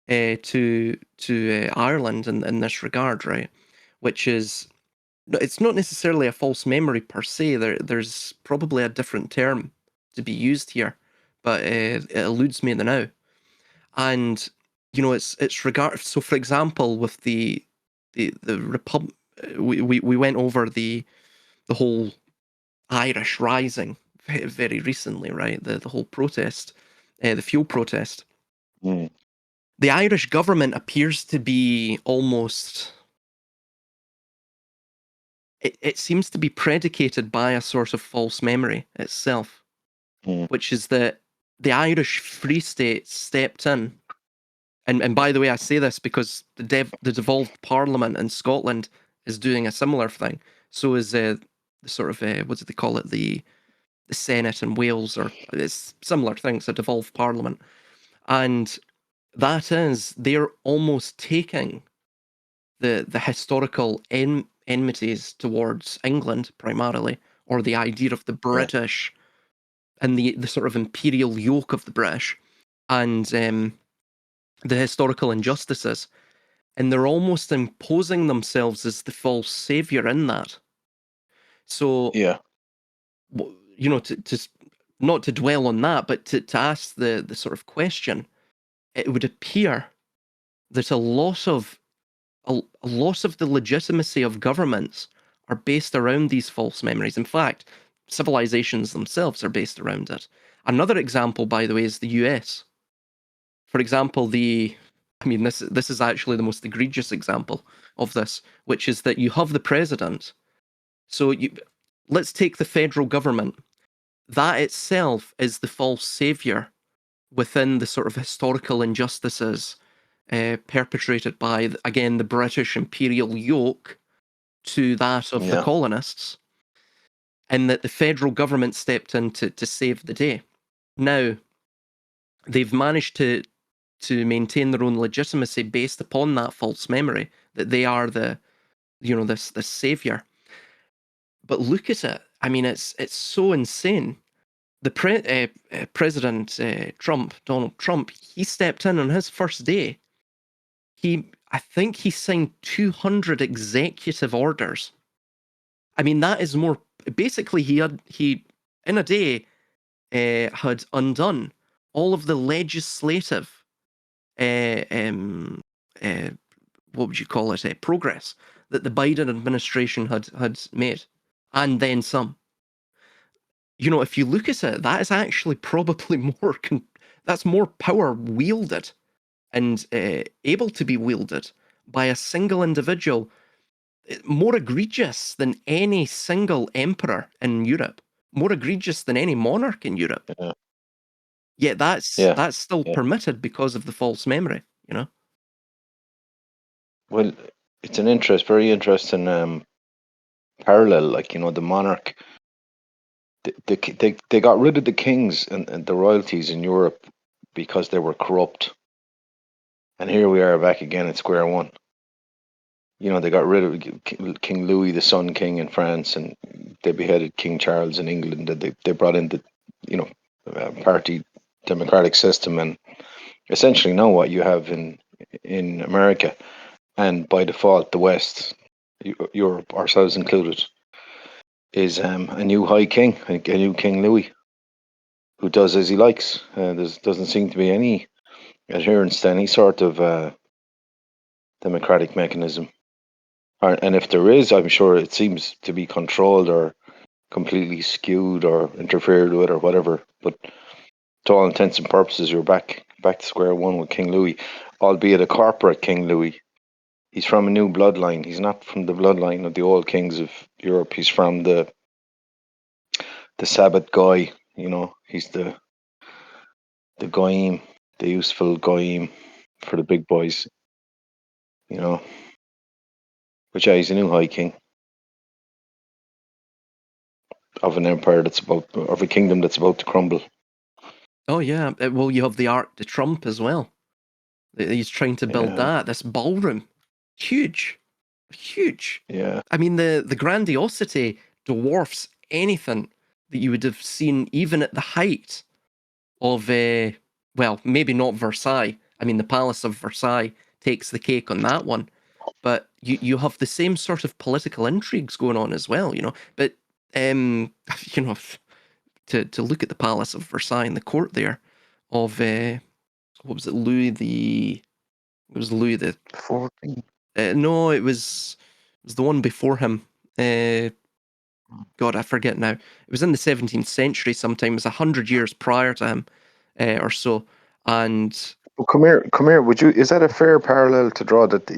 to Ireland in this regard, right? Which is, it's not necessarily a false memory per se. There's probably a different term to be used here, but it eludes me now. And it's regard. So, for example, with the we went over the whole Irish Rising very recently, right? The whole protest, the fuel protest. Mm. The Irish government appears to be almost. It seems to be predicated by a sort of false memory itself, which is that the Irish Free State stepped in. And by the way, I say this because the devolved parliament in Scotland is doing a similar thing. So is the sort of what do they call it, the Senate in Wales, or it's similar things, a devolved parliament, and that is they're almost taking the historical enmities towards England primarily, or the idea of the British and the sort of imperial yoke of the British, and the historical injustices, and they're almost imposing themselves as the false savior in that. So, Yeah. you know, to not to dwell on that, but to ask the sort of question, it would appear that a lot of the legitimacy of governments are based around these false memories. In fact, civilizations themselves are based around it. Another example, by the way, is the US. For example, this is actually the most egregious example of this, which is that you have the president. So let's take the federal government. That itself is the false savior within the sort of historical injustices perpetrated by, again, the British imperial yoke to that of the colonists, and that the federal government stepped in to save the day. Now, they've managed to maintain their own legitimacy based upon that false memory that they are this savior. But look at it. I mean, it's so insane. The President Trump, Donald Trump, he stepped in on his first day. I think he signed 200 executive orders. I mean, that is more. Basically, he in a day had undone all of the legislative, what would you call it, progress that the Biden administration had made, and then some. You know, if you look at it, that is actually probably more. That's more power wielded and able to be wielded by a single individual, more egregious than any single emperor in Europe, more egregious than any monarch in Europe. Yeah. Yet that's still permitted because of the false memory, you know? Well, it's very interesting parallel. Like, you know, the monarch, they got rid of the kings and the royalties in Europe because they were corrupt. And here we are back again at square one. You know, they got rid of King Louis, the Sun King in France, and they beheaded King Charles in England. They brought in the, you know, party democratic system, and essentially now what you have in America, and by default the West, Europe, ourselves included, is a new high king, a new King Louis, who does as he likes. There doesn't seem to be any adherence to any sort of democratic mechanism. And if there is, I'm sure it seems to be controlled or completely skewed or interfered with or whatever. But to all intents and purposes, you're back to square one with King Louis, albeit a corporate King Louis. He's from a new bloodline. He's not from the bloodline of the old kings of Europe. He's from the Sabbath guy. You know, he's the goyim, the useful goyim for the big boys. You know, which he's a new high king of an empire of a kingdom that's about to crumble. Oh yeah, well, you have the Arc de Trump as well. He's trying to build this ballroom, huge. Yeah. I mean, the grandiosity dwarfs anything that you would have seen even at the height of well, maybe not Versailles. I mean, the Palace of Versailles takes the cake on that one, but you have the same sort of political intrigues going on as well, you know. But you know, to look at the Palace of Versailles and the court there of what was it, Louis the 14. No, it was the one before him. God, I forget now. It was in the 17th century sometime. It was 100 years prior to him, or so. And Well, come here. Is that a fair parallel to draw? That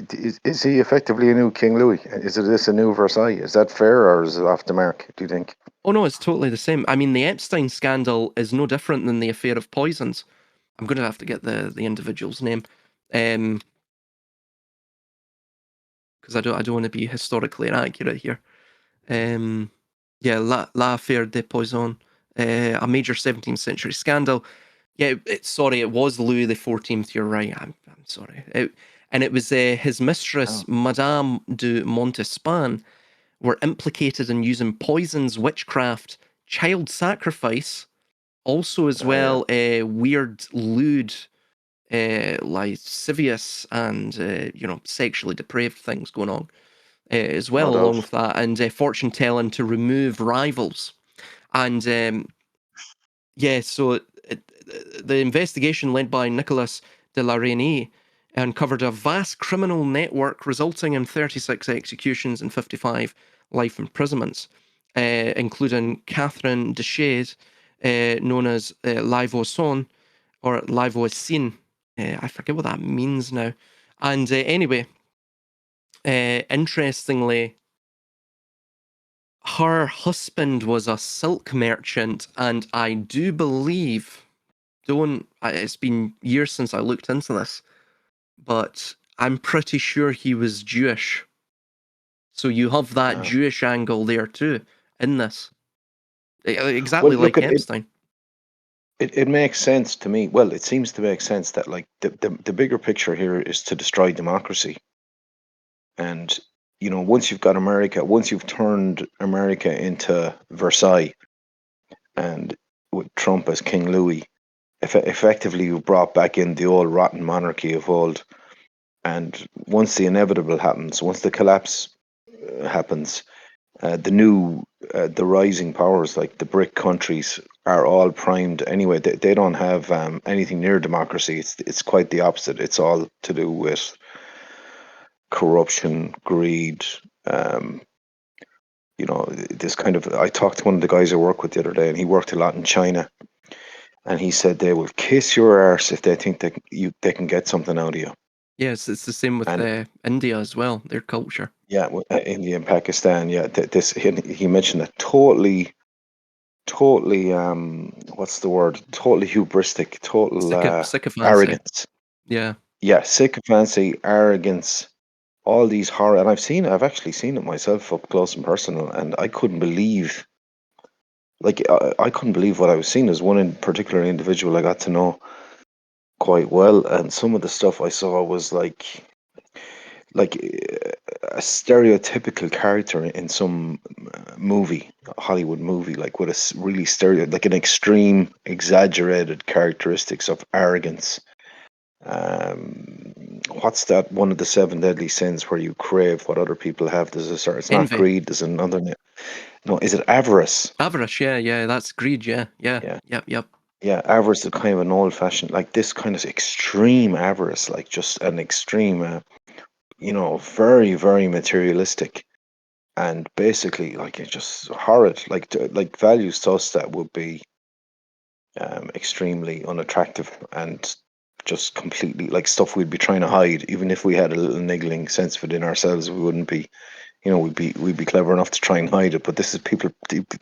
is he effectively a new King Louis? Is this a new Versailles? Is that fair, or is it off the mark? Do you think? oh no, it's totally the same. I mean, the Epstein scandal is no different than the affair of poisons. I'm going to have to get the individual's name, because I don't want to be historically inaccurate here. Yeah, La Affaire des Poisons, a major 17th century scandal. Yeah, sorry, it was Louis XIV. You're right. I'm sorry. And it was his mistress, Madame de Montespan, were implicated in using poisons, witchcraft, child sacrifice, also as well weird, lewd, lascivious, and sexually depraved things going on as well, No along doubt. with that, and fortune telling to remove rivals. And so the investigation led by Nicolas de la Reynie uncovered a vast criminal network resulting in 36 executions and 55 life imprisonments, including Catherine Deschades, known as Livoisin or Livoisin. I forget what that means now. And anyway, interestingly, her husband was a silk merchant, and I do believe, it's been years since I looked into this, but I'm pretty sure he was Jewish. So you have that Jewish angle there too in this. Exactly Well, look, like Epstein. it makes sense to me. Well, it seems to make sense that like the bigger picture here is to destroy democracy. And once you've got America, once you've turned America into Versailles, and with Trump as King Louis, effectively you brought back in the old rotten monarchy of old. And once the inevitable happens, once the collapse happens, the rising powers like the BRIC countries are all primed anyway. They don't have anything near democracy. It's quite the opposite. It's all to do with corruption, greed. This kind of. I talked to one of the guys I work with the other day, and he worked a lot in China, and he said they will kiss your arse if they think they can get something out of you. Yes, it's the same with And India as well, their culture. yeah, India and Pakistan. Yeah, he mentioned that totally, what's the word? Totally hubristic, total Sycophancy. arrogance. Yeah. Yeah, sycophancy, arrogance, all these horror. And I've actually seen it myself up close and personal, and I couldn't believe. Like I couldn't believe what I was seeing. As one in particular individual I got to know quite well, and some of the stuff I saw was like a stereotypical character in some movie, Hollywood movie, like with really like an extreme, exaggerated characteristics of arrogance. What's that? One of the seven deadly sins where you crave what other people have. There's a certain. It's not Envy. greed. There's another. No, is it avarice? Avarice, yeah, that's greed, yeah. Yeah. Yep. Yeah, avarice is kind of an old-fashioned, like this kind of extreme avarice, like just an extreme, very, very materialistic, and basically like it's just horrid, like values to us that would be extremely unattractive and just completely like stuff we'd be trying to hide. Even if we had a little niggling sense of it in ourselves, we wouldn't be, we'd be clever enough to try and hide it. But this is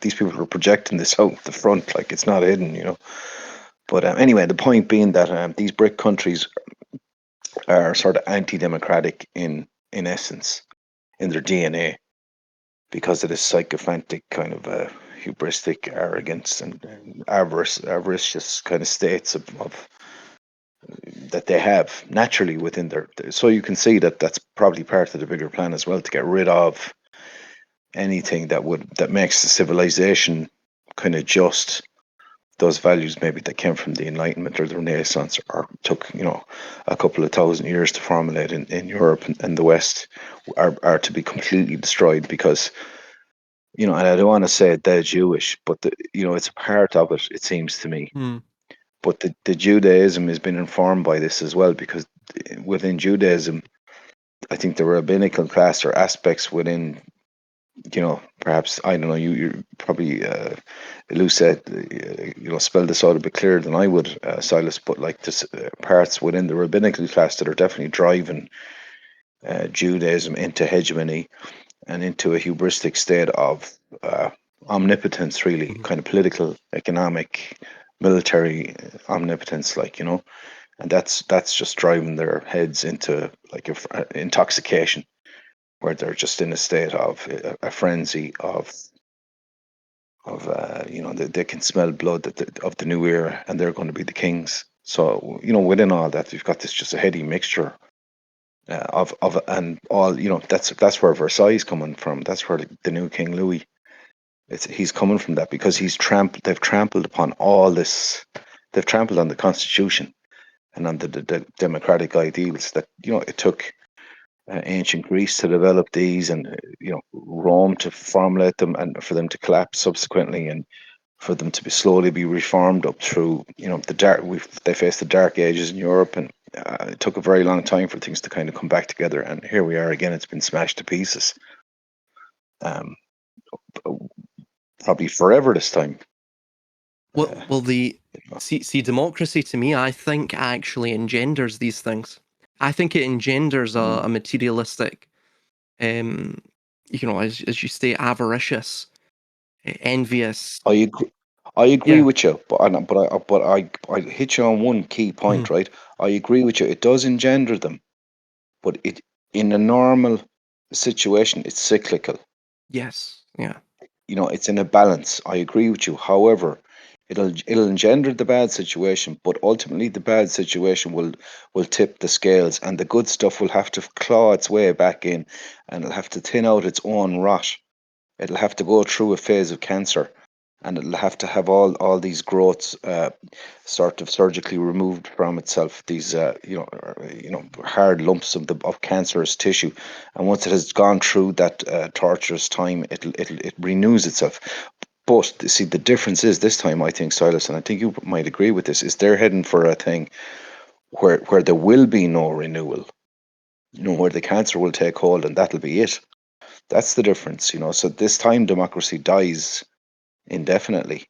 these people are projecting this out the front, like it's not hidden. But anyway, the point being that these BRIC countries are sort of anti-democratic in essence, in their DNA, because of this sycophantic kind of hubristic arrogance and avaricious kind of states of that they have naturally within so you can see that that's probably part of the bigger plan as well, to get rid of anything that makes the civilization kind of just those values maybe that came from the Enlightenment or the Renaissance, or took a couple of thousand years to formulate in Europe and the West, are to be completely destroyed. Because and I don't want to say they're Jewish, but it's a part of it. It seems to me. But the Judaism has been informed by this as well, because within Judaism, I think the rabbinical class or aspects within, perhaps, I don't know, you probably, Lou said, spell this out a bit clearer than I would, Silas, but like this parts within the rabbinical class that are definitely driving Judaism into hegemony and into a hubristic state of omnipotence, really, kind of political, economic, military omnipotence, and that's just driving their heads into like intoxication, where they're just in a state of a frenzy of they can smell blood of the new era, and they're going to be the kings. So within all that, you've got this just a heady mixture of and all, that's where Versailles is coming from. That's where the new King Louis, he's coming from, that because they've trampled upon all this. They've trampled on the Constitution and on the democratic ideals that it took ancient Greece to develop these, and Rome to formulate them, and for them to collapse subsequently, and for them to slowly be reformed up through the dark. They faced the dark ages in Europe, and it took a very long time for things to kind of come back together. And here we are again. It's been smashed to pieces. Probably forever this time. Well, see, democracy to me, I think actually engenders these things. I think it engenders a materialistic, as you say, avaricious, envious. I agree Yeah. with you, but I hit you on one key point, right? I agree with you. It does engender them, but it in a normal situation, it's cyclical. Yes. Yeah. It's in a balance. I agree with you. However, it'll engender the bad situation, but ultimately the bad situation will tip the scales, and the good stuff will have to claw its way back in, and it'll have to thin out its own rot. It'll have to go through a phase of cancer, and it'll have to have all these growths sort of surgically removed from itself. These hard lumps of cancerous tissue, and once it has gone through that torturous time, it renews itself. But see, the difference is this time, I think, Silas, and I think you might agree with this, is they're heading for a thing where there will be no renewal. Where the cancer will take hold, and that'll be it. That's the difference. So this time democracy dies indefinitely.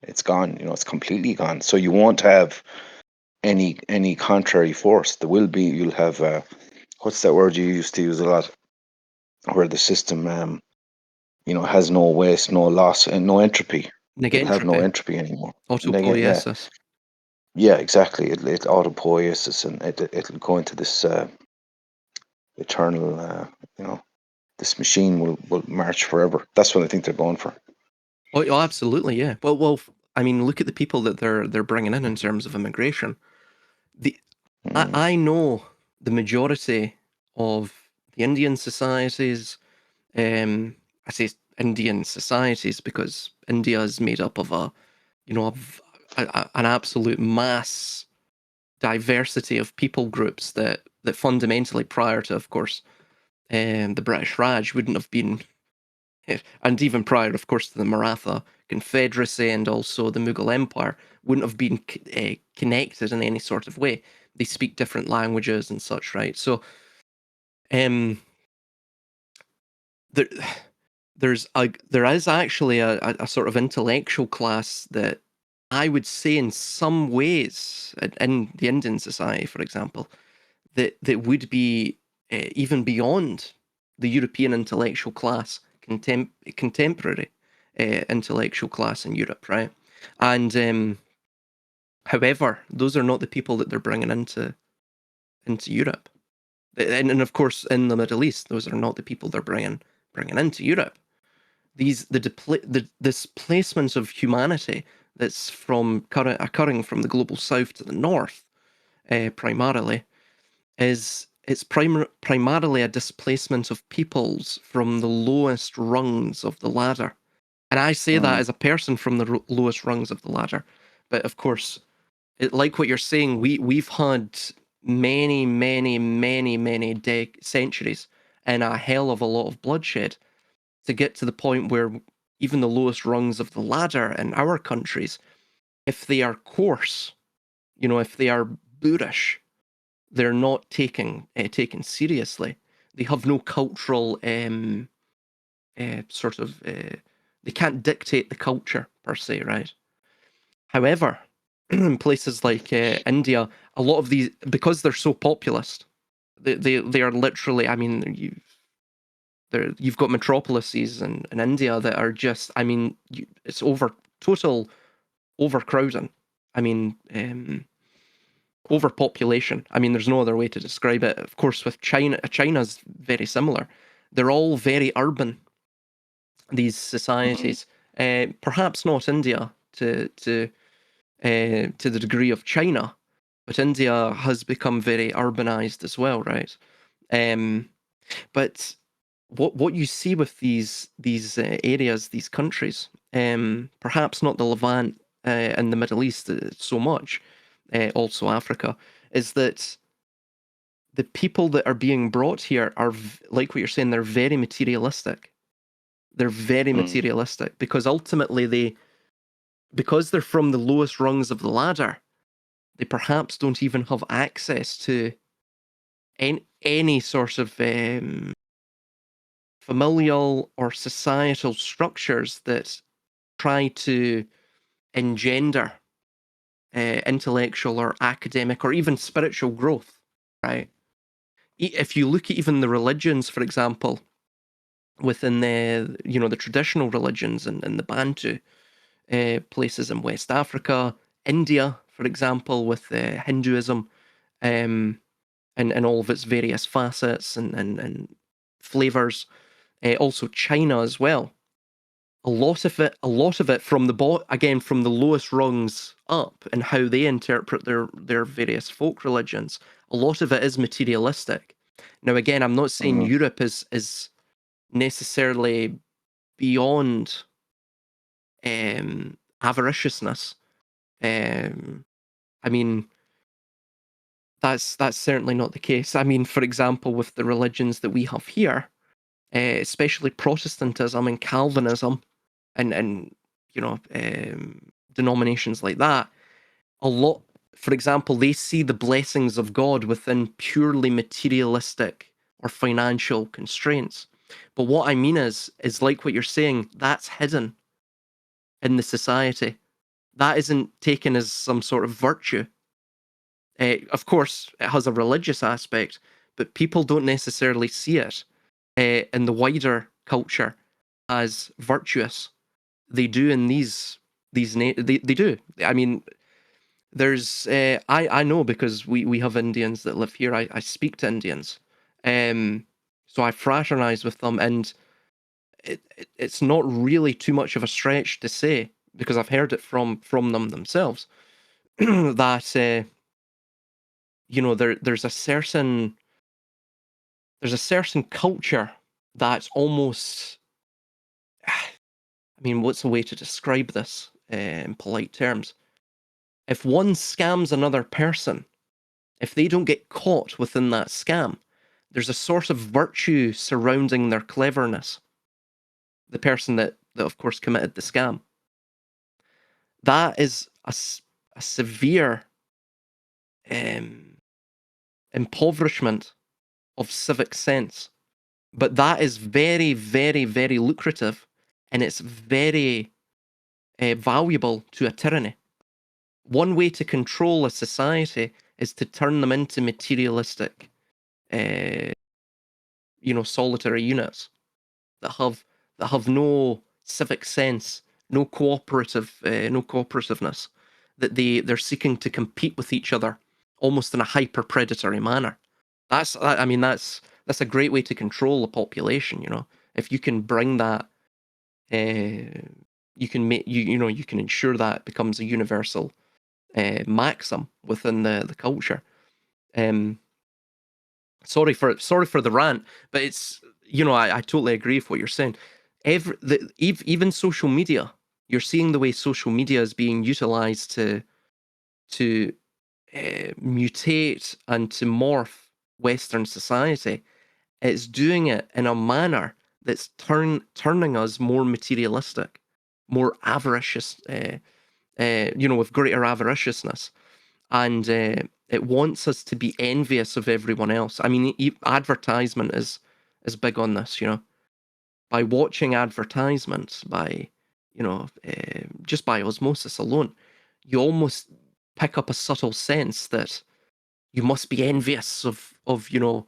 It's gone. It's completely gone. So you won't have any contrary force. There will be. You'll have what's that word you used to use a lot, where the system has no waste, no loss, and no entropy. It'll have no Negentropy. entropy anymore. Autopoiesis. Yeah, exactly. It autopoiesis, and it'll go into this eternal. This machine will march forever. That's what I think they're going for. Oh, absolutely, yeah. Well, I mean, look at the people that they're bringing in terms of immigration. I know the majority of the Indian societies. I say Indian societies because India is made up of an absolute mass diversity of people groups that fundamentally, prior to, of course, the British Raj, wouldn't have been, and even prior, of course, to the Maratha Confederacy and also the Mughal Empire, wouldn't have been connected in any sort of way. They speak different languages and such, right? So, there there is actually a sort of intellectual class that I would say in some ways in the Indian society, for example, that would be even beyond the European intellectual class, contemporary intellectual class in Europe, right? And however, those are not the people that they're bringing into Europe, and of course in the Middle East, those are not the people they're bringing into Europe. The displacement of humanity that's occurring from the global south to the north, primarily, it's primarily a displacement of peoples from the lowest rungs of the ladder. And I say that as a person from the lowest rungs of the ladder. But of course, like what you're saying, we've had many, many, many, many centuries and a hell of a lot of bloodshed to get to the point where even the lowest rungs of the ladder in our countries, if they are coarse, if they are boorish, they're not taken seriously. They have no cultural sort of. They can't dictate the culture per se, right? However, in places like India, a lot of these, because they're so populist, they are literally. I mean, you've got metropolises in India that are just. I mean, it's total overcrowding. I mean, overpopulation. I mean, there's no other way to describe it. Of course, with China's very similar. They're all very urban. These societies, perhaps not India to the degree of China, but India has become very urbanized as well, right? But what you see with these areas, these countries, perhaps not the Levant and the Middle East so much, also Africa, is that the people that are being brought here are, like what you're saying, they're very materialistic. They're very materialistic because ultimately because they're from the lowest rungs of the ladder, they perhaps don't even have access to any sort of familial or societal structures that try to engender intellectual or academic or even spiritual growth, right? If you look at even the religions, for example, within the traditional religions and the Bantu places in West Africa, India, for example, with Hinduism, and all of its various facets and flavors. Also China as well. A lot of it from from the lowest rungs up and how they interpret their various folk religions. A lot of it is materialistic. Now, again, I'm not saying Europe is necessarily beyond avariciousness. I mean, that's certainly not the case. I mean, for example, with the religions that we have here, especially Protestantism and Calvinism, and denominations like that, a lot. For example, they see the blessings of God within purely materialistic or financial constraints. But what I mean is like what you're saying, that's hidden in the society. That isn't taken as some sort of virtue. Of course, it has a religious aspect, but people don't necessarily see it in the wider culture as virtuous. They do in they do. I mean, there's I know because we have Indians that live here. I speak to Indians, so I fraternize with them, and it's not really too much of a stretch to say, because I've heard it from them themselves, that there's a certain culture that's almost, I mean, what's the way to describe this in polite terms? If one scams another person, if they don't get caught within that scam, there's a sort of virtue surrounding their cleverness. The person that of course committed the scam. That is a severe impoverishment of civic sense. But that is very, very, very lucrative, and it's very valuable to a tyranny. One way to control a society is to turn them into materialistic, solitary units that have no civic sense, no cooperativeness, that they're seeking to compete with each other almost in a hyper predatory manner. That's a great way to control a population. If you can bring that, you can ensure that it becomes a universal maxim within the culture. Sorry for the rant, but it's I totally agree with what you're saying. Even social media, you're seeing the way social media is being utilized to mutate and to morph Western society. It's doing it in a manner that's turning us more materialistic, more avaricious, with greater avariciousness. And It wants us to be envious of everyone else. I mean, advertisement is big on this, you know. By watching advertisements, by, you know, just by osmosis alone, you almost pick up a subtle sense that you must be envious of, you know,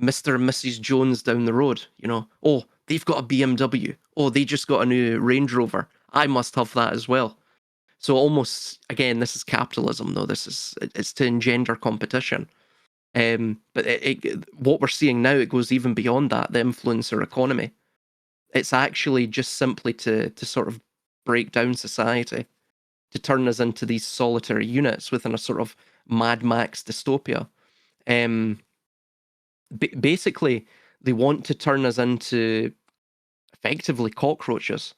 Mr. and Mrs. Jones down the road, you know. Oh, they've got a BMW. Oh, they just got a new Range Rover. I must have that as well. So almost, again, this is capitalism, though. It's to engender competition. But what we're seeing now, it goes even beyond that, the influencer economy. It's actually just simply to sort of break down society, to turn us into these solitary units within a sort of Mad Max dystopia. Basically, they want to turn us into effectively cockroaches.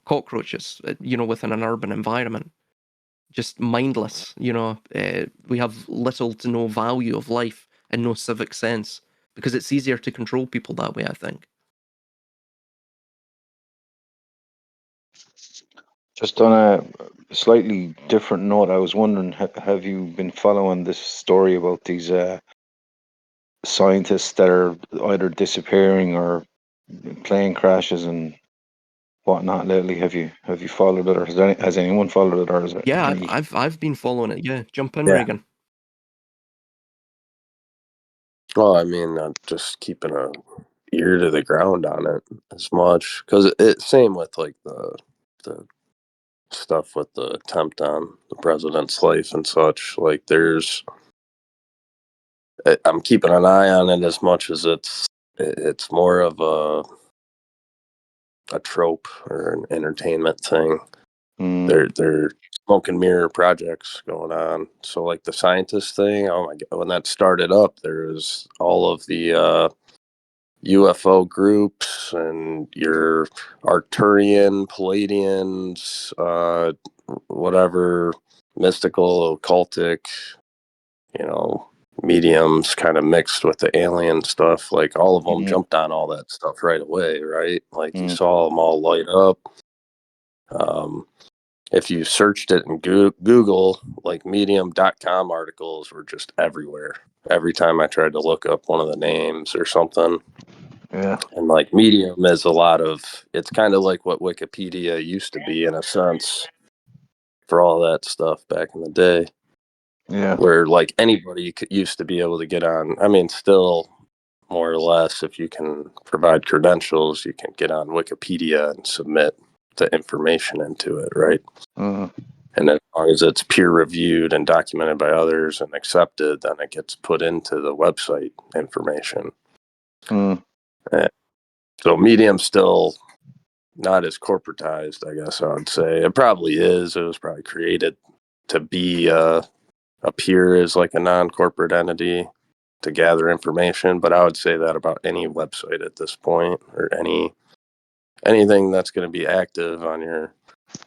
Cockroaches, you know, within an urban environment. Just mindless, you know. We have little to no value of life and no civic sense because it's easier to control people that way, I think. Just on a slightly different note, I was wondering, have you been following this story about these scientists that are either disappearing or plane crashes and whatnot lately? Have you followed it, or has anyone followed it, or is it Yeah, any? I've been following it. Yeah, jump in, Yeah. Reagan. Well, I mean, I'm just keeping a ear to the ground on it as much because it's same with like the stuff with the attempt on the president's life and such. Like, I'm keeping an eye on it as much as it's more of a trope or an entertainment thing. They're smoke and mirror projects going on. So like the scientist thing, oh my god, when that started up, there was all of the UFO groups and your Arcturian, Palladians, whatever mystical, occultic, you know, mediums kind of mixed with the alien stuff. Like all of them jumped on all that stuff right away, right? Like you saw them all light up. If you searched it in Google, like medium.com articles were just everywhere. Every time I tried to look up one of the names or something. Yeah. And like Medium is it's kind of like what Wikipedia used to be in a sense for all that stuff back in the day. Yeah. Where like anybody used to be able to get on. I mean, still more or less, if you can provide credentials, you can get on Wikipedia and submit the information into it, right? And as long as it's peer reviewed and documented by others and accepted, then it gets put into the website information. So Medium's still not as corporatized, I guess I would say. It probably is. It was probably created to be appear as like a non-corporate entity to gather information, but I would say that about any website at this point, or anything that's going to be active on your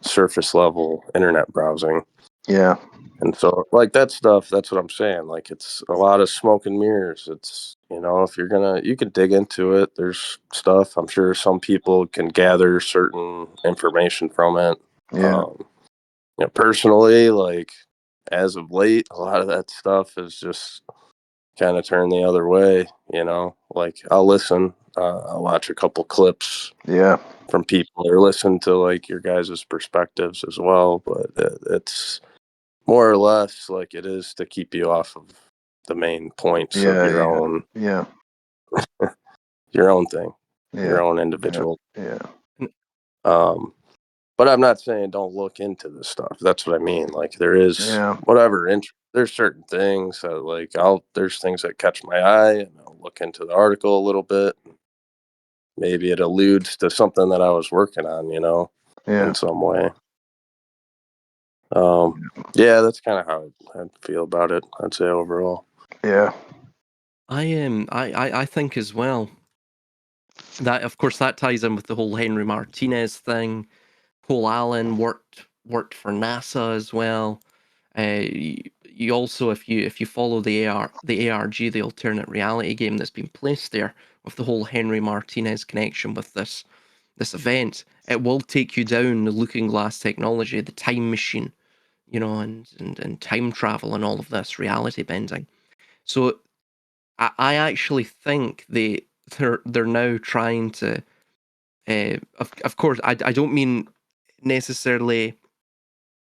surface level internet browsing. Yeah. And so like that stuff, that's what I'm saying. Like it's a lot of smoke and mirrors. It's, you know, if you can dig into it, there's stuff. I'm sure some people can gather certain information from it. Yeah. You know, personally, like as of late, a lot of that stuff is just kind of turned the other way, you know, like I'll listen, I'll watch a couple clips Yeah. from people or listen to like your guys' perspectives as well. But it's more or less like it is to keep you off of the main points of your own thing, your own individual. Yeah. But I'm not saying don't look into this stuff. That's what I mean. Like there is Yeah. whatever there's certain things that like there's things that catch my eye and I'll look into the article a little bit. Maybe it alludes to something that I was working on, you know, Yeah. in some way. Yeah, that's kind of how I feel about it. I'd say overall. Yeah. I think as well that, of course, that ties in with the whole Henry Martinez thing. Paul Allen worked for NASA as well. You also, if you follow the ARG, the alternate reality game that's been placed there with the whole Henry Martinez connection with this event, it will take you down the Looking Glass technology, the time machine, and time travel and all of this reality bending. So I actually think they're now trying to, of course, I don't mean necessarily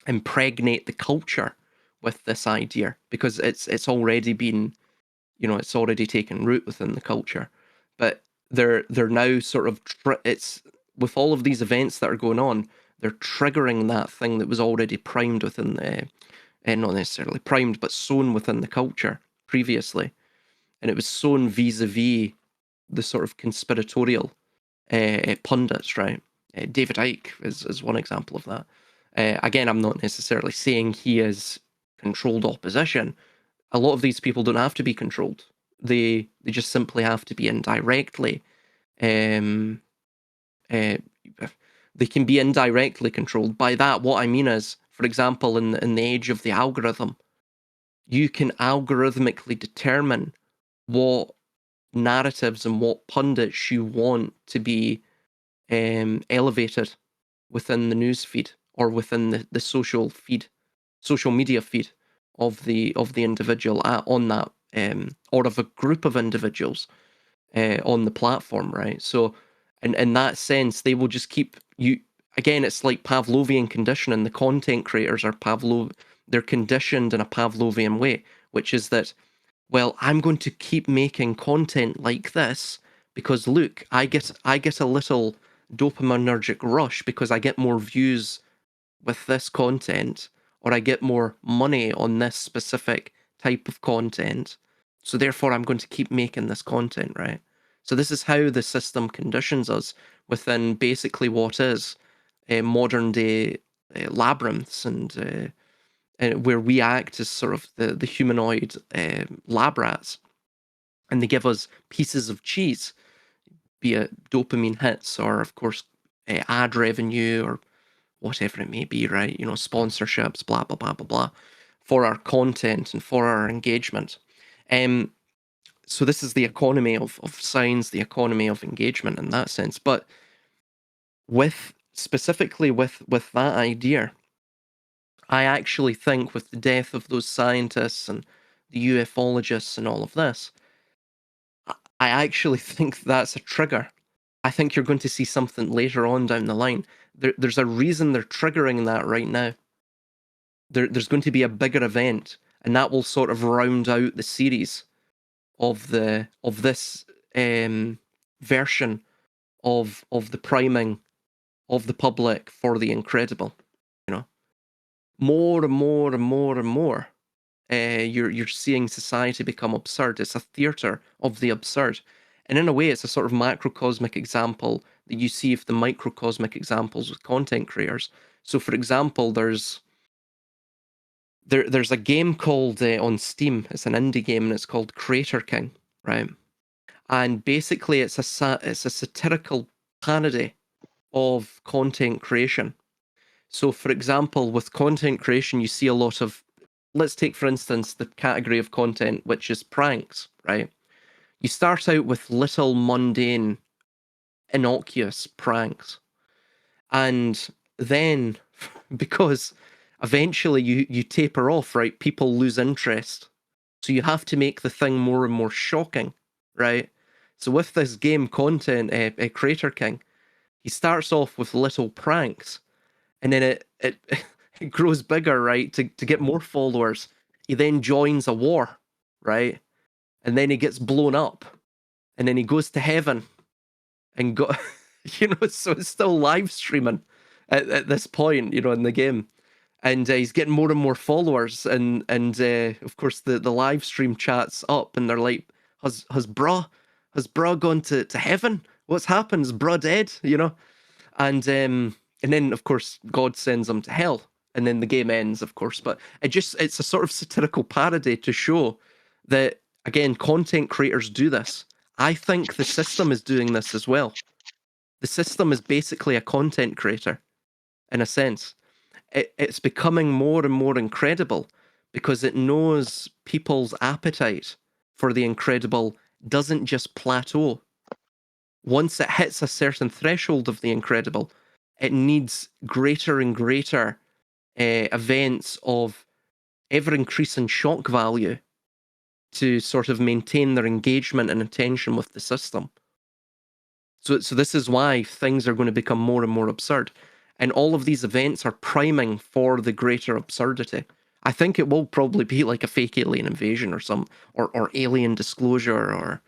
impregnate the culture with this idea, because it's already been, it's already taken root within the culture. But they're now sort of it's with all of these events that are going on, they're triggering that thing that was already primed within the, not necessarily primed, but sown within the culture previously, and it was sown vis-a-vis the sort of conspiratorial pundits, right? David Icke is one example of that. Again, I'm not necessarily saying he is controlled opposition. A lot of these people don't have to be controlled. They just simply have to be indirectly. Um, uh, they can be indirectly controlled. By that, what I mean is, for example, in the age of the algorithm, you can algorithmically determine what narratives and what pundits you want to be elevated within the news feed or within the social media feed of the individual on that, or of a group of individuals on the platform, right? So in that sense, they will just keep you. Again, it's like Pavlovian conditioning. The content creators are they're conditioned in a Pavlovian way, which is that, well, I'm going to keep making content like this because look, I get a little dopaminergic rush because I get more views with this content, or I get more money on this specific type of content. So therefore I'm going to keep making this content, right? So this is how the system conditions us within basically what is modern day labyrinths, and where we act as sort of the humanoid lab rats, and they give us pieces of cheese, be it dopamine hits or, of course, ad revenue or whatever it may be, right? Sponsorships, blah, blah, blah, blah, blah, for our content and for our engagement. So this is the economy of signs, the economy of engagement in that sense. But specifically with that idea, I actually think with the death of those scientists and the ufologists and all of this, I actually think that's a trigger. I think you're going to see something later on down the line. There's a reason they're triggering that right now. There's going to be a bigger event, and that will sort of round out the series of this version of the priming of the public for the incredible. More and more and more and more, you're seeing society become absurd. It's a theatre of the absurd, and in a way, it's a sort of macrocosmic example that you see of the microcosmic examples with content creators. So, for example, there's a game called on Steam. It's an indie game, and it's called Crater King, right? And basically, it's a satirical parody of content creation. So, for example, with content creation, you see a lot of, let's take, for instance, the category of content, which is pranks, right? You start out with little mundane, innocuous pranks. And then, because eventually you taper off, right? People lose interest. So you have to make the thing more and more shocking, right? So with this game content, Crater King, he starts off with little pranks, and then it it grows bigger, right? To get more followers. He then joins a war, right? And then he gets blown up, and then he goes to heaven and go so it's still live streaming at this point, in the game. And he's getting more and more followers, and of course the live stream chat's up, and they're like, has bra gone to heaven? What's happened? Is bra dead? And then of course God sends him to hell, and then the game ends, of course. But it's a sort of satirical parody to show that, again, content creators do this. I think the system is doing this as well. The system is basically a content creator, in a sense. It's becoming more and more incredible because it knows people's appetite for the incredible doesn't just plateau. Once it hits a certain threshold of the incredible, it needs greater and greater events of ever-increasing shock value to sort of maintain their engagement and attention with the system. So this is why things are going to become more and more absurd. And all of these events are priming for the greater absurdity. I think it will probably be like a fake alien invasion or alien disclosure, or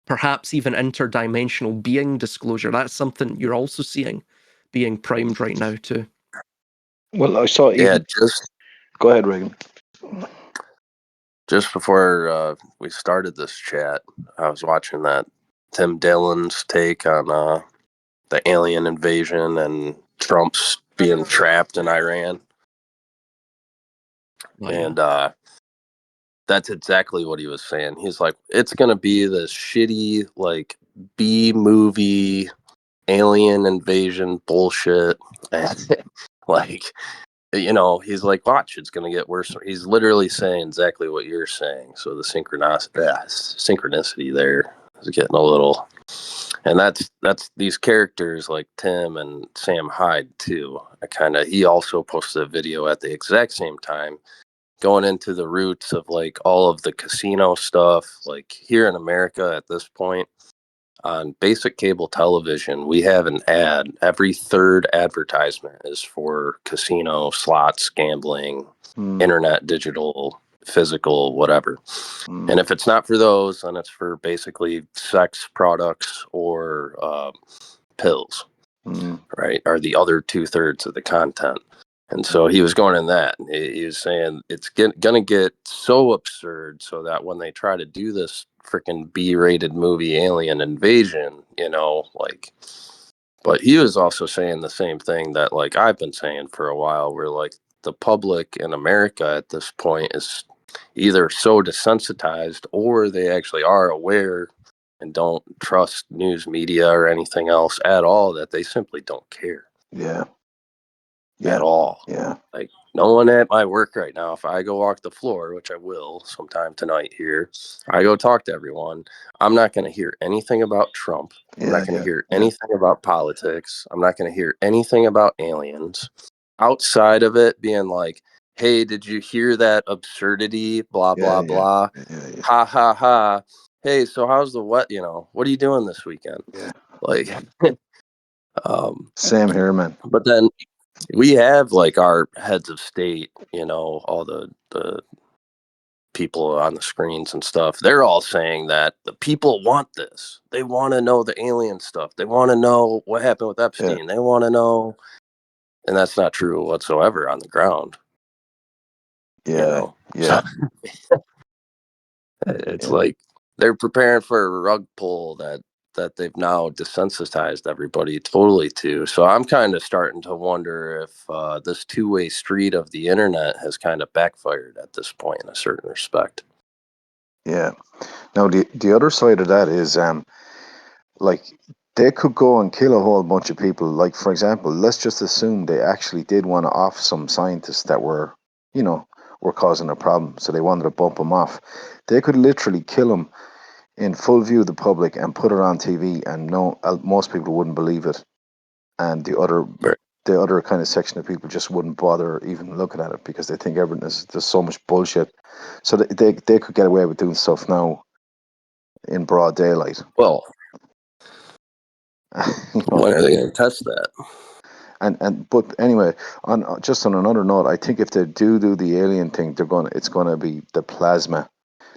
perhaps even interdimensional being disclosure. That's something you're also seeing being primed right now too. Well, I saw Yeah, even. Go ahead, Reagan. just before we started this chat, I was watching that Tim Dillon's take on the alien invasion and Trump's being trapped in Iran. And that's exactly what he was saying. He's like, it's going to be this shitty, like, B movie alien invasion bullshit. Like, you know, he's like, watch, it's going to get worse. He's literally saying exactly what you're saying. So the synchronicity there is getting a little, and that's these characters like Tim and Sam Hyde too. He also posted a video at the exact same time going into the roots of like all of the casino stuff. Like here in America at this point, on basic cable television, we have an ad. Every third advertisement is for casino, slots, gambling, internet, digital, physical, whatever. And if it's not for those, then it's for basically sex products or pills, right? Are the other 2/3 of the content. And so he was going in that. He was saying it's going to get so absurd so that when they try to do this freaking B-rated movie Alien Invasion, you know, like, but he was also saying the same thing that like I've been saying for a while, where like the public in America at this point is either so desensitized or they actually are aware and don't trust news media or anything else at all, that they simply don't care. Yeah. At all. Yeah. Like no one at my work right now, if I go walk the floor, which I will sometime tonight here, I go talk to everyone, I'm not going to hear anything about Trump. I'm not going to hear anything about politics. I'm not going to hear anything about aliens outside of it being like, hey, did you hear that absurdity? Blah, blah, blah. Ha, ha, ha. Hey, so how's the what? You know, what are you doing this weekend? Yeah. Like, Same here, man. but then we have like our heads of state, you know, all the people on the screens and stuff. They're all saying that the people want this. They want to know the alien stuff. They want to know what happened with Epstein. They want to know, and that's not true whatsoever on the ground. Yeah. You know? Yeah. So, it's like they're preparing for a rug pull that they've now desensitized everybody totally to. So I'm kind of starting to wonder if this two-way street of the internet has kind of backfired at this point in a certain respect. Yeah. Now the other side of that is like they could go and kill a whole bunch of people. Like for example, let's just assume they actually did want to off some scientists that were, you know, were causing a problem. So they wanted to bump them off. They could literally kill them in full view of the public and put it on TV, and no, most people wouldn't believe it, and the other kind of section of people just wouldn't bother even looking at it because they think everything is there's so much bullshit. So they could get away with doing stuff now in broad daylight. Well, You know? when are they going to test that? But anyway, on another note, I think if they do the alien thing, it's gonna be the plasma.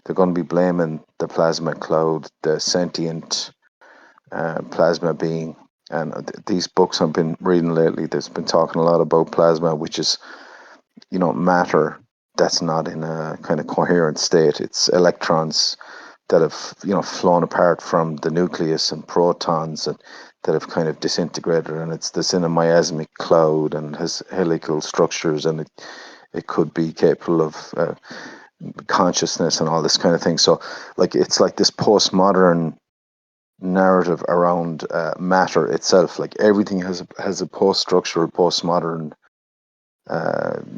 They're going to be blaming the plasma cloud, the sentient plasma being. And these books I've been reading lately, there's been talking a lot about plasma, which is, you know, matter that's not in a kind of coherent state. It's electrons that have, you know, flown apart from the nucleus, and protons that have kind of disintegrated, and it's this in a miasmic cloud and has helical structures, and it could be capable of consciousness and all this kind of thing. So like it's like this postmodern narrative around matter itself. Like everything has a post-structural, postmodern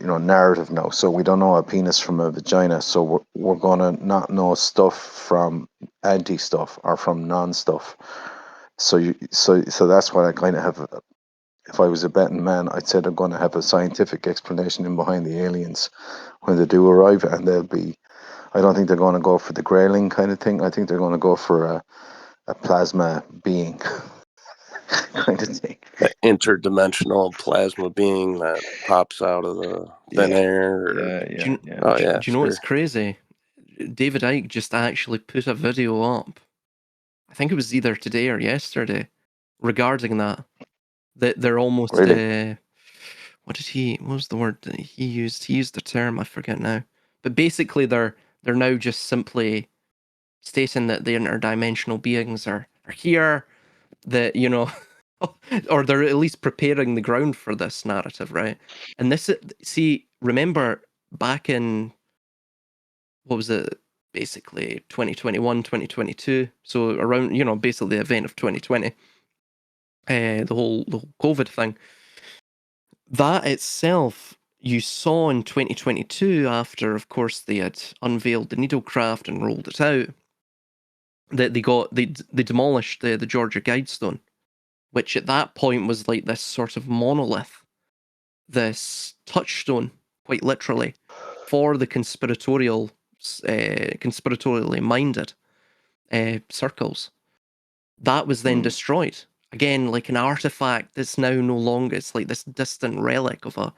you know, narrative now. So we don't know a penis from a vagina, so we're gonna not know stuff from anti-stuff or from non-stuff. So that's what I kind of have if I was a betting man, I'd say they're going to have a scientific explanation in behind the aliens when they do arrive, and they'll be. I don't think they're going to go for the grayling kind of thing. I think they're going to go for a plasma being kind of thing. An interdimensional plasma being that pops out of the thin Yeah. air. Oh yeah, Do you know what's crazy? David Icke just actually put a video up. I think it was either today or yesterday regarding that. That they're almost Really? what was the word that he used? He used the term, I forget now. But basically they're now just simply stating that the interdimensional beings are here, that, you know, or they're at least preparing the ground for this narrative, right? And this, see, remember back in, what was it, basically 2021, 2022, so around, you know, basically the event of 2020, the whole COVID thing, that itself you saw in 2022, after, of course, they had unveiled the needlecraft and rolled it out, that they demolished the Georgia Guidestone, which at that point was like this sort of monolith, this touchstone, quite literally, for the conspiratorially minded circles. That was then destroyed. Again, like an artifact that's now no longer, it's like this distant relic of a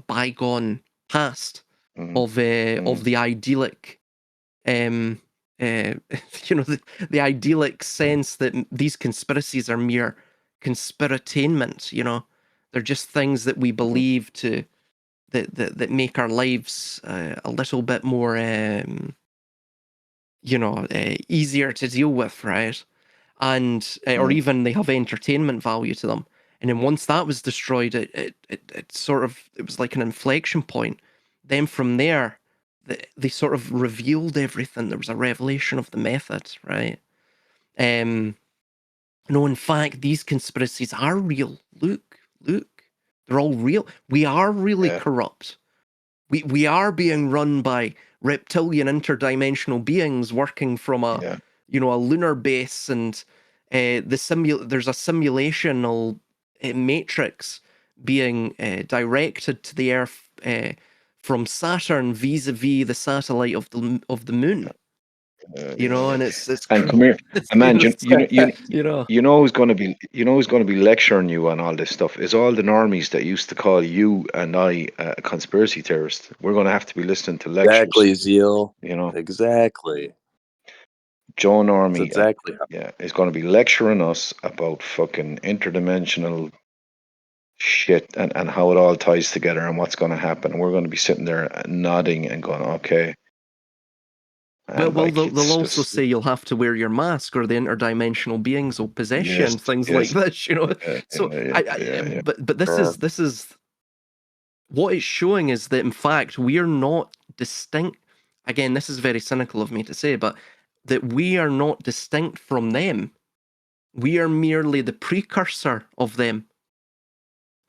bygone past, of the idyllic, you know, the idyllic sense that these conspiracies are mere conspiratainment, you know. They're just things that we believe to, that make our lives a little bit more, you know, easier to deal with, right? And or even they have entertainment value to them. And then once that was destroyed, it sort of, it was like an inflection point. Then from there, they sort of revealed everything. There was a revelation of the method, right? No, in fact, these conspiracies are real. Look, they're all real. We are really corrupt. We are being run by reptilian interdimensional beings working from a, you know, a lunar base, and there's a simulational matrix being directed to the Earth from Saturn vis-a-vis the satellite of the moon. You know, and it's And come here, and man, you know. you know who's going to be, lecturing you on all this stuff is all the normies that used to call you and I a conspiracy theorist. We're going to have to be listening to lectures. Exactly, Zeal. You know, exactly. Joe Normie, exactly. Is going to be lecturing us about fucking interdimensional shit and how it all ties together and what's going to happen. And we're going to be sitting there nodding and going, okay. Well, they'll also say you'll have to wear your mask or the interdimensional beings will possess you and things like this, you know. So but this is what it's showing, is that in fact we are not distinct. Again, this is very cynical of me to say, but that we are not distinct from them. We are merely the precursor of them.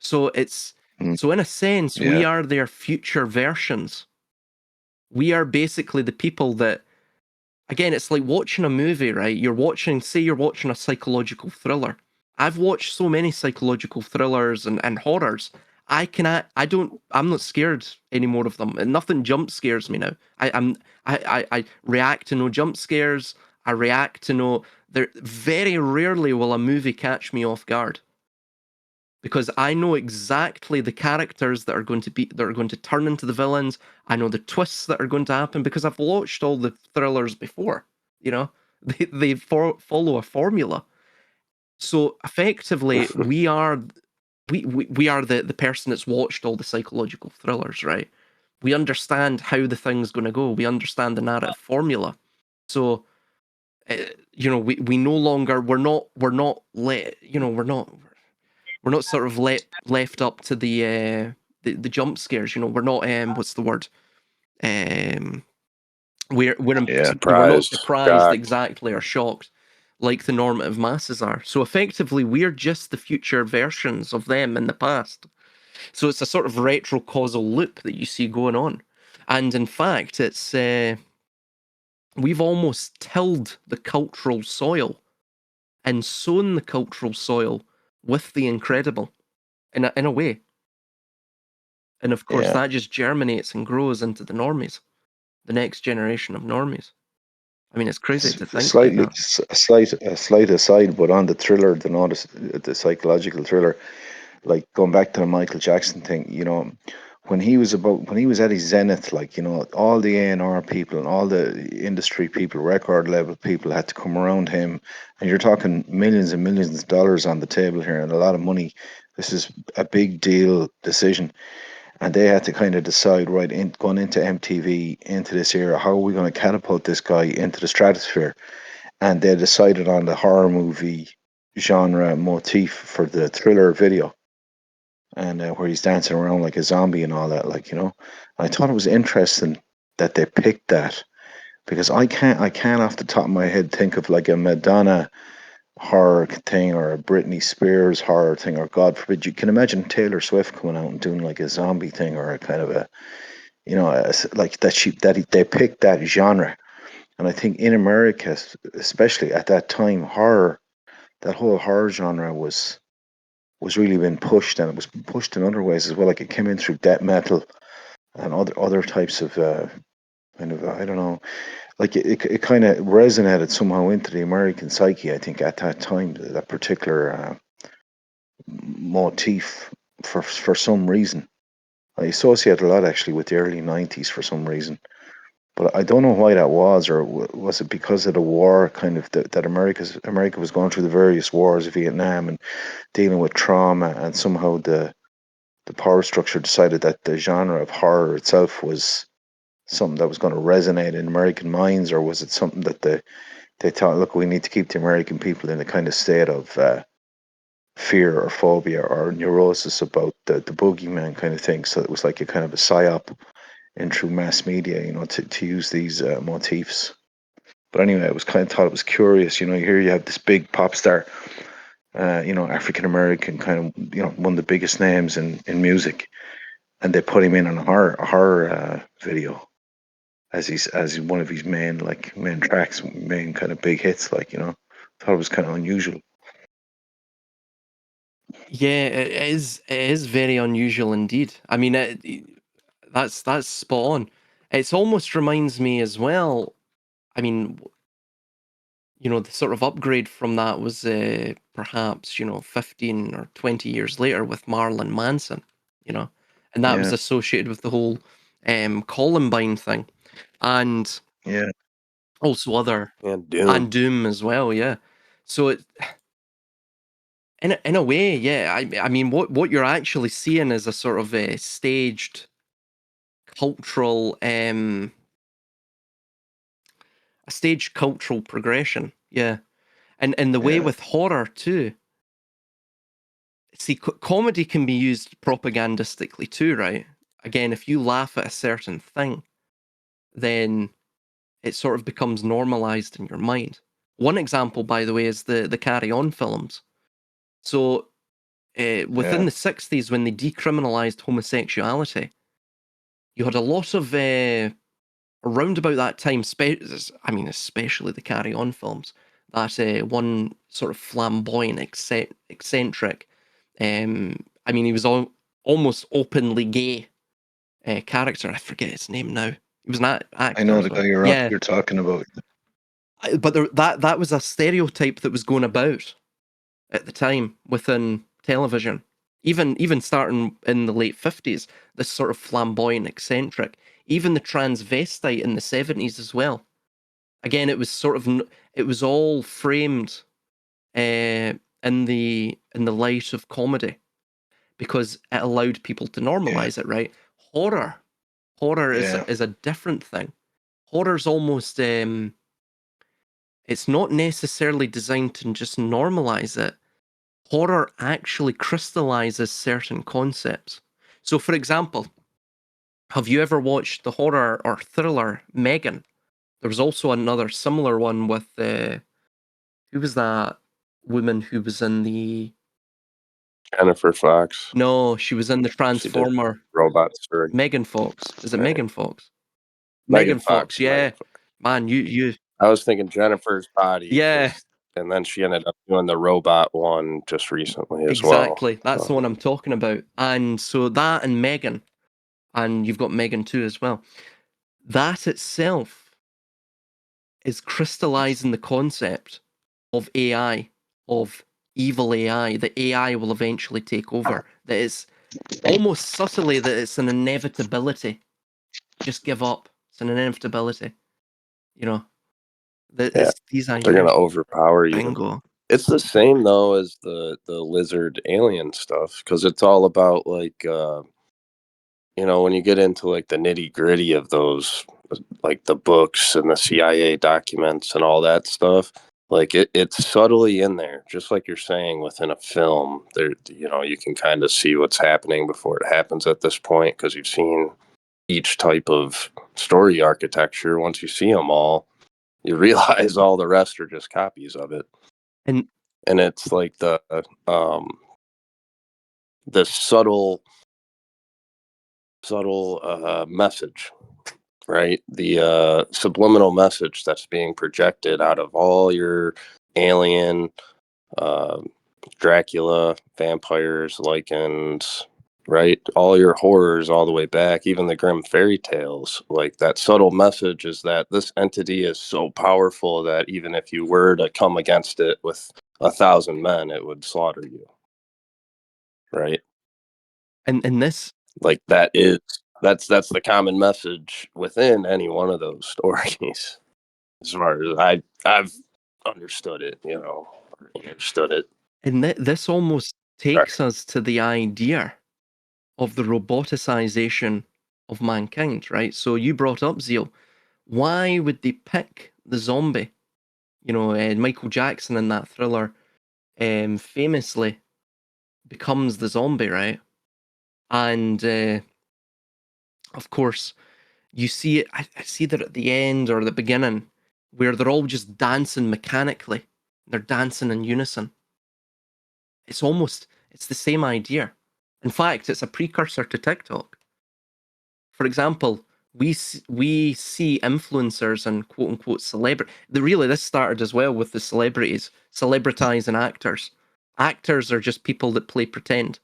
So it's so in a sense we are their future versions. We are basically the people that, again, it's like watching a movie, right? You're watching a psychological thriller. I've watched so many psychological thrillers and horrors. I'm not scared anymore of them. And nothing jump scares me now. I react to no jump scares. I react to no, very rarely will a movie catch me off guard. Because I know exactly the characters that are going to turn into the villains. I know the twists that are going to happen because I've watched all the thrillers before. You know, they follow a formula. So effectively, we are the person that's watched all the psychological thrillers, right? We understand how the thing's going to go. We understand the narrative formula. So, you know, we no longer, we're not sort of left up to the jump scares. You know, we're not what's the word? We're not surprised exactly, or shocked like the normative masses are. So effectively, we're just the future versions of them in the past. So it's a sort of retro-causal loop that you see going on. And in fact, it's we've almost tilled the cultural soil and sown the cultural soil with the incredible. in a way. And of course, Yeah. that just germinates and grows into the normies, the next generation of normies. I mean, it's crazy to think like Slightly, that. a slight aside, but on the thriller, the psychological thriller, like going back to the Michael Jackson thing, you know, when he was at his zenith, like, you know, all the A&R people and all the industry people, record label people had to come around him, and you're talking millions and millions of dollars on the table here and a lot of money. This is a big deal decision, and they had to kind of decide, right, going into MTV, into this era, how are we going to catapult this guy into the stratosphere? And they decided on the horror movie genre motif for the thriller video, and where he's dancing around like a zombie and all that, like, you know. I thought it was interesting that they picked that, because I can't off the top of my head think of like a Madonna horror thing or a Britney Spears horror thing, or God forbid, you can imagine Taylor Swift coming out and doing like a zombie thing, or a kind of a, you know, like that they picked that genre. And I think in America, especially at that time, horror, that whole horror genre was really being pushed, and it was pushed in other ways as well. Like it came in through death metal and other types of kind of I don't know, like it kind of resonated somehow into the American psyche. I think at that time, that particular motif, for some reason, I associate a lot actually with the early '90s for some reason. But I don't know why that was, or was it because of the war, kind of that America was going through the various wars, Vietnam, and dealing with trauma, and somehow the power structure decided that the genre of horror itself was something that was going to resonate in American minds, or was it something that they thought, look, we need to keep the American people in a kind of state of fear or phobia or neurosis about the boogeyman kind of thing. So it was like a kind of a psyop in through mass media, you know, to use these motifs. But anyway, I was kind of thought it was curious, you know. Here you have this big pop star, you know, African American, kind of, you know, one of the biggest names in music, and they put him in on a horror video as one of his main tracks, main kind of big hits, like, you know. Thought it was kind of unusual. Yeah, it is. It is very unusual indeed. I mean, that's spot on. It's almost reminds me as well. I mean, you know, the sort of upgrade from that was perhaps, you know, 15 or 20 years later with Marilyn Manson, you know, and that was Yeah, associated with the whole Columbine thing, and yeah, also other, And Doom. and Doom as well, yeah. So it, in a way, yeah. I mean, what you're actually seeing is a sort of a staged cultural a staged cultural progression, yeah. And in the way yeah, with horror too. See, comedy can be used propagandistically too, right? Again, if you laugh at a certain thing, then it sort of becomes normalized in your mind. One example, by the way, is the Carry On films. So within yeah, the 60s, when they decriminalized homosexuality, you had a lot of around about that time. I mean, especially the Carry On films. That one sort of flamboyant, eccentric. I mean, he was almost openly gay character. I forget his name now. He was an I actor know as the well. guy Yeah, you're talking about. but that was a stereotype that was going about at the time within television. Even starting in the late 50s, this sort of flamboyant, eccentric. Even the transvestite in the 70s as well. Again, it was sort of it was all framed in the light of comedy because it allowed people to Yeah, normalize it, right? Horror yeah, is a different thing. Horror's almost it's not necessarily designed to just normalize it. Horror actually crystallizes certain concepts. So, for example, have you ever watched the horror or thriller Megan? There was also another similar one with who was that woman who was in the Jennifer Fox. no, she was in the She did Transformer. Robot Surgery. Megan Fox. Is it Megan Megan Fox? Megan Megan Fox, Fox. yeah. Megan Fox. Man, you I was thinking Jennifer's body yeah. was and then she ended up doing the robot one just recently as Exactly. well. That's the one I'm talking about. And so that and Megan, and you've got Megan too as well. That itself is crystallizing the concept of AI, of evil AI, that AI will eventually take over. That it's almost subtly that it's an inevitability. Just give up. It's an inevitability. You know, that Yeah, it's these they're gonna ideas. overpower you. Bingo. It's the same though as the lizard alien stuff, because it's all about like when you get into like the nitty gritty of those, like the books and the CIA documents and all that stuff. Like it's subtly in there, just like you're saying within a film. There, you can kind of see what's happening before it happens at this point, because you've seen each type of story architecture. Once you see them all, you realize all the rest are just copies of it. And It's like the subtle message, right? The subliminal message that's being projected out of all your alien, uh, Dracula, vampires, lichens, right? All your horrors, all the way back, even the grim fairy tales. Like that subtle message is that this entity is so powerful that even if you were to come against it with 1,000 men, it would slaughter you, right? and this Like that's the common message within any one of those stories. As far as I've understood it, and this almost Right. takes us to the idea of the roboticization of mankind, right? So you brought up Zeal. Why would they pick the zombie? Michael Jackson in that Thriller famously becomes the zombie, right? And of course, you see it. I see that at the end or the beginning, where they're all just dancing mechanically. They're dancing in unison. It's the same idea. In fact, it's a precursor to TikTok. For example, we see influencers and quote unquote celebrity. This started as well with the celebrities, celebritizing actors. Actors are just people that pretend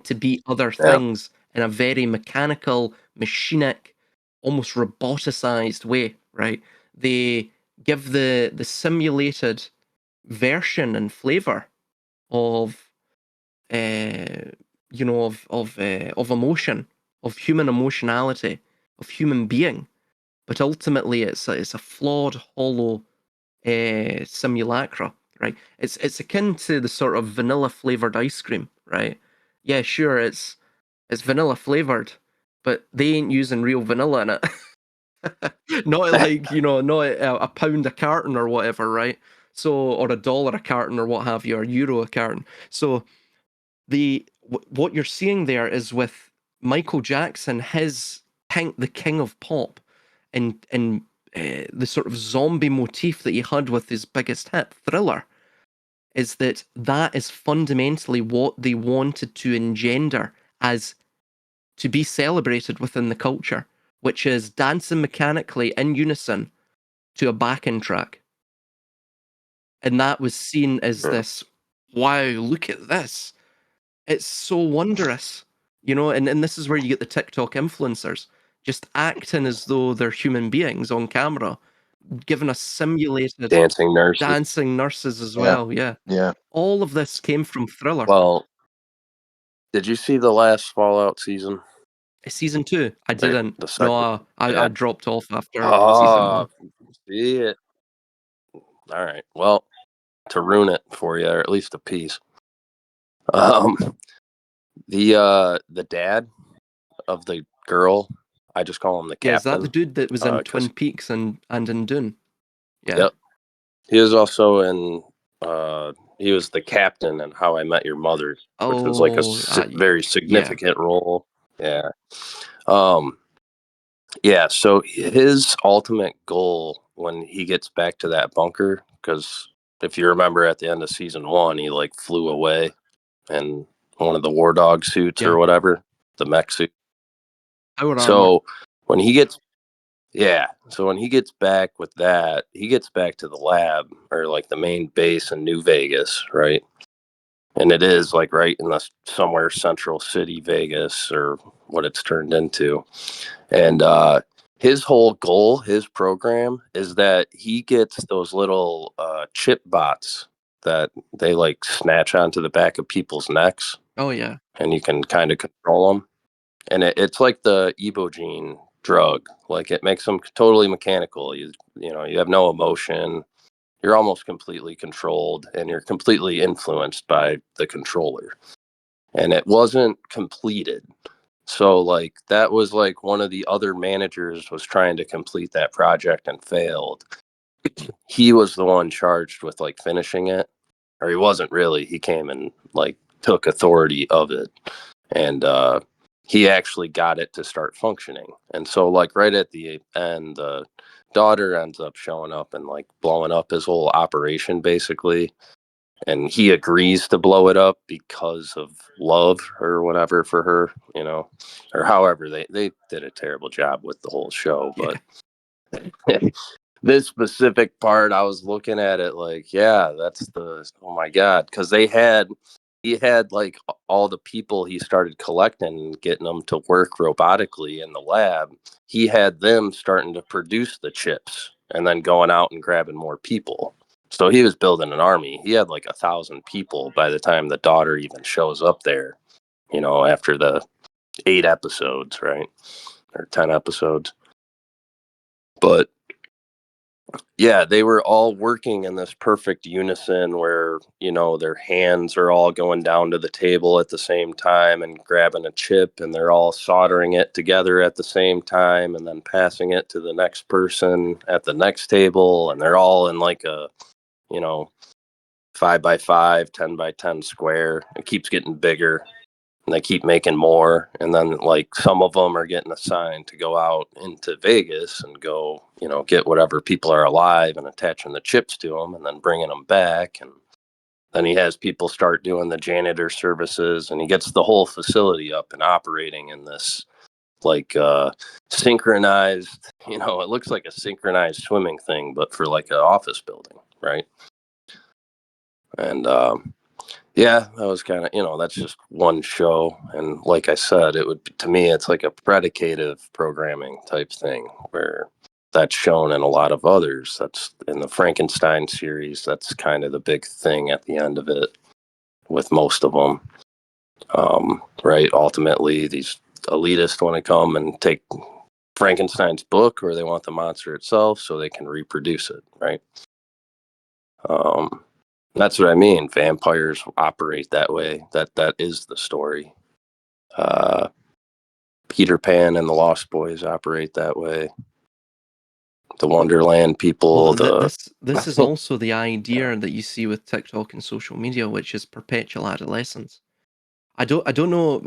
to be other Yeah. things in a very mechanical, machinic, almost roboticized way, right? They give the simulated version and flavor of of emotion, of human emotionality, of human being, but ultimately it's a flawed, hollow simulacra, right? It's akin to the sort of vanilla flavored ice cream, right? Yeah, sure, it's vanilla flavored, but they ain't using real vanilla in it. Not like, not a pound a carton or whatever, right? So, or $1 a carton or what have you, or euro a carton. So what you're seeing there is with Michael Jackson, the king of pop, and the sort of zombie motif that he had with his biggest hit, Thriller, is that is fundamentally what they wanted to engender as to be celebrated within the culture, which is dancing mechanically in unison to a backing track. And that was seen as this, wow, look at this. It's so wondrous, and this is where you get the TikTok influencers just acting as though they're human beings on camera, giving us simulated Dancing nurses. dancing nurses as Yeah. well. Yeah. Yeah. All of this came from Thriller. Well, did you see the last Fallout season? Season 2, I Like, didn't. the second. No, I Yeah. dropped off after season 1. See it. All right. Well, to ruin it for you, or at least a piece. The dad of the girl, I just call him the Yeah, is that captain. the dude that was in 'Cause- Twin Peaks and in Dune? Yeah. Yep. He was also in. He was the captain in How I Met Your Mother, which was like a very significant role. Yeah. Yeah. So his ultimate goal when he gets back to that bunker, because if you remember at the end of season 1, he like flew away in one of the war dog suits Yeah. or whatever, the mech suit. Power armor. So when he gets Yeah. So when he gets back with that, he gets back to the lab or like the main base in New Vegas, right? And it is like right in the somewhere central city Vegas or what it's turned into. And his whole goal, his program is that he gets those little chip bots that they like snatch onto the back of people's necks Oh yeah. and you can kind of control them. And it's like the Ibogene drug. Like it makes them totally mechanical. You have no emotion. You're almost completely controlled and you're completely influenced by the controller. And it wasn't completed. So like that was like one of the other managers was trying to complete that project and failed. He was the one charged with like finishing it. Or he wasn't really. He came and like took authority of it. And he actually got it to start functioning. And so like right at the end, the daughter ends up showing up and like blowing up his whole operation basically. And he agrees to blow it up because of love or whatever for her, or however they did a terrible job with the whole show. Yeah. But this specific part, I was looking at it like, yeah, that's oh my God. Cause he had like all the people he started collecting and getting them to work robotically in the lab. He had them starting to produce the chips and then going out and grabbing more people. So he was building an army. He had like 1,000 people by the time the daughter even shows up there, after the 8 episodes, right? Or 10 episodes. But yeah, they were all working in this perfect unison where, their hands are all going down to the table at the same time and grabbing a chip and they're all soldering it together at the same time and then passing it to the next person at the next table. And they're all in like a, you know, 5x5, 10x10 square. It keeps getting bigger and they keep making more. And then like some of them are getting assigned to go out into Vegas and go, get whatever people are alive and attaching the chips to them and then bringing them back. And then he has people start doing the janitor services and he gets the whole facility up and operating in this like synchronized, it looks like a synchronized swimming thing, but for like an office building, right? And yeah, that was kind of, that's just one show. And like I said, to me, it's like a predicative programming type thing where that's shown in a lot of others. That's in the Frankenstein series. That's kind of the big thing at the end of it with most of them. Right. Ultimately, these elitists want to come and take Frankenstein's book or they want the monster itself so they can reproduce it. Right. That's what I mean. Vampires operate that way. That is the story. Peter Pan and the Lost Boys operate that way. The Wonderland people. Well, this is also the idea that you see with TikTok and social media, which is perpetual adolescence. I don't know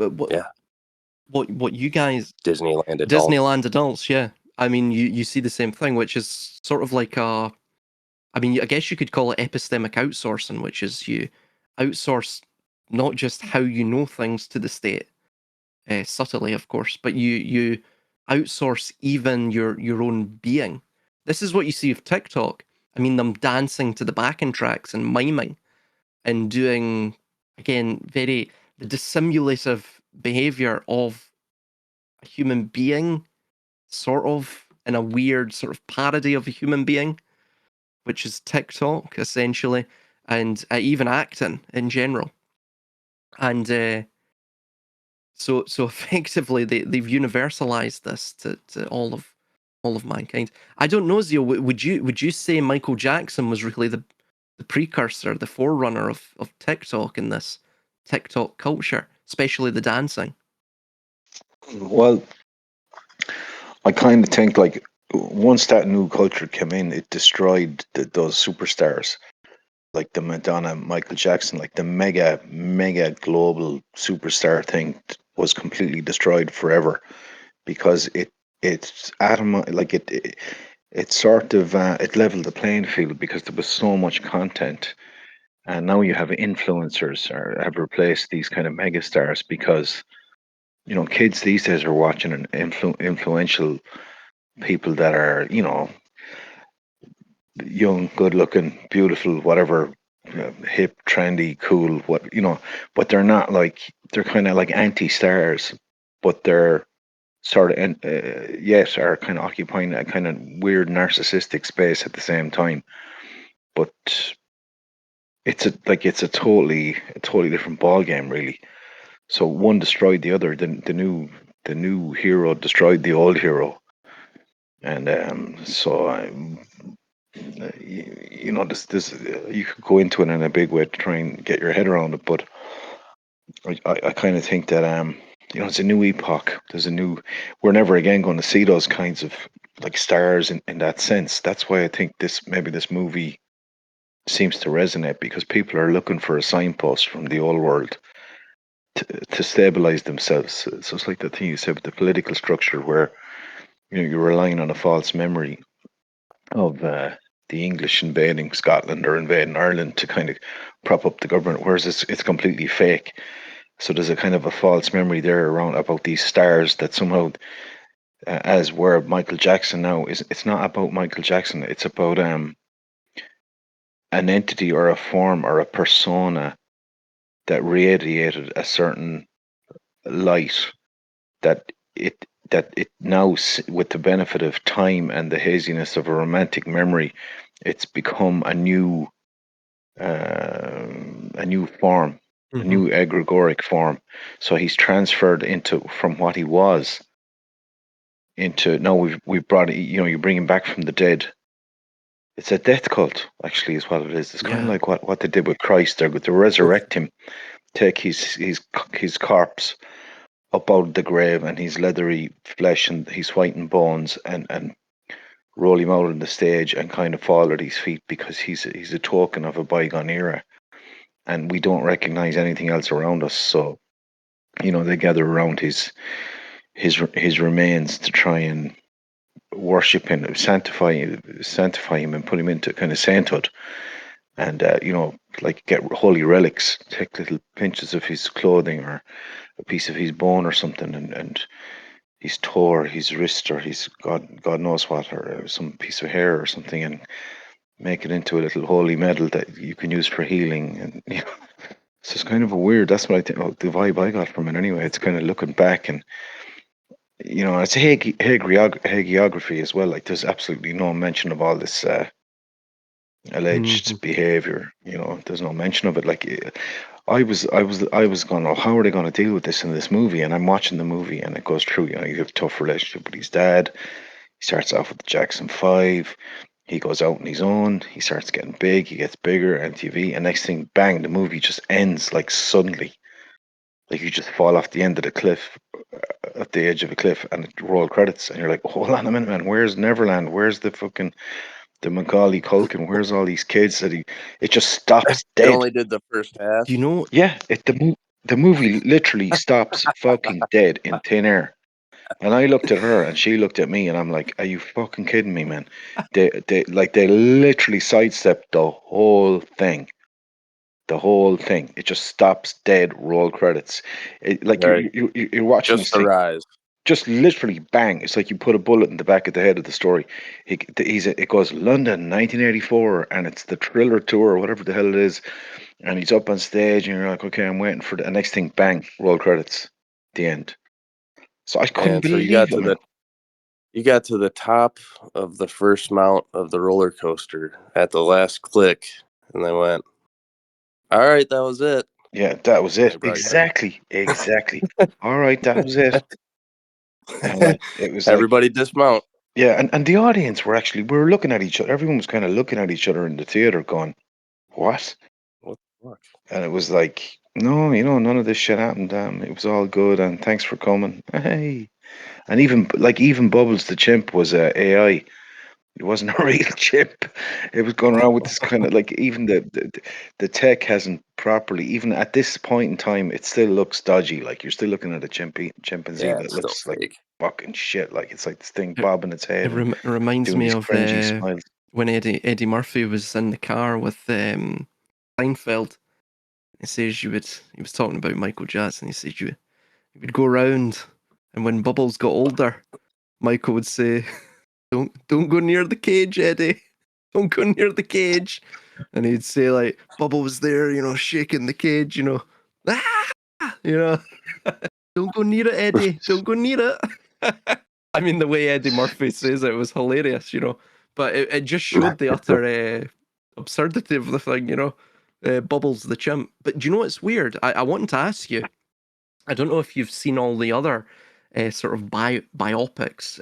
what you guys Disneyland adults, yeah. I mean, you see the same thing, which is sort of like I mean, I guess you could call it epistemic outsourcing, which is you outsource not just how you know things to the state, subtly, of course, but you outsource even your own being. This is what you see with TikTok. I mean, them dancing to the backing tracks and miming and doing, again, the dissimulative behavior of a human being, sort of in a weird sort of parody of a human being, which is TikTok essentially, and even acting in general. And so effectively they've universalized this to all of mankind. I don't know, Zio, would you say Michael Jackson was really the precursor, the forerunner of TikTok in this TikTok culture, especially the dancing? Well, I kind of think like once that new culture came in, it destroyed those superstars like the Madonna, Michael Jackson, like the mega global superstar thing was completely destroyed forever because it's like it sort of it leveled the playing field because there was so much content, and now you have influencers or have replaced these kind of mega stars because kids these days are watching an influential people that are, young, good looking, beautiful, whatever, hip, trendy, cool, but they're not like, they're kind of like anti stars, but they're sort of, yet are kind of occupying a kind of weird narcissistic space at the same time. But it's a totally different ball game, really. So one destroyed the other. The new hero destroyed the old hero, and so this you could go into it in a big way to try and get your head around it, but I kind of think that it's a new epoch. We're never again going to see those kinds of like stars in that sense. That's why I think this movie seems to resonate, because people are looking for a signpost from the old world to stabilize themselves. So it's like the thing you said with the political structure, where you're relying on a false memory of the English invading Scotland or invading Ireland to kind of prop up the government, whereas it's completely fake. So there's a kind of a false memory there around about these stars that somehow, as where Michael Jackson now is, it's not about Michael Jackson. It's about an entity or a form or a persona that radiated a certain light, that it now, with the benefit of time and the haziness of a romantic memory, it's become a new form, a Mm-hmm. new egregoric form. So he's transferred from what he was into, now we've brought it, you bring him back from the dead. It's a death cult, actually, is what it is. It's kind of Yeah. like what they did with Christ. They're going to resurrect him, take his corpse up out of the grave and his leathery flesh and his whitened bones, and roll him out on the stage and kind of fall at his feet, because he's a token of a bygone era, and we don't recognize anything else around us. So they gather around his remains to try and worship him, sanctify him, and put him into kind of sainthood, and like get holy relics, take little pinches of his clothing or a piece of his bone or something, and his toe or his wrist or his God knows what, or some piece of hair or something, and make it into a little holy medal that you can use for healing. And so it's kind of a weird. That's what I think. The vibe I got from it anyway. It's kind of looking back, and it's a hagiography as well. Like there's absolutely no mention of all this Mm-hmm. alleged behavior. There's no mention of it. Like I was going, oh, how are they going to deal with this in this movie? And I'm watching the movie, and it goes through. You have a tough relationship with his dad. He starts off with the Jackson 5. He goes out on his own. He starts getting big. He gets bigger, MTV. And next thing, bang, the movie just ends like suddenly. Like you just fall off the end of the cliff, at the edge of a cliff, and it roll credits. And you're like, hold on a minute, man. Where's Neverland? Where's the Macaulay Culkin? Where's all these kids it just stops They dead. only did the first half. Do you know? Yeah, the movie literally stops fucking dead in thin air. And I looked at her, and she looked at me, and I'm like, "Are you fucking kidding me, man?" They literally sidestepped the whole thing. The whole thing. It just stops dead. Roll credits. Like Right. you're watching Just this the thing. rise. Just literally bang. It's like you put a bullet in the back of the head of the story. It goes London 1984, and it's the Thriller tour or whatever the hell it is, and he's up on stage, and you're like, okay, I'm waiting for the next thing. Bang, roll credits. The end. So I couldn't And so believe it, man. you got to the top of the first mount of the roller coaster at the last click, and they went, "All right, that was it." Yeah, that was And they it. brought you Exactly. All right, that was it. back. It was like, Everybody dismount. yeah, and the audience we were looking at each other. Everyone was kind of looking at each other in the theater, going, "What?" What the fuck? And it was like, no, none of this shit happened. It was all good, and thanks for coming. Hey, and even Bubbles the chimp was AI. It wasn't a real chip. It was going around with this kind of like, even the tech hasn't properly, even at this point in time, it still looks dodgy. Like you're still looking at a chimpanzee Yeah, that it's still looks like fake. fucking shit. Like it's like this thing It, bobbing its head and it reminds doing me these of cringy smiles. when Eddie Murphy was in the car with Seinfeld. He was talking about Michael Jackson. He said you would go around, and when Bubbles got older, Michael would say, don't go near the cage, Eddie. Don't go near the cage. And he'd say like, Bubba was there, shaking the cage, don't go near it, Eddie. Don't go near it. I mean, the way Eddie Murphy says it was hilarious, but it just showed the utter absurdity of the thing, Bubbles the chimp. But do you know what's weird? I wanted to ask you, I don't know if you've seen all the other sort of biopics,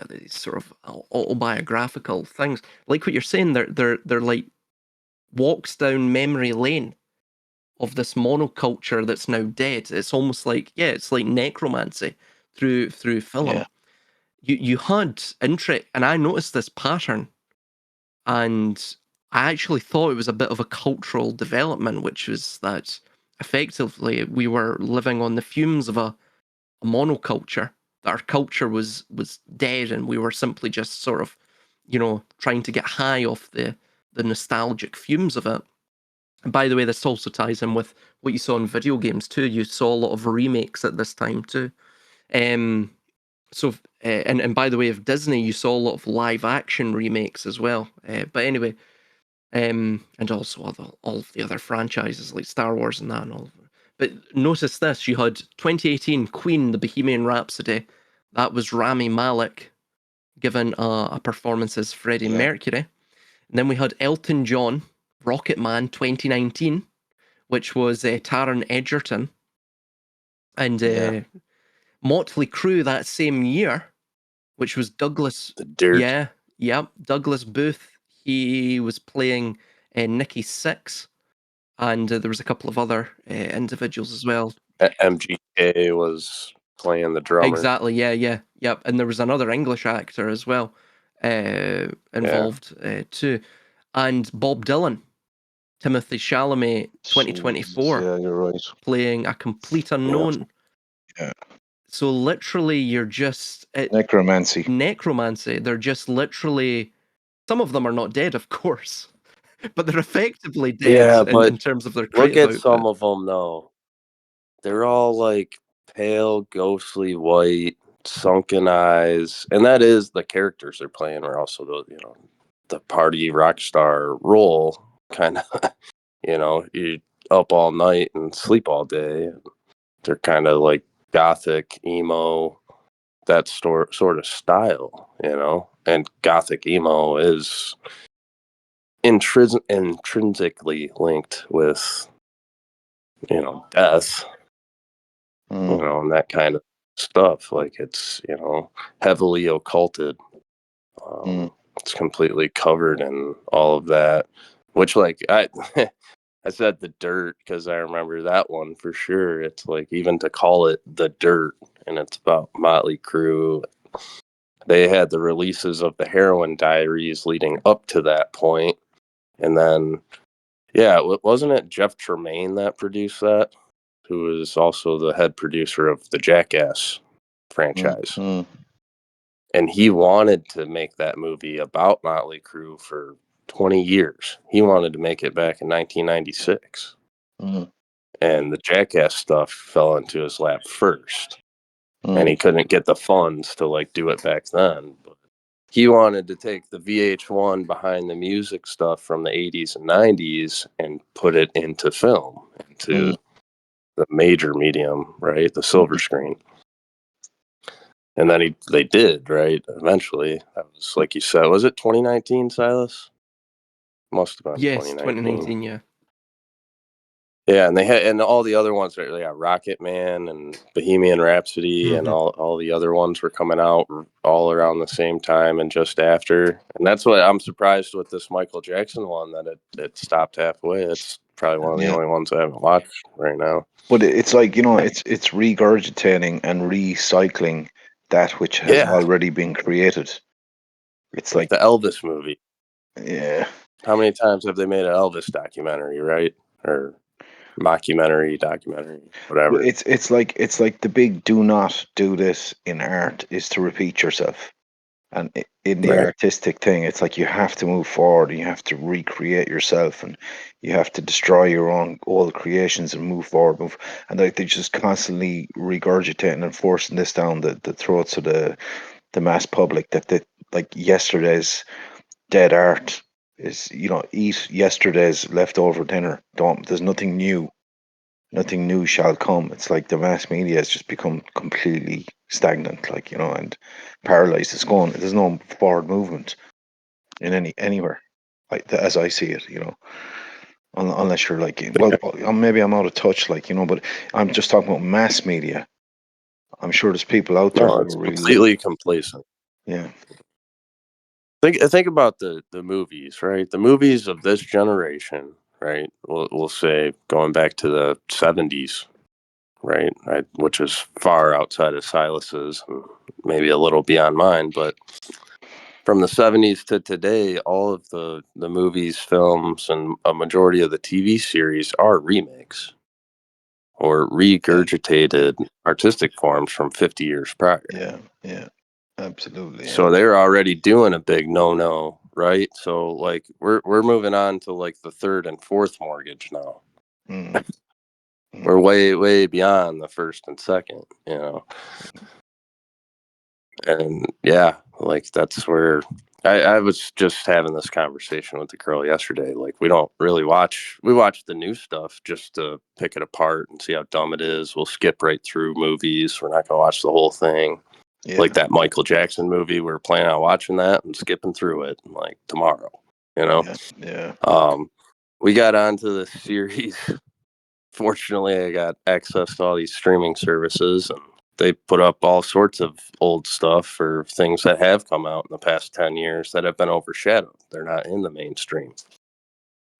these sort of autobiographical things. Like what you're saying, they're like walks down memory lane of this monoculture that's now dead. It's almost like it's like necromancy through film. Yeah. You had interest, and I noticed this pattern, and I actually thought it was a bit of a cultural development, which was that effectively we were living on the fumes of a monoculture. That our culture was dead, and we were simply just sort of, trying to get high off the nostalgic fumes of it. And by the way, this also ties in with what you saw in video games too. You saw a lot of remakes at this time too. And by the way, of Disney, you saw a lot of live action remakes as well. But anyway, and also all of the other franchises like Star Wars and that and all. But notice this: you had 2018 Queen, the Bohemian Rhapsody. That was Rami Malek given a performance as Freddie Mercury. And then we had Elton John, Rocket Man 2019, which was Taron Egerton. And Motley Crue that same year, which was Douglas. The Dirt. Douglas Booth. He was playing Nikki Sixx, and there was a couple of other individuals as well. MGK was playing the drummer. Exactly, yep. And there was another English actor as well involved too. And Bob Dylan, Timothy Chalamet, 2024, yeah, you're right. playing a complete unknown. Yeah. So literally, you're just necromancy. They're just literally. Some of them are not dead, of course, but they're effectively dead in terms of their creative look at output. some of them though. They're all like pale, ghostly white, sunken eyes, and that is the characters they're playing. Are also the party rock star role, kind of. You up all night and sleep all day. They're kind of like gothic, emo, that sort of style, And gothic emo is intrinsically linked with, death, and that kind of stuff. Like it's, heavily occulted. It's completely covered in all of that, which like I said The Dirt because I remember that one for sure. It's like even to call it The Dirt, and it's about Motley Crue. They had the releases of the Heroin Diaries leading up to that point. And then, wasn't it Jeff Tremaine that produced that? Who was also the head producer of the Jackass franchise. And he wanted to make that movie about Motley Crue for 20 years. He wanted to make it back in 1996. And the Jackass stuff fell into his lap first. And he couldn't get the funds to like do it back then. But he wanted to take the VH1 behind the music stuff from the 80s and 90s and put it into film, into the major medium, right? The silver screen. And then they did, right? Eventually. That was, like you said, was it 2019, Silas? Must have been 2019, yeah. Yeah, and they had, and all the other ones, Rocket Man and Bohemian Rhapsody and all the other ones were coming out all around the same time and just after. And that's what I'm surprised with this Michael Jackson one, that it stopped halfway. It's probably one of the only ones I haven't watched right now. But it's like, it's regurgitating and recycling that which has already been created. It's like the Elvis movie. Yeah. How many times have they made an Elvis documentary, right? Or mockumentary, documentary, whatever. It's like the big do not do this in art is to repeat yourself. And in the artistic thing, it's like you have to move forward and you have to recreate yourself and you have to destroy your own old creations and move forward. And like they're just constantly regurgitating and forcing this down the throats of the mass public that like yesterday's dead art is, you know, eat yesterday's leftover dinner. Don't, there's nothing new. Nothing new shall come. It's like the mass media has just become completely stagnant, like, you know, and paralyzed. It's gone. There's no forward movement in anywhere, like as I see it, you know. Unless you're like, well, maybe I'm out of touch, like, you know, but I'm just talking about mass media. I'm sure there's people out there No, who it's are really, completely complacent. yeah, Think about the movies, right? The movies of this generation, right? We'll say going back to the 70s, right? Which is far outside of Silas's, and maybe a little beyond mine, but from the 70s to today, all of the movies, films, and a majority of the TV series are remakes or regurgitated artistic forms from 50 years prior. yeah, absolutely, yeah. So they're already doing a big no-no, right? So like we're moving on to like the third and fourth mortgage now. Mm. We're way beyond the first and second, you know. And yeah, like that's where I was just having this conversation with the girl yesterday. Like we don't really we watch the new stuff just to pick it apart and see how dumb it is. We'll skip right through movies. We're not gonna watch the whole thing. Yeah, Like that Michael Jackson movie, we're planning on watching that and skipping through it like tomorrow, you know. yeah, We got onto the series. Fortunately, I got access to all these streaming services, and they put up all sorts of old stuff for things that have come out in the past 10 years that have been overshadowed. They're not in the mainstream.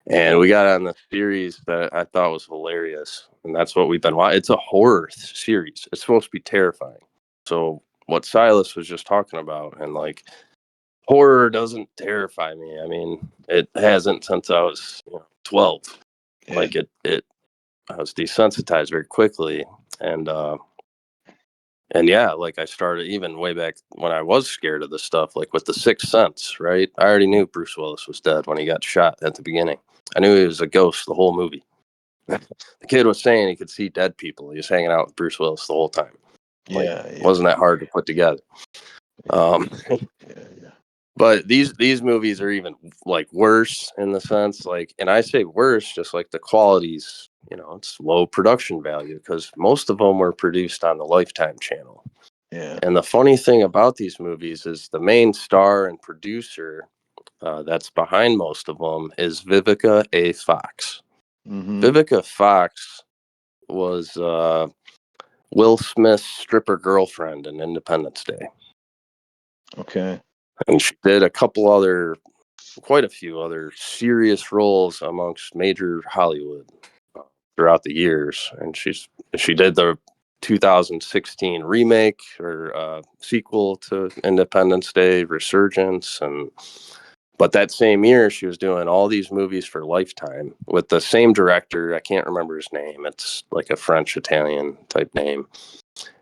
And we got on the series that I thought was hilarious, and that's what we've been watching. It's a horror series. It's supposed to be terrifying. So what Silas was just talking about, and like horror doesn't terrify me. I mean, it hasn't since I was 12. yeah, Like I was desensitized very quickly, and yeah, like I started even way back when I was scared of this stuff, like with the Sixth Sense, right? I already knew Bruce Willis was dead when he got shot at the beginning. I knew he was a ghost the whole movie. The kid was saying he could see dead people. He was hanging out with Bruce Willis the whole time. Like, yeah, wasn't that hard to put together? Um, yeah. but these movies are even like worse in the sense, like, and I say worse, just like the quality's, it's low production value because most of them were produced on the Lifetime channel. Yeah. And the funny thing about these movies is the main star and producer that's behind most of them is Vivica A. Fox. Mm-hmm. Vivica Fox was Will Smith's stripper girlfriend in Independence Day. Okay. And she did quite a few other serious roles amongst major Hollywood throughout the years. And she did the 2016 remake or sequel to Independence Day, Resurgence, but that same year she was doing all these movies for Lifetime with the same director. I can't remember his name. It's like a French Italian type name.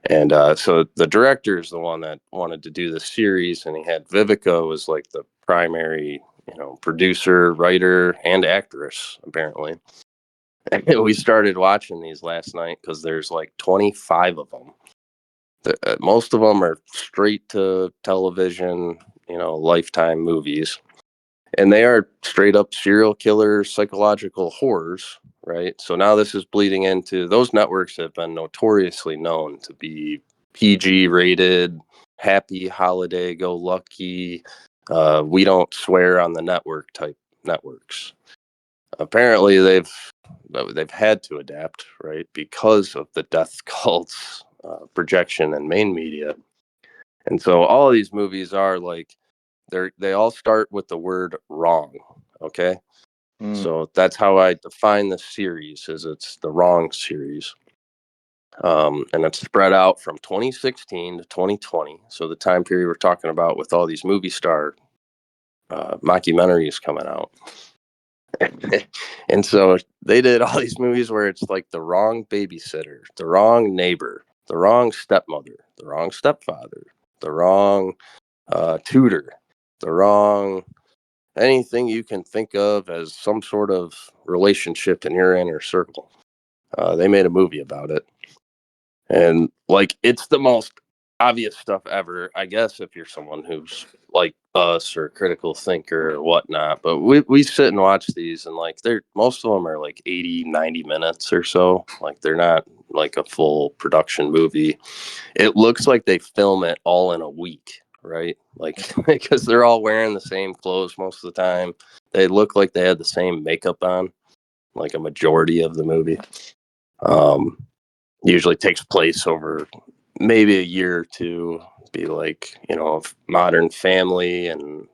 And so the director is the one that wanted to do the series, and he had Vivica was like the primary, producer, writer, and actress apparently. And we started watching these last night because there's like 25 of them. Most of them are straight to television, Lifetime movies, and they are straight up serial killer psychological horrors, right? So now this is bleeding into those networks have been notoriously known to be PG rated, happy holiday go lucky, we don't swear on the network type networks. Apparently they've had to adapt, right, because of the death cults projection and main media. And so all of these movies are like they all start with the word wrong. Okay. So that's how I define the series is it's the wrong series. And it's spread out from 2016 to 2020. So the time period we're talking about with all these movie star mockumentaries coming out. And so they did all these movies where it's like the wrong babysitter, the wrong neighbor, the wrong stepmother, the wrong stepfather, the wrong tutor, the wrong anything you can think of as some sort of relationship in your inner circle. They made a movie about it. And like, it's the most obvious stuff ever, I guess, if you're someone who's like us or a critical thinker or whatnot. But we sit and watch these, and like most of them are like 80, 90 minutes or so. Like they're not like a full production movie. It looks like they film it all in a week, right? Like because they're all wearing the same clothes most of the time. They look like they had the same makeup on, like a majority of the movie. Usually takes place over maybe a year or two. Be like, a modern family, and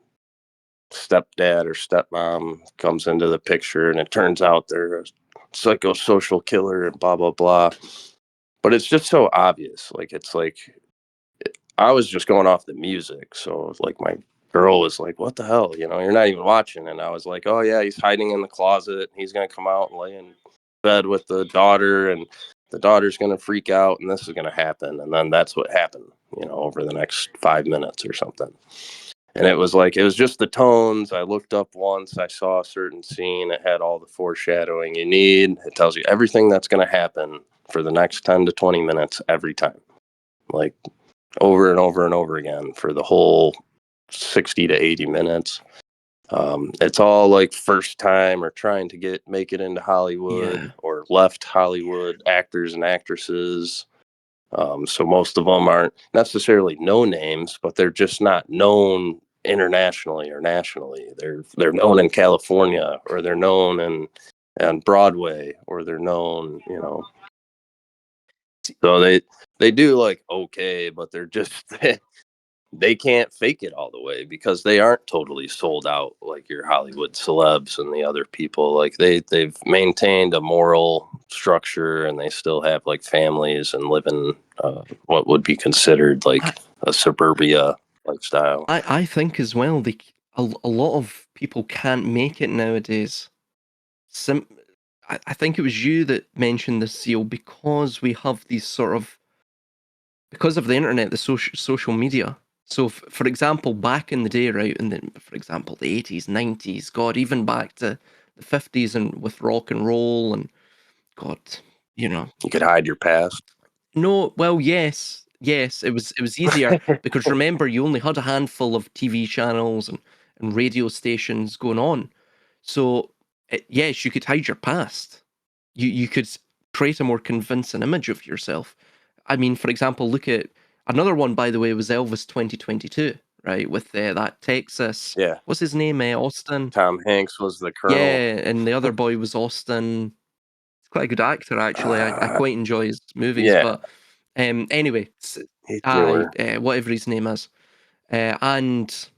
stepdad or stepmom comes into the picture, and it turns out they're a psychosocial killer and blah blah blah. But it's just so obvious. Like it's like I was just going off the music, so like my girl was like, "What the hell? You're not even watching." And I was like, "Oh yeah, he's hiding in the closet. He's gonna come out and lay in bed with the daughter, and the daughter's gonna freak out, and this is gonna happen." And then that's what happened, over the next 5 minutes or something. And it was just the tones. I looked up once, I saw a certain scene. It had all the foreshadowing you need. It tells you everything that's gonna happen for the next 10 to 20 minutes every time. Like over and over and over again for the whole 60 to 80 minutes. It's all like first time or trying to make it into Hollywood or left Hollywood actors and actresses. So most of them aren't necessarily no names, but they're just not known internationally or nationally. They're known in California, or they're known on Broadway, or they're known, So they do like okay, but they're just they can't fake it all the way because they aren't totally sold out like your Hollywood celebs and the other people. Like they've maintained a moral structure, and they still have like families and live in what would be considered like a suburbia lifestyle. I think as well, a lot of people can't make it nowadays. I think it was you that mentioned this, Seal, because we have these because of the internet, the social media. So, for example, back in the day, right, for example, the 80s, 90s, God, even back to the 50s, and with rock and roll, and God, You could hide your past. No, well, yes, it was easier because remember, you only had a handful of TV channels and radio stations going on. So, yes, you could hide your past. You could create a more convincing image of yourself. I mean, for example, look at another one, by the way, was Elvis 2022, right? With that Texas, Yeah. what's his name? Austin. Tom Hanks was the colonel. Yeah, and the other boy was Austin. He's quite a good actor, actually. I quite enjoy his movies, yeah. but anyway, whatever his name is. And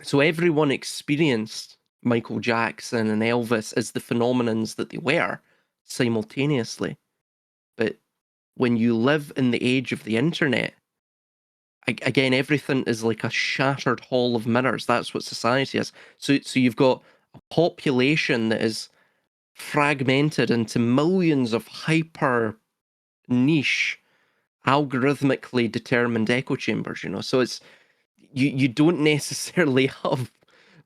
so everyone experienced Michael Jackson and Elvis as the phenomenons that they were simultaneously. But when you live in the age of the internet, again, everything is like a shattered hall of mirrors. That's what society is. So you've got a population that is fragmented into millions of hyper niche, algorithmically determined echo chambers, So it's you don't necessarily have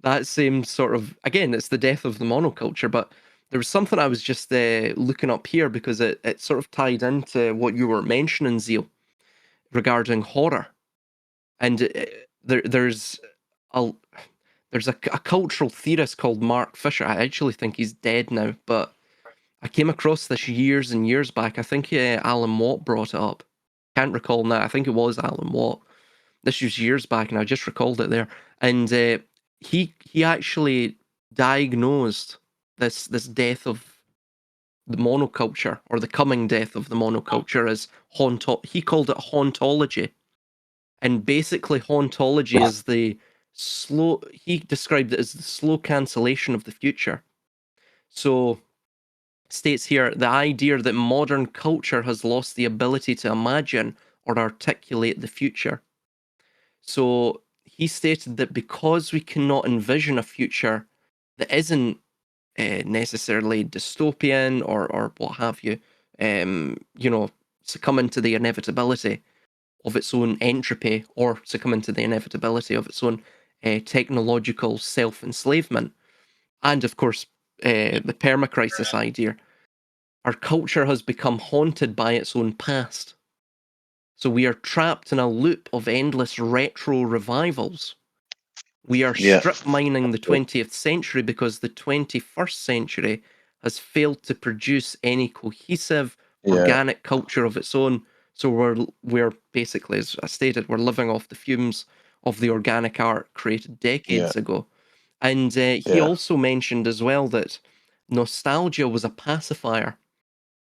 that same sort of, again, it's the death of the monoculture. But there was something I was just looking up here because it sort of tied into what you were mentioning, Zeal, regarding horror. And there's a cultural theorist called Mark Fisher. I actually think he's dead now, but I came across this years and years back. I think Alan Watt brought it up. Can't recall now. I think it was Alan Watt. This was years back, and I just recalled it there. And he actually diagnosed this death of the monoculture, or the coming death of the monoculture, as he called it hauntology. And basically, hauntology is the slow. He described it as the slow cancellation of the future. So, states here the idea that modern culture has lost the ability to imagine or articulate the future. So he stated that because we cannot envision a future that isn't necessarily dystopian or what have you, succumbing to the inevitability of its own entropy, or succumbing to the inevitability of its own technological self-enslavement, and of course the permacrisis idea, our culture has become haunted by its own past. So we are trapped in a loop of endless retro revivals. We are Yeah. strip mining the 20th century because the 21st century has failed to produce any cohesive, organic culture of its own. So we're basically, as I stated, we're living off the fumes of the organic art created decades ago. And he also mentioned as well that nostalgia was a pacifier.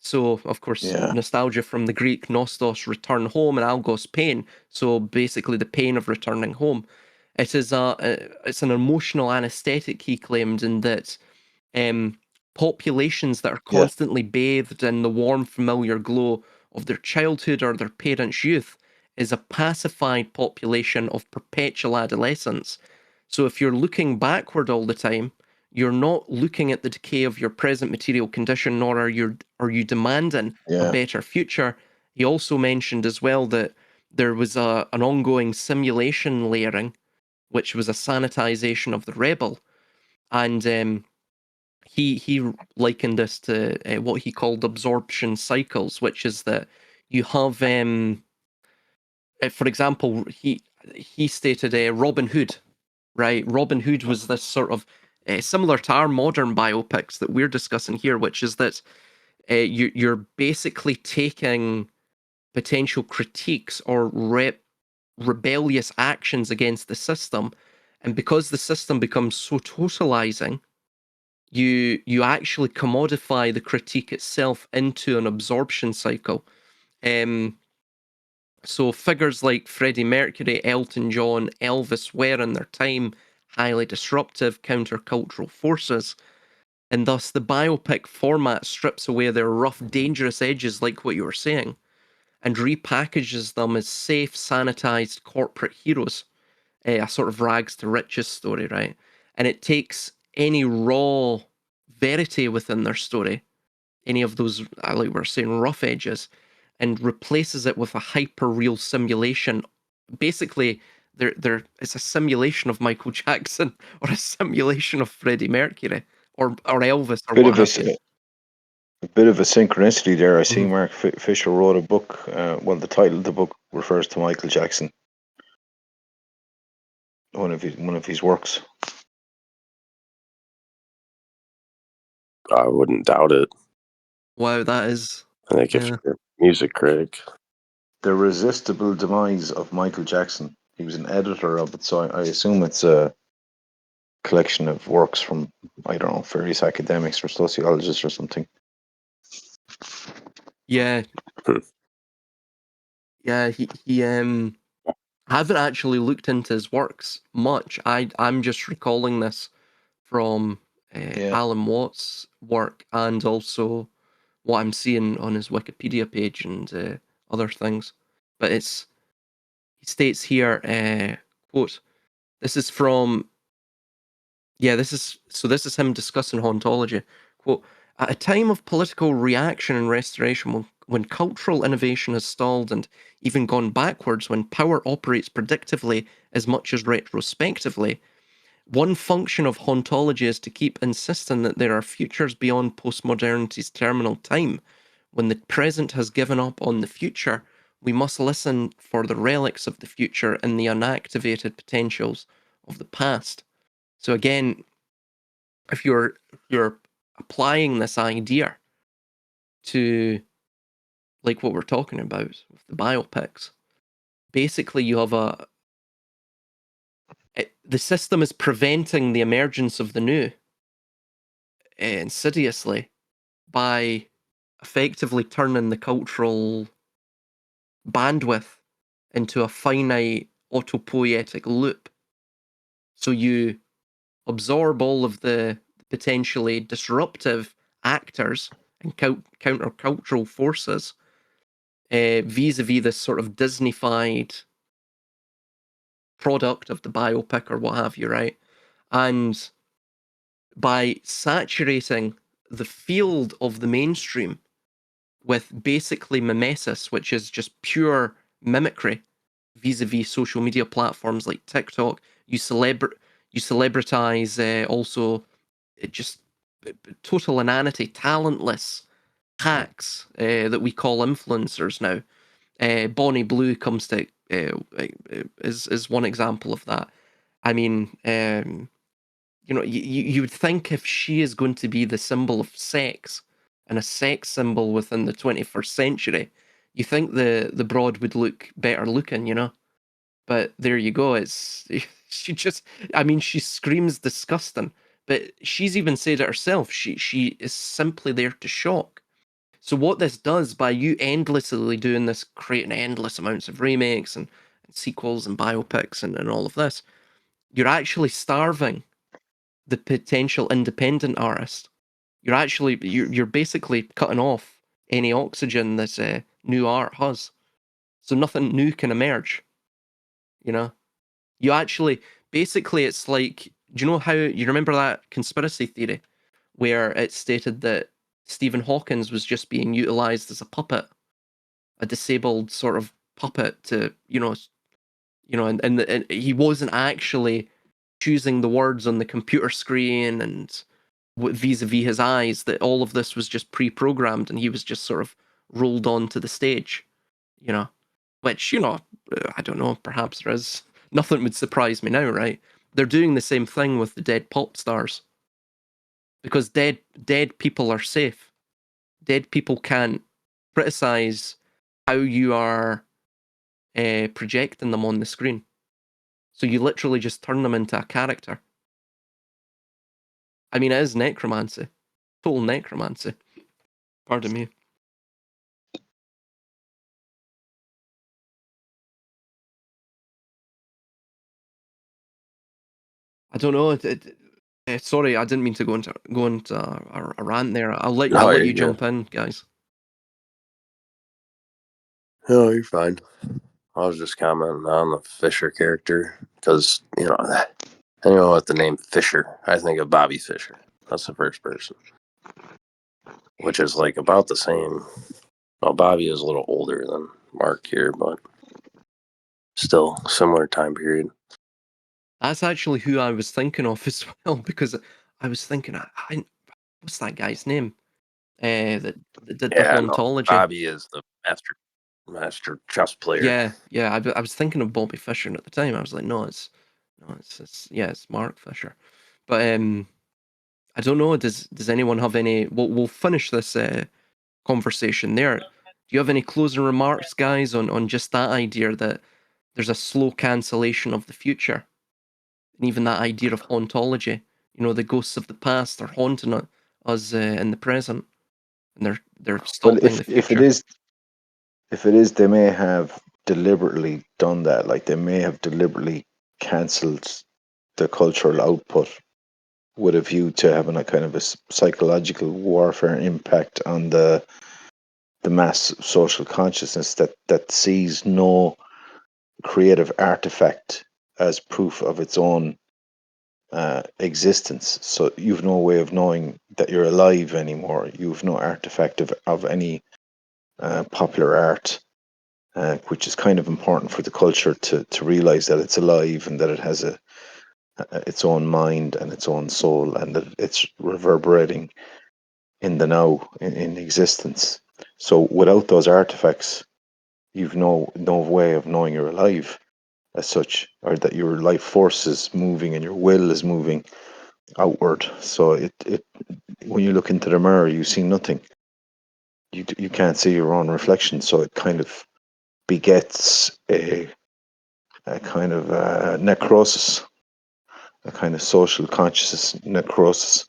So, of course, nostalgia from the Greek nostos, return home, and algos, pain. So basically the pain of returning home. It is it's an emotional anesthetic, he claimed, in that populations that are constantly bathed in the warm, familiar glow of their childhood or their parents' youth is a pacified population of perpetual adolescence. So if you're looking backward all the time, you're not looking at the decay of your present material condition, nor are you demanding a better future. He also mentioned as well that there was an ongoing simulation layering, which was a sanitization of the rebel, and he likened this to what he called absorption cycles, which is that you have, for example, he stated Robin Hood, right? Robin Hood was this sort of similar to our modern biopics that we're discussing here, which is that you're basically taking potential critiques or rebellious actions against the system, and because the system becomes so totalizing, you actually commodify the critique itself into an absorption cycle. So figures like Freddie Mercury, Elton John, Elvis were in their time highly disruptive countercultural forces, and thus the biopic format strips away their rough, dangerous edges, like what you were saying, and repackages them as safe, sanitized corporate heroes, a sort of rags to riches story, right? And it takes any raw verity within their story, any of those, like we were saying, rough edges, and replaces it with a hyper real simulation. Basically, it's a simulation of Michael Jackson or a simulation of Freddie Mercury or Elvis or Bit what of have you. a bit of a synchronicity there. I see Mhm. Mark Fisher wrote a book. Well, the title of the book refers to Michael Jackson, one of his works. I wouldn't doubt it. Wow, that is, I think if yeah. you're a music critic, The Resistible Demise of Michael Jackson. He was an editor of it, so I assume it's a collection of works from, I don't know, various academics or sociologists or something. Yeah, Hmm. yeah, he I haven't actually looked into his works much. I'm just recalling this from Yeah. Alan Watts' work and also what I'm seeing on his Wikipedia page and other things. But he states here, quote, this is from, this is him discussing hauntology. Quote, at a time of political reaction and restoration, when cultural innovation has stalled and even gone backwards, when power operates predictively as much as retrospectively, one function of hauntology is to keep insisting that there are futures beyond postmodernity's terminal time. When the present has given up on the future, we must listen for the relics of the future and the unactivated potentials of the past. So again, if you're applying this idea to like what we're talking about with the biopics, basically you have the system is preventing the emergence of the new insidiously by effectively turning the cultural bandwidth into a finite autopoietic loop. So you absorb all of the potentially disruptive actors and countercultural forces vis-a-vis this sort of Disney-fied product of the biopic or what have you, right? And by saturating the field of the mainstream with basically mimesis, which is just pure mimicry vis-a-vis social media platforms like TikTok. You celebritize also just total inanity, talentless hacks that we call influencers now. Bonnie Blue comes to is one example of that. I mean, you know, you would think if she is going to be the symbol of sex and a sex symbol within the 21st century, you think the broad would look better looking, you know. But there you go. It's she just. I mean, she screams disgusting. But she's even said it herself. She is simply there to shock. So what this does by you endlessly doing this, creating endless amounts of remakes and sequels and biopics and all of this, you're actually starving the potential independent artist. You're basically cutting off any oxygen this new art has. So nothing new can emerge. You know, you actually basically it's like, do you know how you remember that conspiracy theory where it stated that Stephen Hawkins was just being utilized as a puppet, a disabled sort of puppet to, and he wasn't actually choosing the words on the computer screen and vis-a-vis his eyes, that all of this was just pre-programmed and he was just sort of rolled onto the stage, you know, which, I don't know, perhaps there is. Nothing would surprise me now, right? They're doing the same thing with the dead pop stars because dead people are safe. Dead people can't criticize how you are projecting them on the screen. So you literally just turn them into a character. I mean, it is necromancy. Total necromancy. Pardon me. I don't know. Sorry, I didn't mean to go into a rant there. I'll let No, you you're jump good. in, guys. No, you're fine. I was just commenting on the Fisher character because, I know what the name Fisher. I think of Bobby Fischer. That's the first person, which is like about the same. Well, Bobby is a little older than Mark here, but still similar time period. That's actually who I was thinking of as well, because I was thinking, what's that guy's name? That did the Yeah, no, Hauntology. Bobby is the master chess player. Yeah. I was thinking of Bobby Fischer at the time. I was like, no, it's Mark Fisher. But I don't know. Does anyone have any? We'll finish this conversation there. Do you have any closing remarks, guys, on just that idea that there's a slow cancellation of the future, and even that idea of hauntology? You know, the ghosts of the past are haunting us in the present, and they're Well, stopping the if it future. is, they may have deliberately done that. Like they may have deliberately cancelled the cultural output with a view to having a kind of a psychological warfare impact on the mass social consciousness that sees no creative artifact as proof of its own existence. So you've no way of knowing that you're alive anymore. You've no artifact of any popular art, which is kind of important for the culture to realize that it's alive and that it has its own mind and its own soul, and that it's reverberating in the now, in existence. So without those artifacts, you've no way of knowing you're alive as such, or that your life force is moving and your will is moving outward. So it when you look into the mirror, you see nothing. You can't see your own reflection. So it kind of begets a kind of necrosis, a kind of social consciousness necrosis.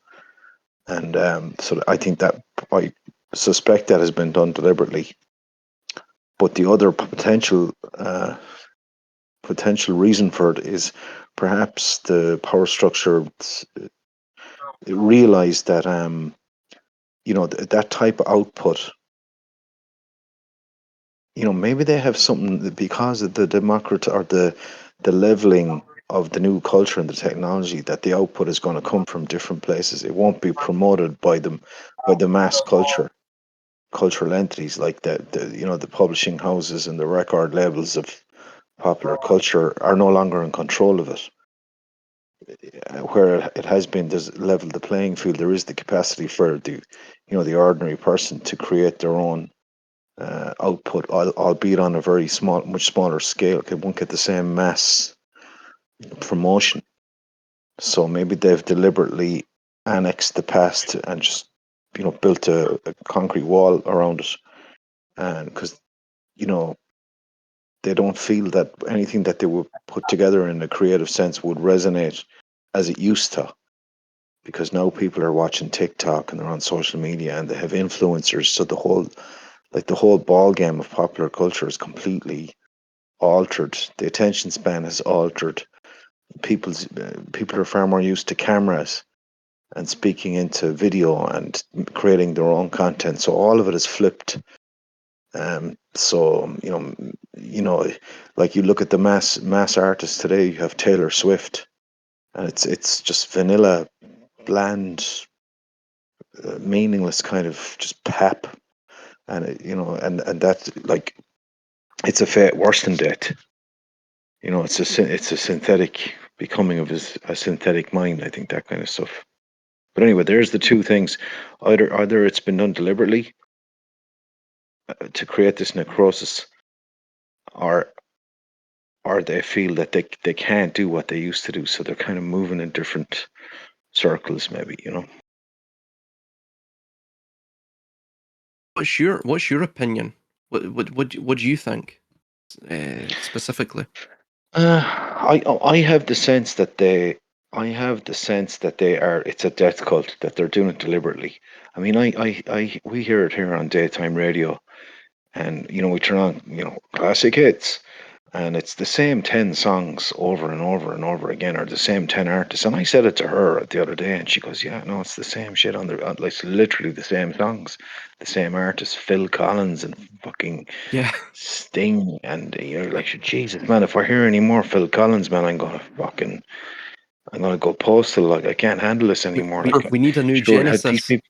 And so I think that I suspect that has been done deliberately. But the other potential reason for it is perhaps the power structure realized that that type of output, maybe they have something because of the democrat or the leveling of the new culture and the technology, that the output is going to come from different places. It won't be promoted by the mass cultural entities like the publishing houses and the record labels of popular culture are no longer in control of it. Where it has been, there's leveled the playing field. There is the capacity for the ordinary person to create their own output, albeit on a very much smaller scale. It won't get the same mass promotion. So maybe they've deliberately annexed the past and just built a concrete wall around it, and because they don't feel that anything that they would put together in a creative sense would resonate as it used to, because now people are watching TikTok and they're on social media and they have influencers. So the whole ball game of popular culture is completely altered. The attention span has altered. People are far more used to cameras and speaking into video and creating their own content. So all of it is flipped. So like you look at the mass artists today. You have Taylor Swift, and it's just vanilla, bland, meaningless kind of just pep, and and that, like, it's a fate worse than death. It's a synthetic becoming of a synthetic mind. I think that kind of stuff. But anyway, there's the two things. Either it's been done deliberately to create this necrosis, or they feel that they can't do what they used to do, so they're kind of moving in different circles, maybe. What's your opinion? What do you think specifically? I have the sense that they are. It's a death cult, that they're doing it deliberately. I mean, we hear it here on daytime radio, and we turn on classic hits, and it's the same 10 songs over and over and over again, or the same 10 artists. And I said it to her the other day, and she goes, "Yeah, no, it's the same shit like, it's literally the same songs, the same artists, Phil Collins and fucking Yeah, Sting." And you're like, Jesus, man, if I hear any more Phil Collins, man, I'm gonna go postal. Like, I can't handle this anymore. Like, we need a new sure, had these Genesis. people.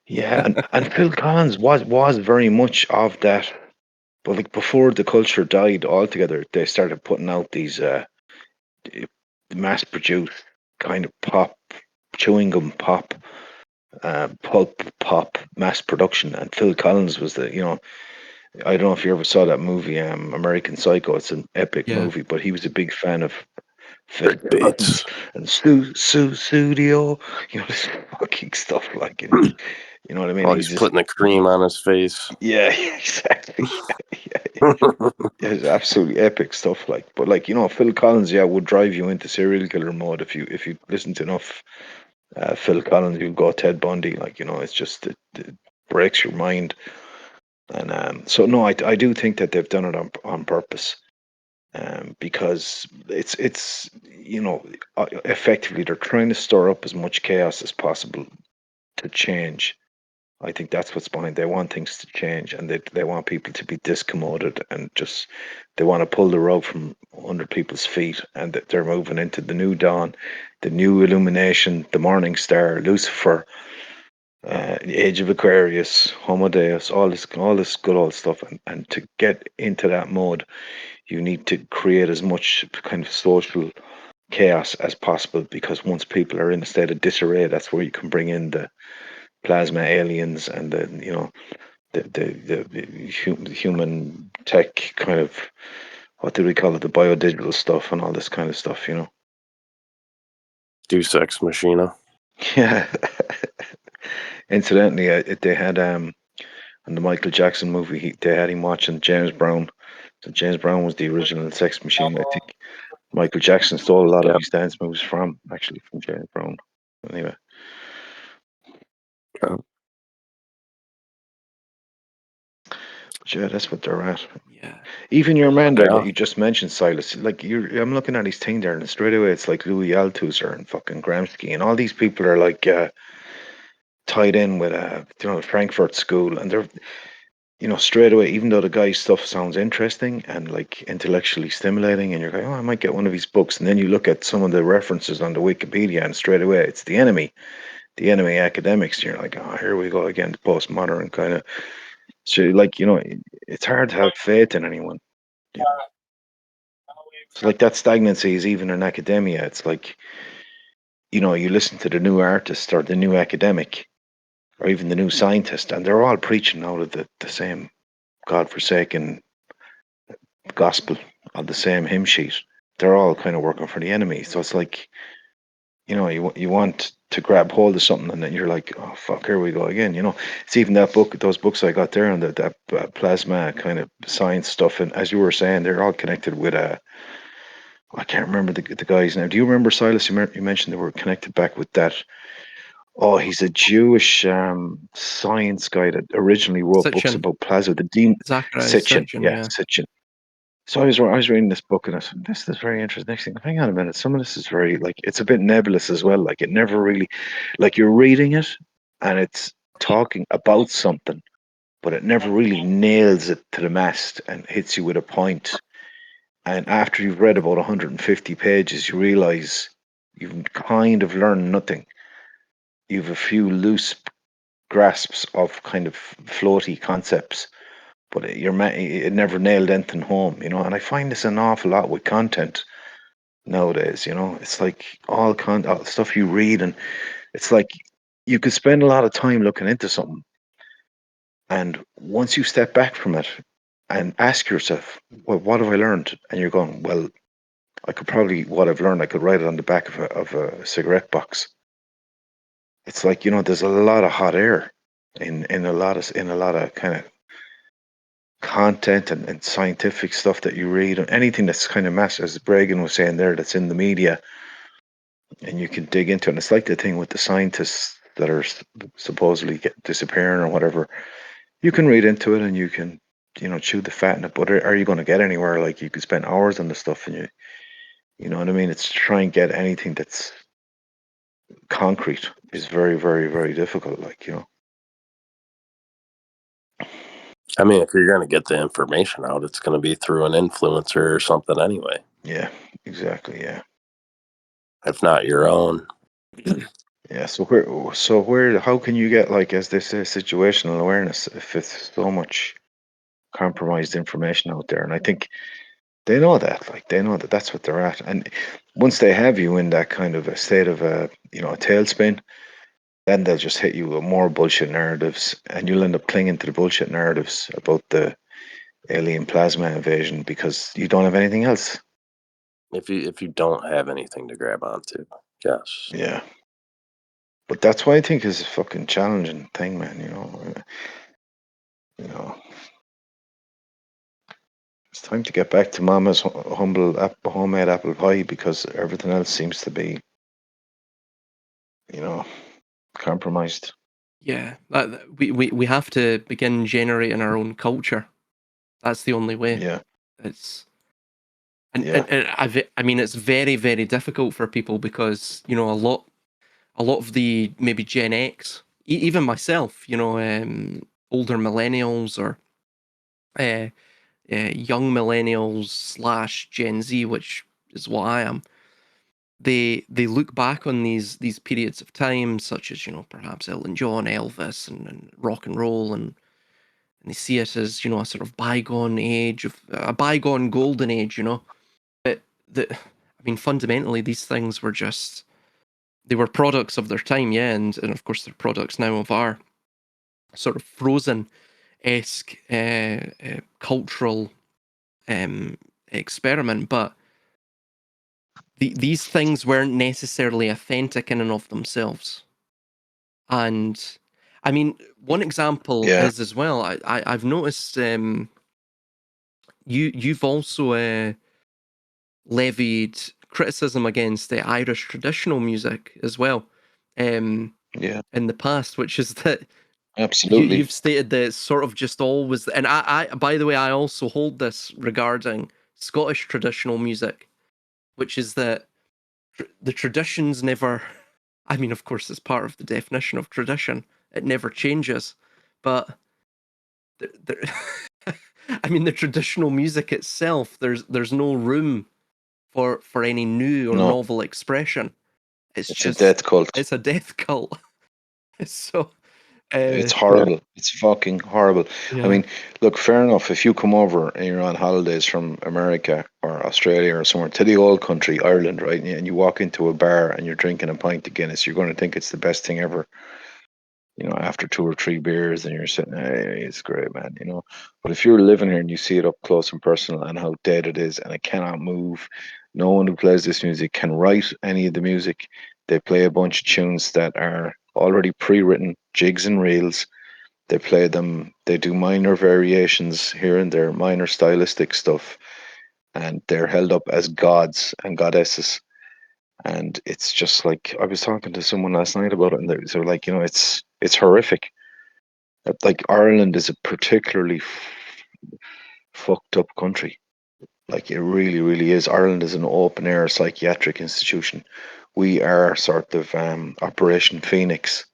Yeah, and Phil Collins was very much of that. But like, before the culture died altogether, they started putting out these mass produced kind of pop, chewing gum pop, pulp pop mass production. And Phil Collins was I don't know if you ever saw that movie, American Psycho. It's an epic Yeah, movie, but he was a big fan of Phil Collins Bits. and Studio, this fucking stuff, like, you know what I mean? Oh, He he's just, putting the cream on his face. yeah, exactly. Yeah, yeah, it's absolutely epic stuff. Like, but like, Phil Collins, yeah, would drive you into serial killer mode if you listen to enough Phil Collins. You'll go Ted Bundy. Like, it's just it breaks your mind. And so no, I do think that they've done it on purpose. Because it's effectively they're trying to store up as much chaos as possible to change. I think that's what's behind. They want things to change, and they want people to be discommoded, and just they want to pull the rug from under people's feet, and that they're moving into the new dawn, the new illumination, the morning star, Lucifer, the age of Aquarius, Homo Deus, all this good old stuff. And to get into that mode, you need to create as much kind of social chaos as possible, because once people are in a state of disarray, that's where you can bring in the plasma aliens and the human tech kind of, what do we call it, the biodigital stuff and all this kind of stuff. Deus Ex Machina. Yeah. Incidentally, they had in the Michael Jackson movie, they had him watching James Brown. So James Brown was the original sex machine. I think Michael Jackson stole a lot of Yep. his dance moves from James Brown. Anyway. Yeah. But yeah, that's what they're at. yeah. Even your man there that Yeah. you just mentioned, Silas, like, I'm looking at his thing there, and straight away it's like Louis Althusser and fucking Gramsci, and all these people are like tied in with Frankfurt School, and they're straight away, even though the guy's stuff sounds interesting and like intellectually stimulating, and you're going, oh, I might get one of his books, and then you look at some of the references on the Wikipedia, and straight away it's the enemy academics, and you're like, oh, here we go again, the postmodern kind of. So, like, it's hard to have faith in anyone. So, like, that stagnancy is even in academia. It's like, you listen to the new artist or the new academic, or even the New Scientist, and they're all preaching out of the same godforsaken gospel on the same hymn sheet. They're all kind of working for the enemy. So it's like, you want to grab hold of something, and then you're like, oh fuck, here we go again. It's even those books I got there, and that plasma kind of science stuff. And as you were saying, they're all connected with I can't remember the guy's name. Do you remember, Silas? You mentioned they were connected back with that. Oh, he's a Jewish science guy that originally wrote books Sitchin. about plasma. The Dean Zachary Sitchin, Sitchin, yeah, yeah. Sitchin. So I was reading this book, and I said, this is very interesting. Next thing, hang on a minute, some of this is very, like, it's a bit nebulous as well. Like, it never really, like, you're reading it and it's talking about something, but it never really nails it to the mast and hits you with a point. And after you've read about 150 pages, you realize you've kind of learned nothing. You've a few loose grasps of kind of floaty concepts, but it never nailed anything home. And I find this an awful lot with content nowadays. It's like all stuff you read, and it's like you could spend a lot of time looking into something, and once you step back from it and ask yourself, well, what have I learned? And you're going, well, what I've learned, I could write it on the back of a cigarette box. It's like, there's a lot of hot air in a lot of kind of content and scientific stuff that you read, and anything that's kind of mass, as Bregan was saying there, that's in the media, and you can dig into it. And it's like the thing with the scientists that are supposedly disappearing or whatever. You can read into it and you can, chew the fat in it, but are you going to get anywhere? Like, you could spend hours on the stuff, and you know what I mean? It's to try and get anything that's concrete is very, very, very difficult. Like, I mean, if you're going to get the information out, it's going to be through an influencer or something anyway. Yeah, exactly. Yeah. If not your own. Yeah. How can you get, like, as they say, situational awareness if it's so much compromised information out there? And I think they know that, like, they know that that's what they're at. And once they have you in that kind of a state of a tailspin, then they'll just hit you with more bullshit narratives, and you'll end up clinging to the bullshit narratives about the alien plasma invasion because you don't have anything else. If you don't have anything to grab onto, yes. Yeah. But that's why I think is a fucking challenging thing, man. It's time to get back to Mama's humble homemade apple pie, because everything else seems to be, compromised. Yeah, we have to begin generating our own culture. That's the only way. Yeah. It's and, Yeah. I mean, it's very, very difficult for people because a lot of the maybe Gen X, even myself, older millennials or young millennials / Gen Z, which is what I am. They look back on these periods of time, such as perhaps Elton John, Elvis, and rock and roll, and they see it as a sort of bygone age, of a bygone golden age. But I mean, fundamentally, these things were they were products of their time, yeah, and of course they're products now of our sort of Frozen-esque cultural experiment, but these things weren't necessarily authentic in and of themselves. And I mean, one example Yeah. is as well. I've noticed you've also levied criticism against the Irish traditional music as well. Yeah. In the past, which is that Absolutely. you've stated that it's sort of just always, and I by the way, I also hold this regarding Scottish traditional music, which is that the traditions never, I mean, of course, it's part of the definition of tradition, it never changes, but I mean, the traditional music itself, there's no room for any new or No, novel expression. It's it's a just, death cult. it's a death cult. So It's yeah, horrible. It's fucking horrible. I yeah, mean, look, fair enough. If you come over and you're on holidays from America or Australia or somewhere to the old country, Ireland, right, and you walk into a bar and you're drinking a pint of Guinness, you're going to think it's the best thing ever. after 2 or 3 beers, and you're sitting, hey, it's great, man, But if you're living here and you see it up close and personal and how dead it is and it cannot move, no one who plays this music can write any of the music. They play a bunch of tunes that are already pre-written, jigs and reels. They play them, they do minor variations here and there, minor stylistic stuff, and they're held up as gods and goddesses. And it's just like, I was talking to someone last night about it, and they're like, it's horrific. Like, Ireland is a particularly fucked up country. Like, it really, really is. Ireland is an open air psychiatric institution. We are sort of Operation Phoenix.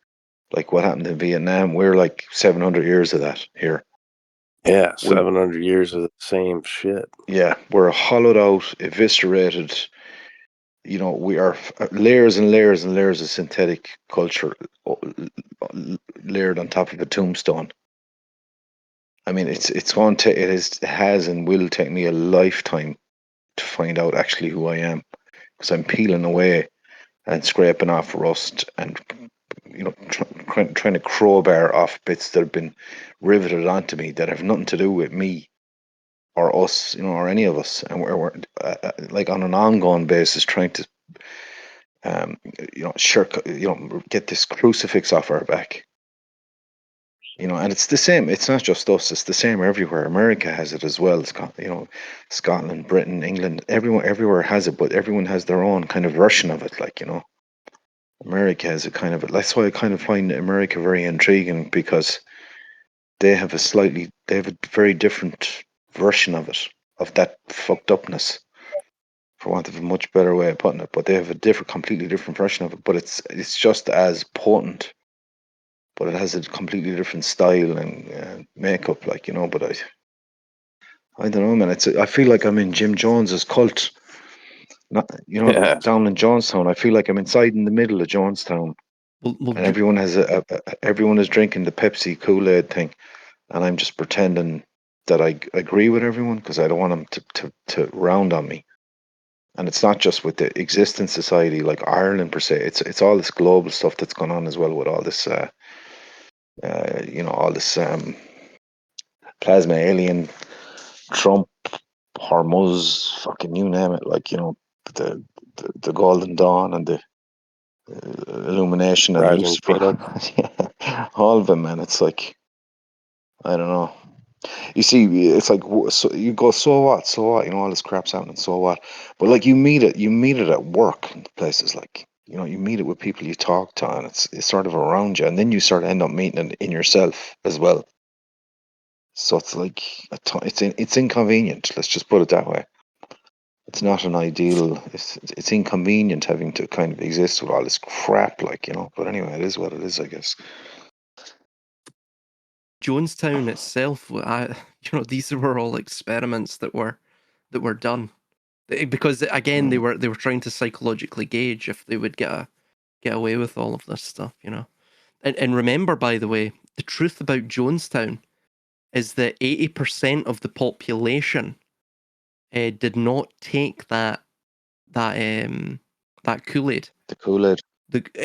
Like what happened in Vietnam, we're like 700 years of that here. Yeah, 700 years of the same shit. Yeah, we're hollowed out, eviscerated. We are layers and layers and layers of synthetic culture layered on top of a tombstone. I mean, it's going to it has and will take me a lifetime to find out actually who I am, because I'm peeling away and scraping off rust and trying to crowbar off bits that have been riveted onto me that have nothing to do with me or us, or any of us, and we're like on an ongoing basis trying to get this crucifix off our back. And it's the same. It's not just us. It's the same everywhere. America has it as well. Scotland, Britain, England, everyone, everywhere has it, but everyone has their own kind of version of it. Like, America has a kind of. That's why I kind of find America very intriguing, because they have a very different version of it, of that fucked upness, for want of a much better way of putting it. But they have a completely different version of it. But it's just as potent, but it has a completely different style and makeup, like, But I don't know, man. I feel like I'm in Jim Jones's cult. Not, Yeah. down in Jonestown. I feel like I'm inside in the middle of Jonestown, Well, and everyone has everyone is drinking the Pepsi Kool-Aid thing, and I'm just pretending that I agree with everyone, because I don't want them to round on me. And it's not just with the existing society like Ireland per se. It's all this global stuff that's going on as well, with all this all this plasma alien, Trump, Hormuz, fucking you name it. Like, the Golden Dawn and the Illumination and Rising Lucifer. Phoenix. Yeah, all of them, man. It's like, I don't know. You see, it's like, so you go, so what, all this crap's happening, so what? But like, you meet it at work and places, like, you meet it with people you talk to, and it's sort of around you, and then you sort of end up meeting it in yourself as well. So it's like it's inconvenient. Let's just put it that way. It's not an ideal. It's inconvenient having to kind of exist with all this crap, like, But anyway, it is what it is, I guess. Jonestown itself, these were all experiments that were done, because again they were trying to psychologically gauge if they would get away with all of this stuff, And remember, by the way, the truth about Jonestown is that 80% of the population did not take that Kool-Aid. The Kool-Aid.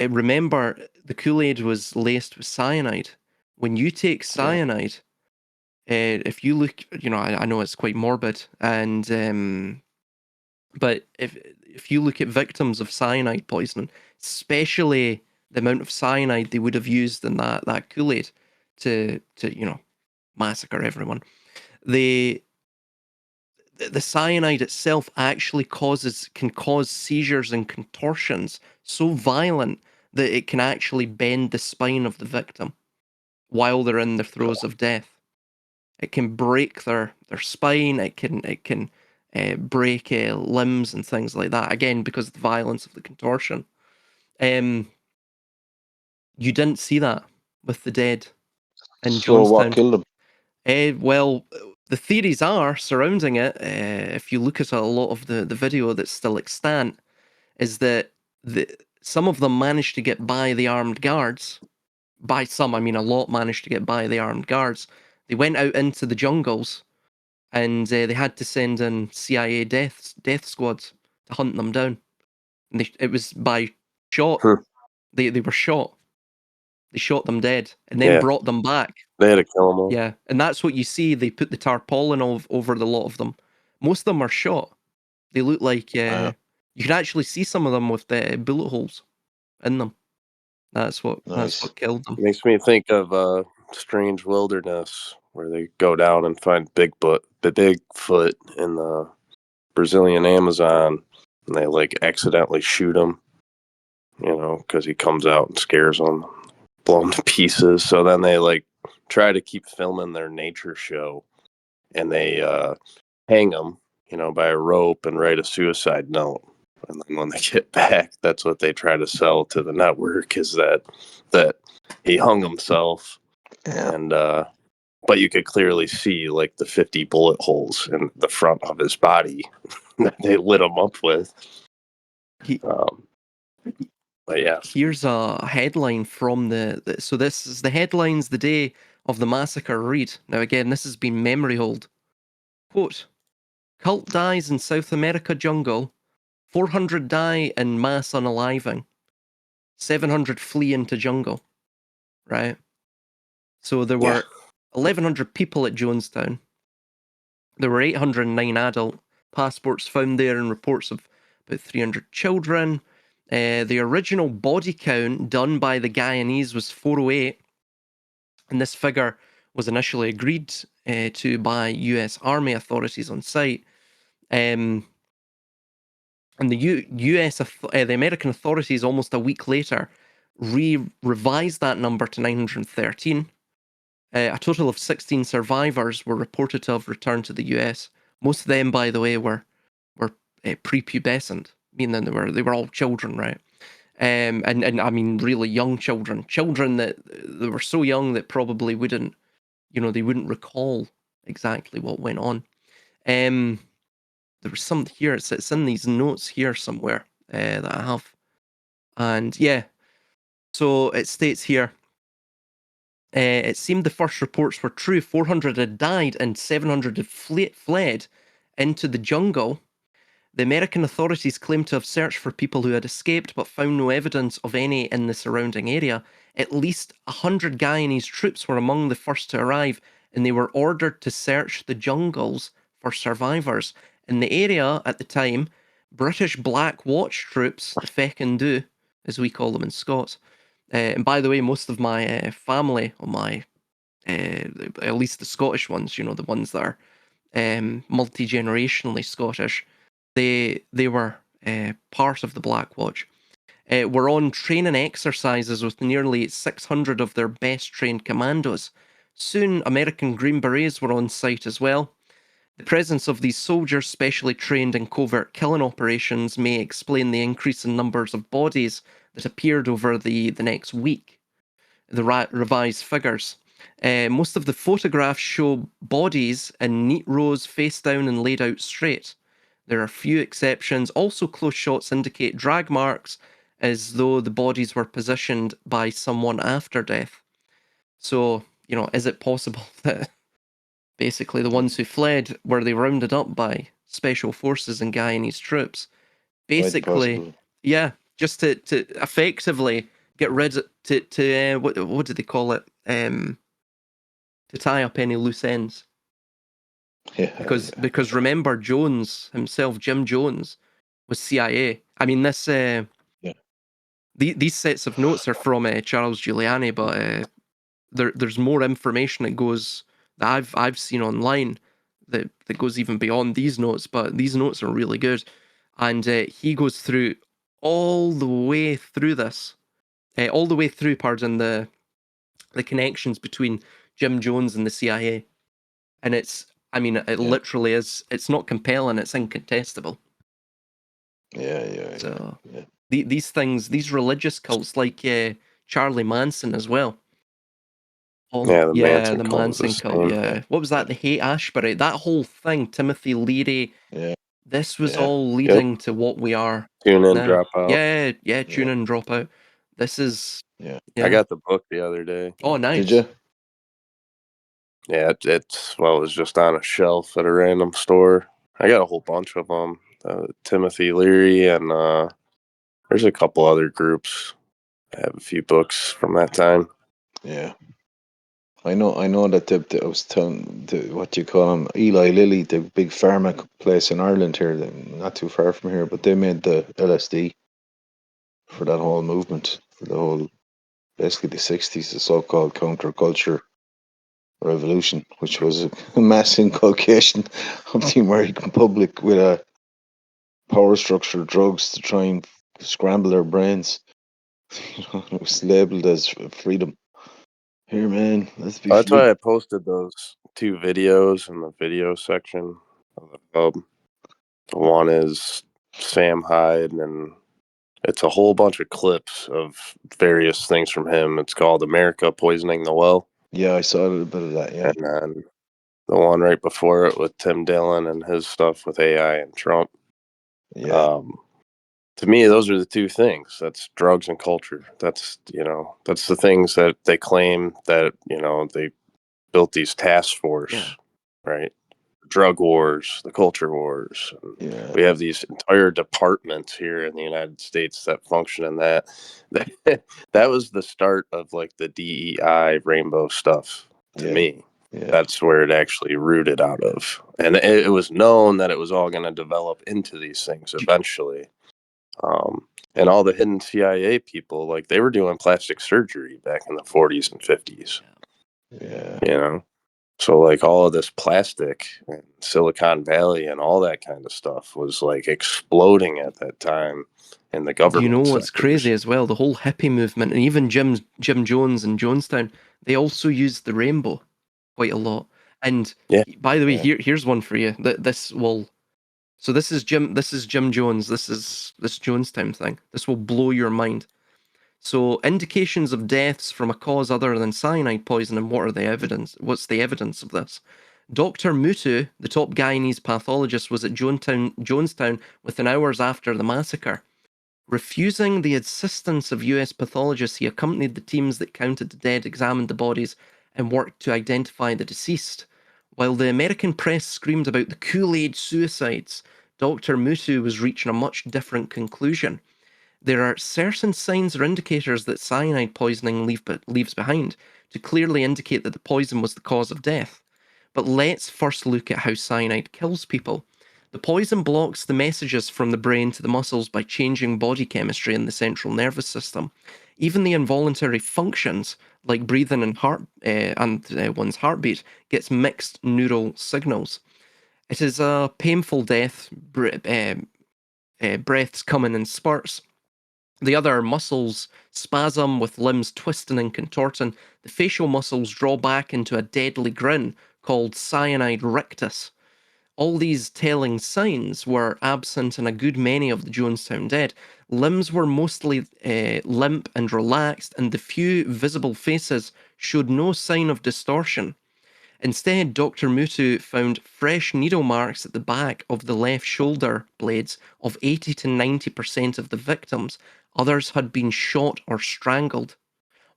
Remember, the Kool-Aid was laced with cyanide. When you take cyanide, if you look, I know it's quite morbid, and but if you look at victims of cyanide poisoning, especially the amount of cyanide they would have used in that Kool-Aid to massacre everyone, the cyanide itself actually can cause seizures and contortions so violent that it can actually bend the spine of the victim while they're in the throes of death. It can break their spine. It can break limbs and things like that. Again, because of the violence of the contortion. You didn't see that with the dead in So what Jonestown. killed them? Well, the theories are surrounding it. If you look at a lot of the video that's still extant, is that some of them managed to get by the armed guards. By some, I mean a lot managed to get by the armed guards. They went out into the jungles, and they had to send in CIA death squads to hunt them down. And it was by shot. Hmm. They were shot. They shot them dead and then Yeah. brought them back. They had to kill them all. Yeah, and that's what you see. They put the tarpaulin over the lot of them. Most of them are shot. They look like Wow. you can actually see some of them with the bullet holes in them. That's what Nice. killed them. Makes me think of Strange Wilderness, where they go down and find the Bigfoot in the Brazilian Amazon, and they like accidentally shoot him, because he comes out and scares them, blow them to pieces. So then they like try to keep filming their nature show, and they hang him, by a rope and write a suicide note. And then when they get back, that's what they try to sell to the network, is that he hung himself. Yeah. And but you could clearly see like the 50 bullet holes in the front of his body that they lit him up with. But yeah, Here's a headline from so this is the headlines the day of the massacre read. Now again, this has been memory hold. Quote, cult dies in South America jungle, 400 die in mass unaliving, 700 flee into jungle, right? So there were 1,100 people at Jonestown. There were 809 adult passports found there and reports of about 300 children. The original body count done by the Guyanese was 408, and this figure was initially agreed to by US Army authorities on site. And the the American authorities almost a week later revised that number to 913. A total of 16 survivors were reported to have returned to the US. Most of them, by the way, were prepubescent, meaning they were all children, right? And I mean really young children that they were so young that probably wouldn't, they wouldn't recall exactly what went on. There was some here. It's in these notes here somewhere that I have, and yeah. So it states here. It seemed the first reports were true. 400 had died and 700 had fled into the jungle. The American authorities claimed to have searched for people who had escaped but found no evidence of any in the surrounding area. At least 100 Guyanese troops were among the first to arrive, and they were ordered to search the jungles for survivors. In the area at the time, British Black Watch troops, the Feckin' as we call them in Scots, and by the way, most of my family, or my, at least the Scottish ones, the ones that are multi-generationally Scottish, they were part of the Black Watch. Were on training exercises with nearly 600 of their best trained commandos. Soon, American Green Berets were on site as well. The presence of these soldiers, specially trained in covert killing operations, may explain the increase in numbers of bodies that appeared over the next week. The revised figures. Most of the photographs show bodies in neat rows, face down and laid out straight. There are few exceptions. Also, close shots indicate drag marks as though the bodies were positioned by someone after death. So, is it possible that basically the ones who fled were they rounded up by special forces and Guyanese troops? Basically, yeah, just to effectively get rid of, what do they call it? To tie up any loose ends. Yeah. Because remember, Jones himself, Jim Jones, was CIA. I mean, this these sets of notes are from Charles Giuliani, but there's more information that I've seen online that goes even beyond these notes. But these notes are really good, and he goes through all the way through this, pardon, the connections between Jim Jones and the CIA, and it literally is. It's not compelling. It's incontestable. Yeah. So these things, these religious cults, like Charlie Manson as well. the Manson cult was the cult. same. Yeah, what was that? The Hate Ashbury. That whole thing. Timothy Leary. Yeah. This was all leading to what we are Tune in, now. drop out. Yeah. Tune in, drop out. This is. Yeah. I got the book the other day. Oh, nice. Did you? Yeah, it was just on a shelf at a random store. I got a whole bunch of them. Timothy Leary, and there's a couple other groups. I have a few books from that time. Yeah. I know that I was telling what you call him, Eli Lilly, the big pharma place in Ireland here, not too far from here, but they made the LSD for that whole movement, for the whole, basically the 60s, the so-called counterculture revolution, which was a mass inculcation of the American public with a power structure drugs to try and scramble their brains. It was labeled as freedom. Here, man, let's be That's free. why I posted those 2 videos in the video section of the hub. One is Sam Hyde, and it's a whole bunch of clips of various things from him. It's called America Poisoning the Well. Yeah, I saw a little bit of that. Yeah, And then the one right before it with Tim Dillon and his stuff with AI and Trump. yeah, To me, those are the 2 things. That's drugs and culture. That's the things that they claim that, they built these task force, Yeah. right? Drug wars, the culture wars. And yeah, we have these entire departments here in the United States that function in that. That was the start of like the DEI rainbow stuff to yeah, me. yeah, That's where it actually rooted out of. And it was known that it was all going to develop into these things eventually. And all the hidden CIA people, like they were doing plastic surgery back in the 40s and 50s, yeah. you know? So like all of this plastic and Silicon Valley and all that kind of stuff was like exploding at that time in the Do you know government what's sectors. crazy as well? The whole hippie movement, and even Jim Jones in Jonestown, they also used the rainbow quite a lot. And Yeah. by the way, Yeah. here's one for you. That this will. So this is Jim Jones. This is this Jonestown thing. This will blow your mind. So indications of deaths from a cause other than cyanide poisoning. What are the evidence? What's the evidence of this? Dr. Mutu, the top Guyanese pathologist, was at Jonestown within hours after the massacre. Refusing the assistance of US pathologists, he accompanied the teams that counted the dead, examined the bodies, and worked to identify the deceased. While the American press screamed about the Kool-Aid suicides, Dr. Mutu was reaching a much different conclusion. There are certain signs or indicators that cyanide poisoning leaves behind to clearly indicate that the poison was the cause of death. But let's first look at how cyanide kills people. The poison blocks the messages from the brain to the muscles by changing body chemistry in the central nervous system. Even the involuntary functions, like breathing and one's heartbeat, gets mixed neural signals. It is a painful death. Breaths coming in spurts. The other muscles spasm with limbs twisting and contorting. The facial muscles draw back into a deadly grin called cyanide rictus. All these telling signs were absent in a good many of the Jonestown dead. Limbs were mostly limp and relaxed, and the few visible faces showed no sign of distortion. Instead, Dr. Mutu found fresh needle marks at the back of the left shoulder blades of 80 to 90% of the victims. Others had been shot or strangled.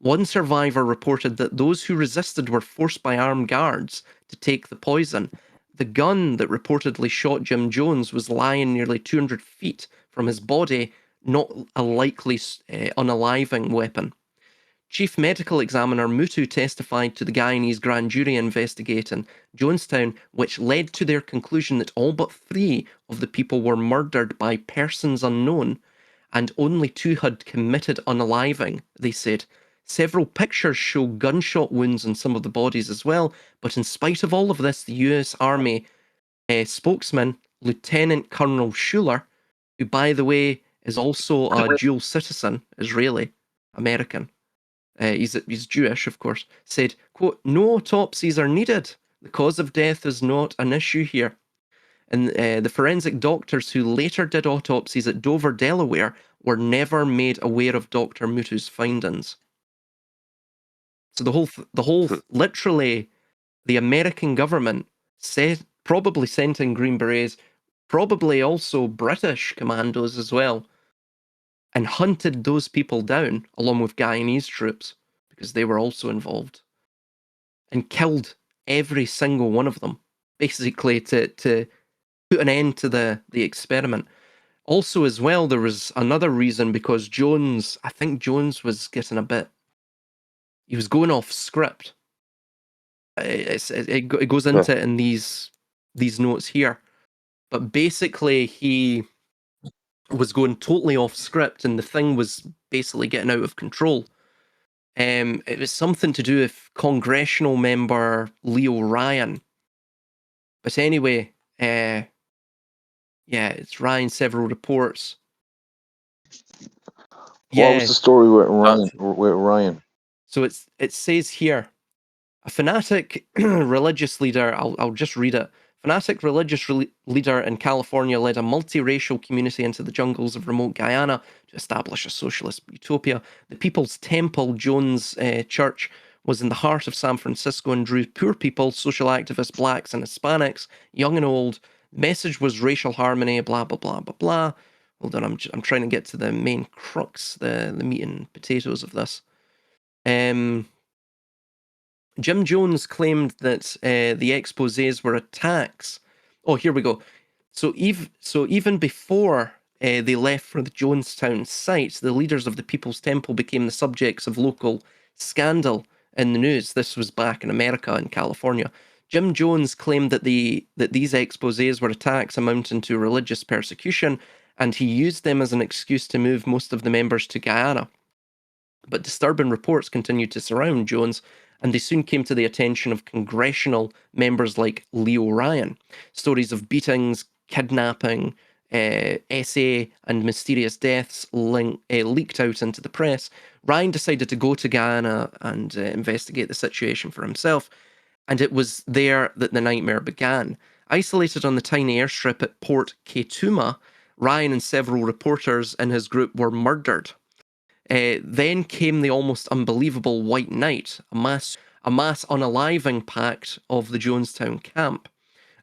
One survivor reported that those who resisted were forced by armed guards to take the poison. The gun that reportedly shot Jim Jones was lying nearly 200 feet from his body, not a likely unaliving weapon. Chief Medical Examiner Mutu testified to the Guyanese grand jury investigating Jonestown, which led to their conclusion that all but 3 of the people were murdered by persons unknown, and only 2 had committed unaliving, they said. Several pictures show gunshot wounds on some of the bodies as well, but in spite of all of this, the US Army spokesman, Lieutenant Colonel Schuler, who, by the way, is also a dual citizen, Israeli, American, he's Jewish, of course, said, quote, "No autopsies are needed. The cause of death is not an issue here." And the forensic doctors who later did autopsies at Dover, Delaware, were never made aware of Dr. Mutu's findings. So literally, the American government said, probably sent in Green Berets, probably also British commandos as well, and hunted those people down along with Guyanese troops because they were also involved, and killed every single one of them, basically to put an end to the experiment. Also, as well, there was another reason because I think Jones was getting a bit he was going off script. It goes into it in these notes here, but basically he was going totally off script, and the thing was basically getting out of control. It was something to do with congressional member Leo Ryan. But anyway, yeah, it's Ryan. Several reports. What was the story with Ryan? So it says here, a fanatic religious leader. I'll just read it. Fanatic religious leader in California led a multiracial community into the jungles of remote Guyana to establish a socialist utopia. The People's Temple Jones Church was in the heart of San Francisco and drew poor people, social activists, blacks and Hispanics, young and old. Message was racial harmony, blah, blah, blah, blah, blah. Hold on, I'm trying to get to the main crux, the meat and potatoes of this. Jim Jones claimed that the exposés were attacks. Oh, here we go. So even before they left for the Jonestown site, the leaders of the People's Temple became the subjects of local scandal in the news. This was back in America, in California. Jim Jones claimed that these exposés were attacks amounting to religious persecution, and he used them as an excuse to move most of the members to Guyana. But disturbing reports continued to surround Jones, and they soon came to the attention of congressional members like Leo Ryan. Stories of beatings, kidnapping, SA, and mysterious deaths leaked out into the press. Ryan decided to go to Guyana and investigate the situation for himself, and it was there that the nightmare began. Isolated on the tiny airstrip at Port Ketuma, Ryan and several reporters in his group were murdered. Then came the almost unbelievable White Night, a mass unaliving pact of the Jonestown camp.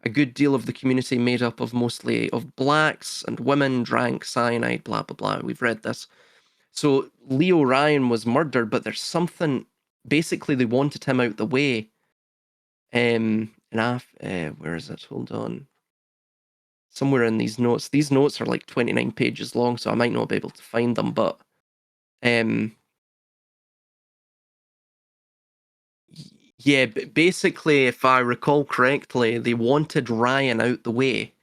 A good deal of the community, made up of mostly of blacks and women, drank cyanide, blah, blah, blah. We've read this. So Leo Ryan was murdered, but there's something, basically they wanted him out the way. Where is it? Hold on. Somewhere in these notes. These notes are like 29 pages long, so I might not be able to find them, but yeah, basically, if I recall correctly, they wanted Ryan out the way,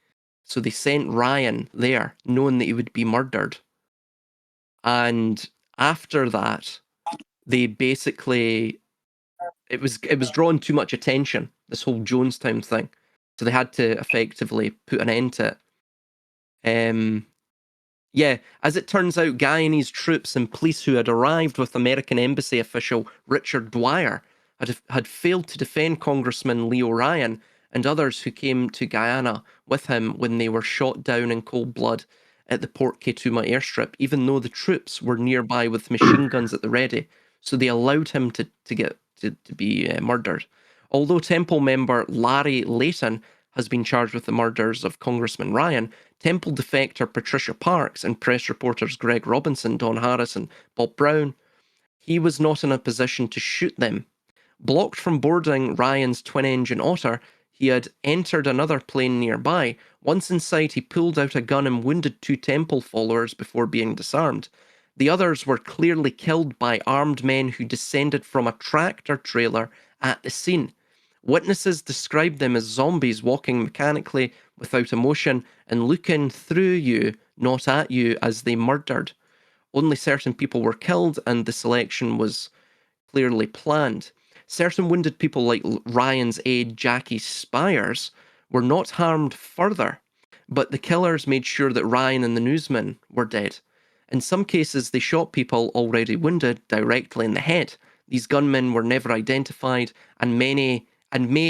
so they sent Ryan there, knowing that he would be murdered. And after that, they basically, it was drawing too much attention, this whole Jonestown thing, so they had to effectively put an end to it. Yeah, as it turns out, Guyanese troops and police who had arrived with American embassy official Richard Dwyer had failed to defend Congressman Leo Ryan and others who came to Guyana with him when they were shot down in cold blood at the Port Ketuma airstrip, even though the troops were nearby with machine guns at the ready. So they allowed him to be murdered. Although Temple member Larry Layton has been charged with the murders of Congressman Ryan, Temple defector Patricia Parks and press reporters Greg Robinson, Don Harris, and Bob Brown, he was not in a position to shoot them. Blocked from boarding Ryan's twin-engine Otter, he had entered another plane nearby. Once inside, he pulled out a gun and wounded 2 Temple followers before being disarmed. The others were clearly killed by armed men who descended from a tractor trailer at the scene. Witnesses described them as zombies walking mechanically without emotion and looking through you, not at you, as they murdered. Only certain people were killed, and the selection was clearly planned. Certain wounded people like Ryan's aide Jackie Spires were not harmed further, but the killers made sure that Ryan and the newsman were dead. In some cases, they shot people already wounded directly in the head. These gunmen were never identified, and may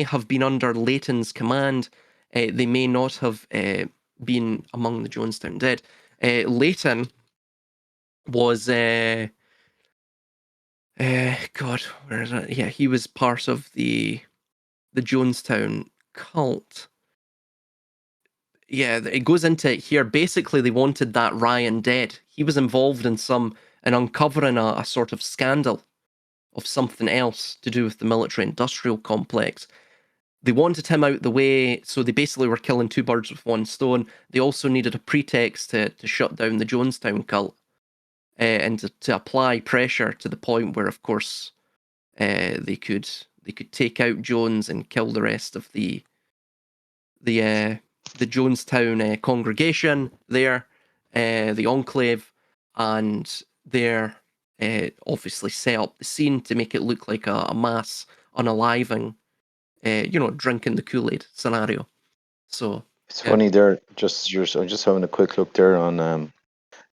have been under Layton's command. They may not have been among the Jonestown dead. Layton was God, where is it? Yeah, he was part of the Jonestown cult. Yeah, it goes into it here. Basically, they wanted that Ryan dead. He was involved in uncovering a sort of scandal of something else to do with the military-industrial complex. They wanted him out the way, so they basically were killing 2 birds with 1 stone. They also needed a pretext to shut down the Jonestown cult, and to apply pressure to the point where, of course, they could take out Jones and kill the rest of the Jonestown congregation there, the Enclave, and they're obviously set up the scene to make it look like a mass unaliving, drinking the Kool-Aid scenario. So It's yeah. funny there. I'm just having a quick look there on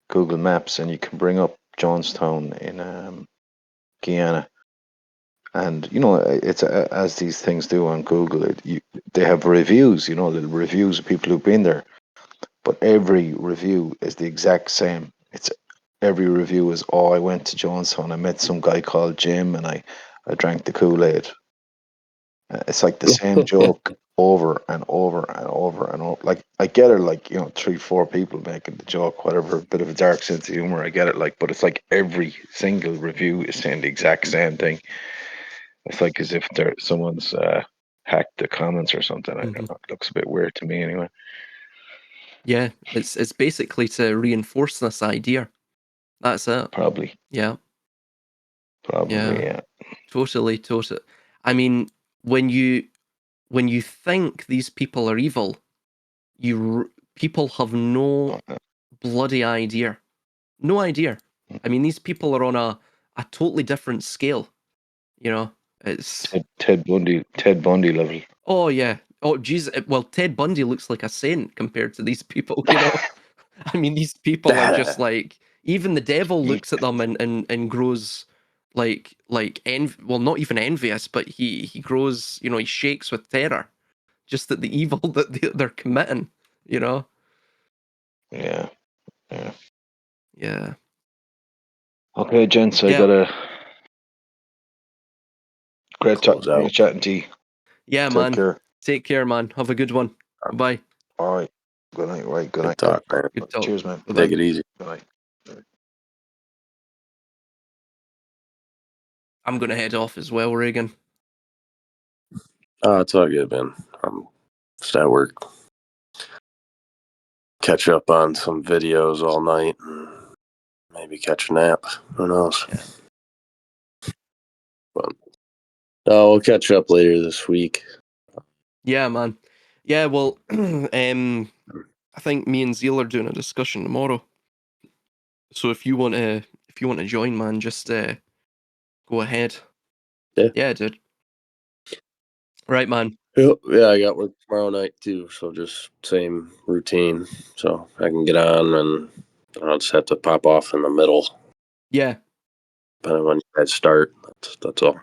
Google Maps, and you can bring up Jonestown in Guyana, and it's as these things do on Google. They have reviews, little reviews of people who've been there, but every review is the exact same. Every review is, oh, I went to Jonestown, I met some guy called Jim, and I drank the Kool-Aid. It's like the same joke over and over and over and over. Like, I get it, like, 3-4 people making the joke, whatever, a bit of a dark sense of humor, I get it, like, but it's like every single review is saying the exact same thing. It's like as if someone's hacked the comments or something. I don't know. It looks a bit weird to me anyway. Yeah, it's basically to reinforce this idea. That's it. Probably. Yeah. Probably, yeah. Totally. I mean, when you think these people are evil, people have no bloody idea. No idea. I mean, these people are on a totally different scale. It's Ted Bundy level. Oh yeah. Oh geez. Well, Ted Bundy looks like a saint compared to these people. I mean, these people are just like, even the devil looks at them and grows like well, not even envious, but he grows. He shakes with terror, just at the evil that they're committing. Yeah. Yeah. Okay, gents, I Yeah. gotta. Great Close out. chatting to you. Yeah, Take man. care. Take care, man. Have a good one. Bye. All right. Good night. Right. Good Good night. talk, man. Good talk. Cheers, man. Bye-bye. Take it easy. Good night. I'm gonna head off as well, Reagan. Oh, it's all good, man. I'm just at work. Catch up on some videos all night. Maybe catch a nap. Who knows? Yeah. But we'll catch up later this week. Yeah, man. Yeah, well, I think me and Zeal are doing a discussion tomorrow. So if you want to join, man, just go ahead. Yeah, dude. Right, man. Yeah, I got work tomorrow night too, so just same routine. So I can get on, and I'll just have to pop off in the middle. Yeah. Depending on when you guys start. That's all.